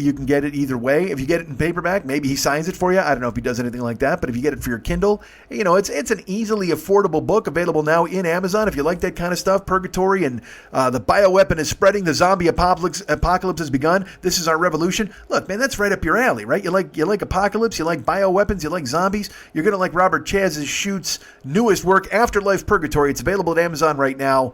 you can get it either way. If you get it in paperback, maybe he signs it for you. I don't know if he does anything like that, but if you get it for your Kindle, it's an easily affordable book available now in Amazon. If you like that kind of stuff, Purgatory and the bioweapon is spreading, the zombie apocalypse has begun. This is our revolution. Look, man, that's right up your alley, right? You like apocalypse, you like bioweapons, you like zombies. You're gonna like Robert Chaz Shute's newest work, Afterlife Purgatory. It's available at Amazon right now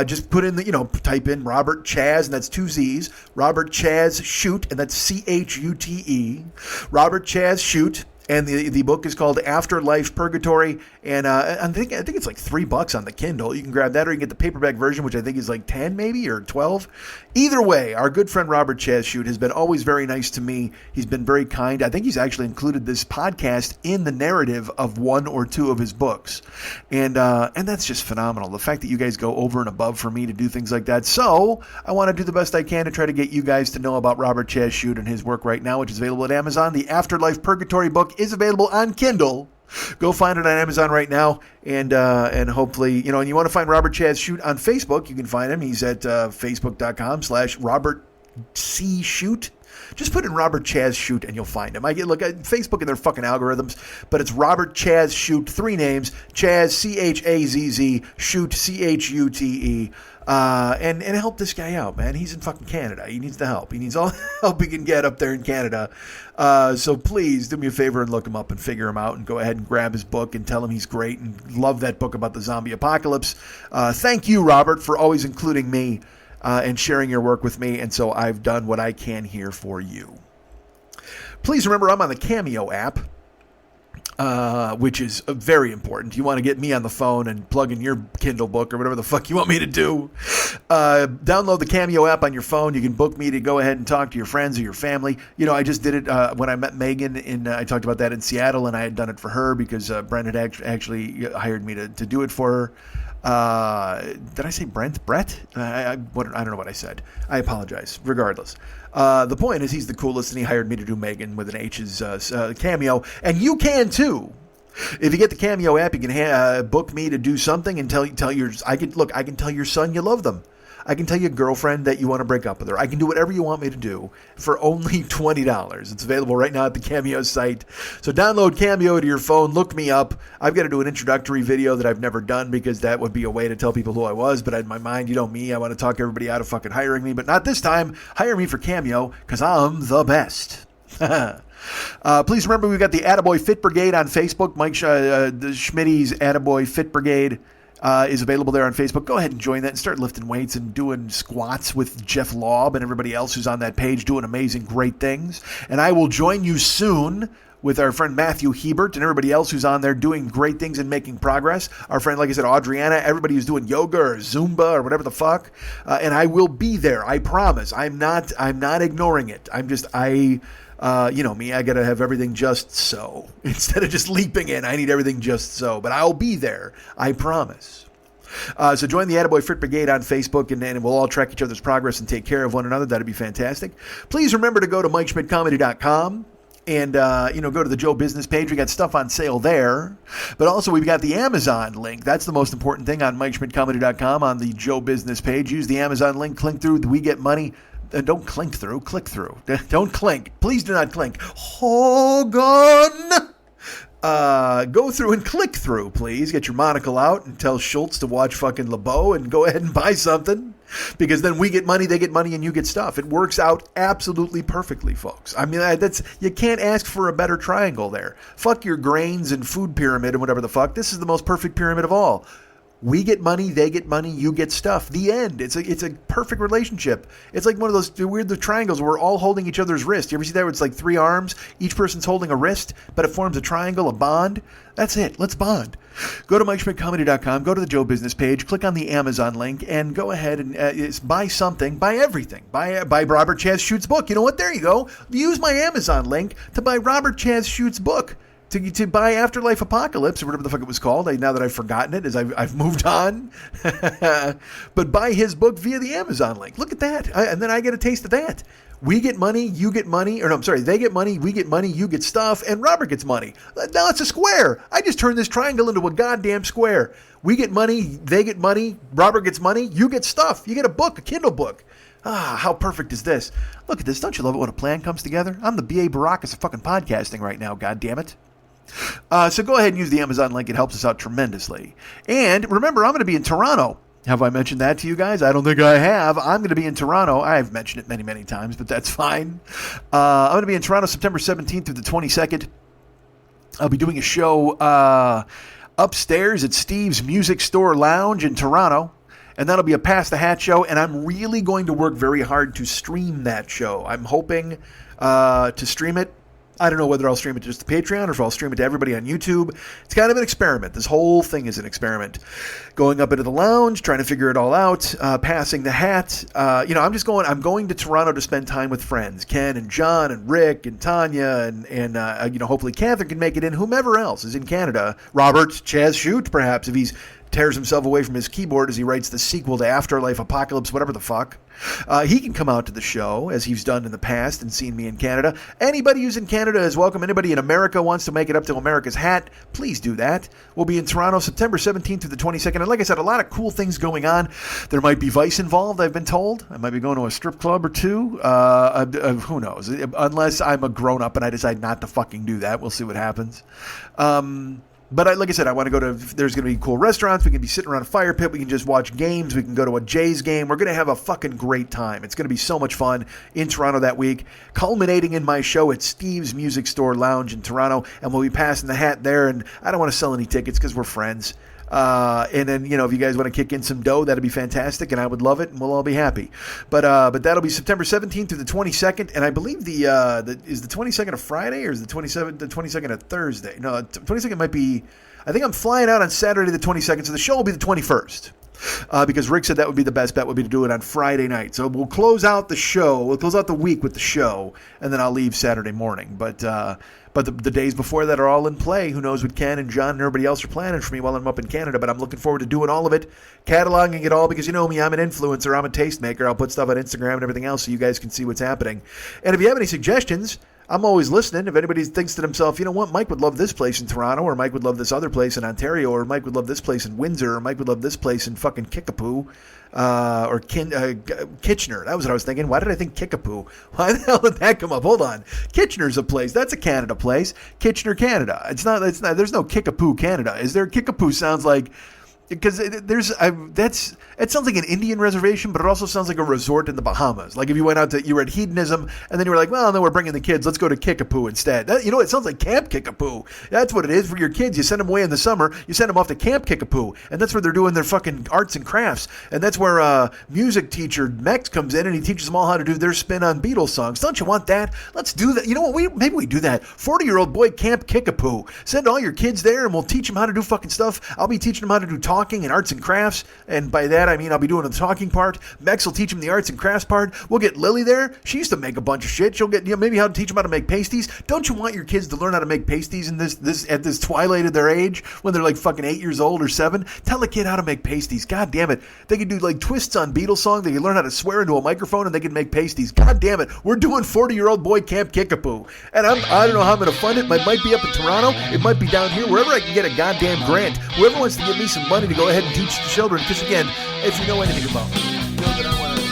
Just put in type in Robert Chaz, and that's 2 Z's. Robert Chaz Shoot, and that's Chute. Robert Chaz Shoot. And the book is called Afterlife Purgatory, and I think it's like $3 on the Kindle. You can grab that, or you can get the paperback version, which I think is like 10 maybe, or 12. Either way, our good friend Robert Chashute has been always very nice to me. He's been very kind. I think he's actually included this podcast in the narrative of 1 or 2 of his books, and that's just phenomenal. The fact that you guys go over and above for me to do things like that. So I want to do the best I can to try to get you guys to know about Robert Chashute and his work right now, which is available at Amazon. The Afterlife Purgatory book is available on Kindle. Go find it on Amazon right now, and hopefully, and you want to find Robert Chashute on Facebook, you can find him. He's at facebook.com/Robert C. Shoot. Just put in Robert Chaz Shoot and you'll find him. I look at Facebook and their fucking algorithms, but it's Robert Chaz Shoot, 3 names, Chaz, Chazz, Shoot, Chute. And help this guy out, man. He's in fucking Canada. He needs the help. He needs all the help he can get up there in Canada. So please do me a favor and look him up and figure him out, and go ahead and grab his book and tell him he's great and love that book about the zombie apocalypse. Thank you, Robert, for always including me and sharing your work with me. And so I've done what I can here for you. Please remember, I'm on the Cameo app. Which is very important. You want to get me on the phone and plug in your Kindle book or whatever the fuck you want me to do. Download the Cameo app on your phone. You can book me to go ahead and talk to your friends or your family. I just did it when I met Megan, I talked about that in Seattle, and I had done it for her because Brent had actually hired me to do it for her. Did I say Brent? Brett? I don't know what I said. I apologize. Regardless. The point is, he's the coolest, and he hired me to do Megan with an H's Cameo, and you can too. If you get the Cameo app, you can book me to do something and tell your. I can tell your son you love them. I can tell your girlfriend that you want to break up with her. I can do whatever you want me to do for only $20. It's available right now at the Cameo site. So download Cameo to your phone. Look me up. I've got to do an introductory video that I've never done because that would be a way to tell people who I was. But in my mind, me, I want to talk everybody out of fucking hiring me. But not this time. Hire me for Cameo because I'm the best. Please remember, we've got the Attaboy Fit Brigade on Facebook. Mike Schmitty's Attaboy Fit Brigade is available there on Facebook. Go ahead and join that and start lifting weights and doing squats with Jeff Laub and everybody else who's on that page doing amazing, great things. And I will join you soon with our friend Matthew Hebert and everybody else who's on there doing great things and making progress. Our friend, like I said, Adriana, everybody who's doing yoga or Zumba or whatever the fuck. And I will be there. I promise. I'm not ignoring it. Me, I got to have everything just so. Instead of just leaping in, I need everything just so. But I'll be there. I promise. So join the Attaboy Fit Brigade on Facebook, and we'll all track each other's progress and take care of one another. That'd be fantastic. Please remember to go to MikeSchmidtComedy.com. And, go to the Joe Business page. We got stuff on sale there. But also, we've got the Amazon link. That's the most important thing on MikeSchmidtComedy.com on the Joe Business page. Use the Amazon link. Click through. We get money. Don't clink through. Click through. Don't clink. Please do not clink. Hogan! Go through and click through, please. Get your monocle out and tell Schultz to watch fucking LeBeau and go ahead and buy something. Because then we get money, they get money, and you get stuff. It works out absolutely perfectly, folks. I mean, you can't ask for a better triangle there. Fuck your grains and food pyramid and whatever the fuck. This is the most perfect pyramid of all. We get money, they get money, you get stuff. The end. It's a perfect relationship. It's like one of those weird triangles where we're all holding each other's wrist. You ever see that where it's like 3 arms? Each person's holding a wrist, but it forms a triangle, a bond. That's it. Let's bond. Go to MikeSchmidtComedy.com, go to the Joe Business page, click on the Amazon link, and go ahead and buy something. Buy everything. Buy Robert Chashute's book. You know what? There you go. Use my Amazon link to buy Robert Chashute's book. To buy Afterlife Apocalypse, or whatever the fuck it was called, now that I've forgotten it, as I've moved on. But buy his book via the Amazon link. Look at that. And then I get a taste of that. We get money, you get money. Or no, I'm sorry, they get money, we get money, you get stuff, and Robert gets money. Now it's a square. I just turned this triangle into a goddamn square. We get money, they get money, Robert gets money, you get stuff. You get a book, a Kindle book. How perfect is this? Look at this. Don't you love it when a plan comes together? I'm the B.A. Baracus of fucking podcasting right now, goddammit. So go ahead and use the Amazon link. It helps us out tremendously. And remember, I'm going to be in Toronto. Have I mentioned that to you guys? I don't think I have. I'm going to be in Toronto. I've mentioned it many, many times, but that's fine. I'm going to be in Toronto September 17th through the 22nd. I'll be doing a show upstairs at Steve's Music Store Lounge in Toronto. and that'll be a Pass the Hat show, and I'm really going to work very hard to stream that show. I'm hoping to stream it. I don't know whether I'll stream it just to Patreon or if I'll stream it to everybody on YouTube. It's kind of an experiment. This whole thing is an experiment. Going up into the lounge, trying to figure it all out, passing the hat. I'm going to Toronto to spend time with friends. Ken and John and Rick and Tanya and hopefully Catherine can make it in. Whomever else is in Canada. Robert, Chaz Shoot, perhaps, if he's tears himself away from his keyboard as he writes the sequel to Afterlife Apocalypse, whatever the fuck. He can come out to the show, as he's done in the past and seen me in Canada. Anybody who's in Canada is welcome. Anybody in America wants to make it up to America's Hat, please do that. We'll be in Toronto September 17th through the 22nd. And like I said, a lot of cool things going on. There might be Vice involved, I've been told. I might be going to a strip club or two. Who knows? Unless I'm a grown-up and I decide not to fucking do that. We'll see what happens. But like I said, I want to go to, there's going to be cool restaurants. We can be sitting around a fire pit. We can just watch games. We can go to a Jays game. We're going to have a fucking great time. It's going to be so much fun in Toronto that week, culminating in my show at Steve's Music Store Lounge in Toronto. And we'll be passing the hat there. And I don't want to sell any tickets because we're friends. And then, if you guys want to kick in some dough, that'd be fantastic, and I would love it, and we'll all be happy. But that'll be September 17th through the 22nd, and I believe is the 22nd a Friday, or is the 22nd a Thursday? No, 22nd might be, I think I'm flying out on Saturday the 22nd, so the show will be the 21st. Because Rick said that would be the best bet would be to do it on Friday night. So we'll close out the show. We'll close out the week with the show, and then I'll leave Saturday morning. But the days before that are all in play. Who knows what Ken and John and everybody else are planning for me while I'm up in Canada. But I'm looking forward to doing all of it, cataloging it all, because you know me, I'm an influencer. I'm a tastemaker. I'll put stuff on Instagram and everything else so you guys can see what's happening. And if you have any suggestions, I'm always listening. If anybody thinks to themselves, you know what, Mike would love this place in Toronto, or Mike would love this other place in Ontario, or Mike would love this place in Windsor, or Mike would love this place in fucking Kickapoo, or Kitchener. That was what I was thinking. Why did I think Kickapoo? Why the hell did that come up? Hold on. Kitchener's a place. That's a Canada place. Kitchener, Canada. It's not. There's no Kickapoo, Canada. Is there? Kickapoo sounds like, because it sounds like an Indian reservation, but it also sounds like a resort in the Bahamas. Like if you went out to, you were at hedonism, and then you were like, well, no, we're bringing the kids. Let's go to Kickapoo instead. It sounds like Camp Kickapoo. That's what it is for your kids. You send them away in the summer. You send them off to Camp Kickapoo, and that's where they're doing their fucking arts and crafts. And that's where music teacher Mex comes in, and he teaches them all how to do their spin on Beatles songs. Don't you want that? Let's do that. You know what? Maybe we do that. 40-year-old boy Camp Kickapoo. Send all your kids there, and we'll teach them how to do fucking stuff. I'll be teaching them how to do talking and arts and crafts, and by that I mean I'll be doing the talking part. Mex will teach them the arts and crafts part. We'll get Lily there. She used to make a bunch of shit. She'll get maybe how to teach them how to make pasties. Don't you want your kids to learn how to make pasties in this at this twilight of their age when they're like fucking 8 years old or 7? Tell a kid how to make pasties. God damn it. They could do like twists on Beatles song. They could learn how to swear into a microphone, and they can make pasties. God damn it. We're doing 40-year-old boy Camp Kickapoo. And I don't know how I'm going to fund it. It might be up in Toronto. It might be down here. Wherever I can get a goddamn grant. Whoever wants to give me some money to go ahead and teach the children. Because again, if you know anything about me, you know that I want to.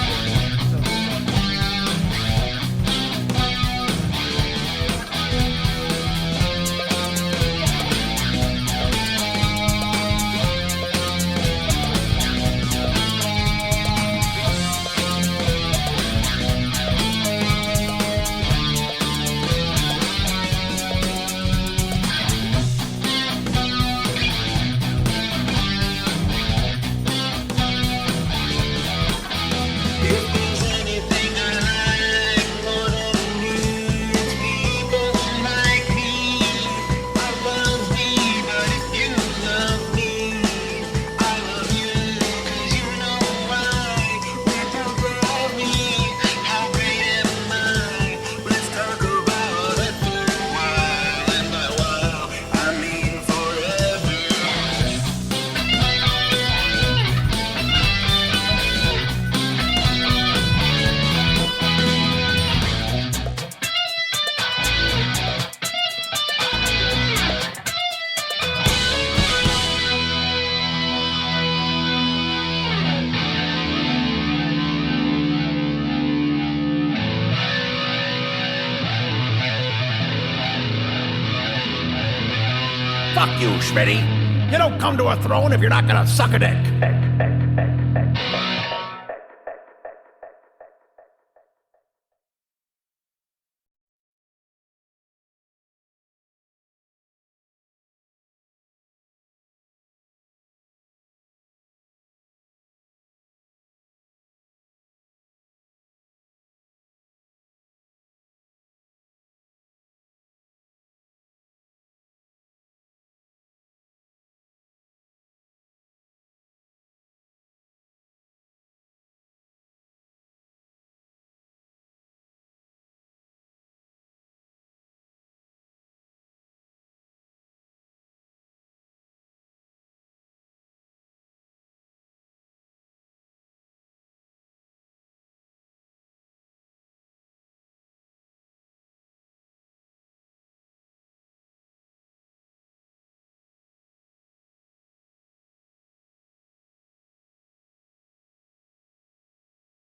Fuck you, Schmitty. You don't come to a throne if you're not gonna suck a dick.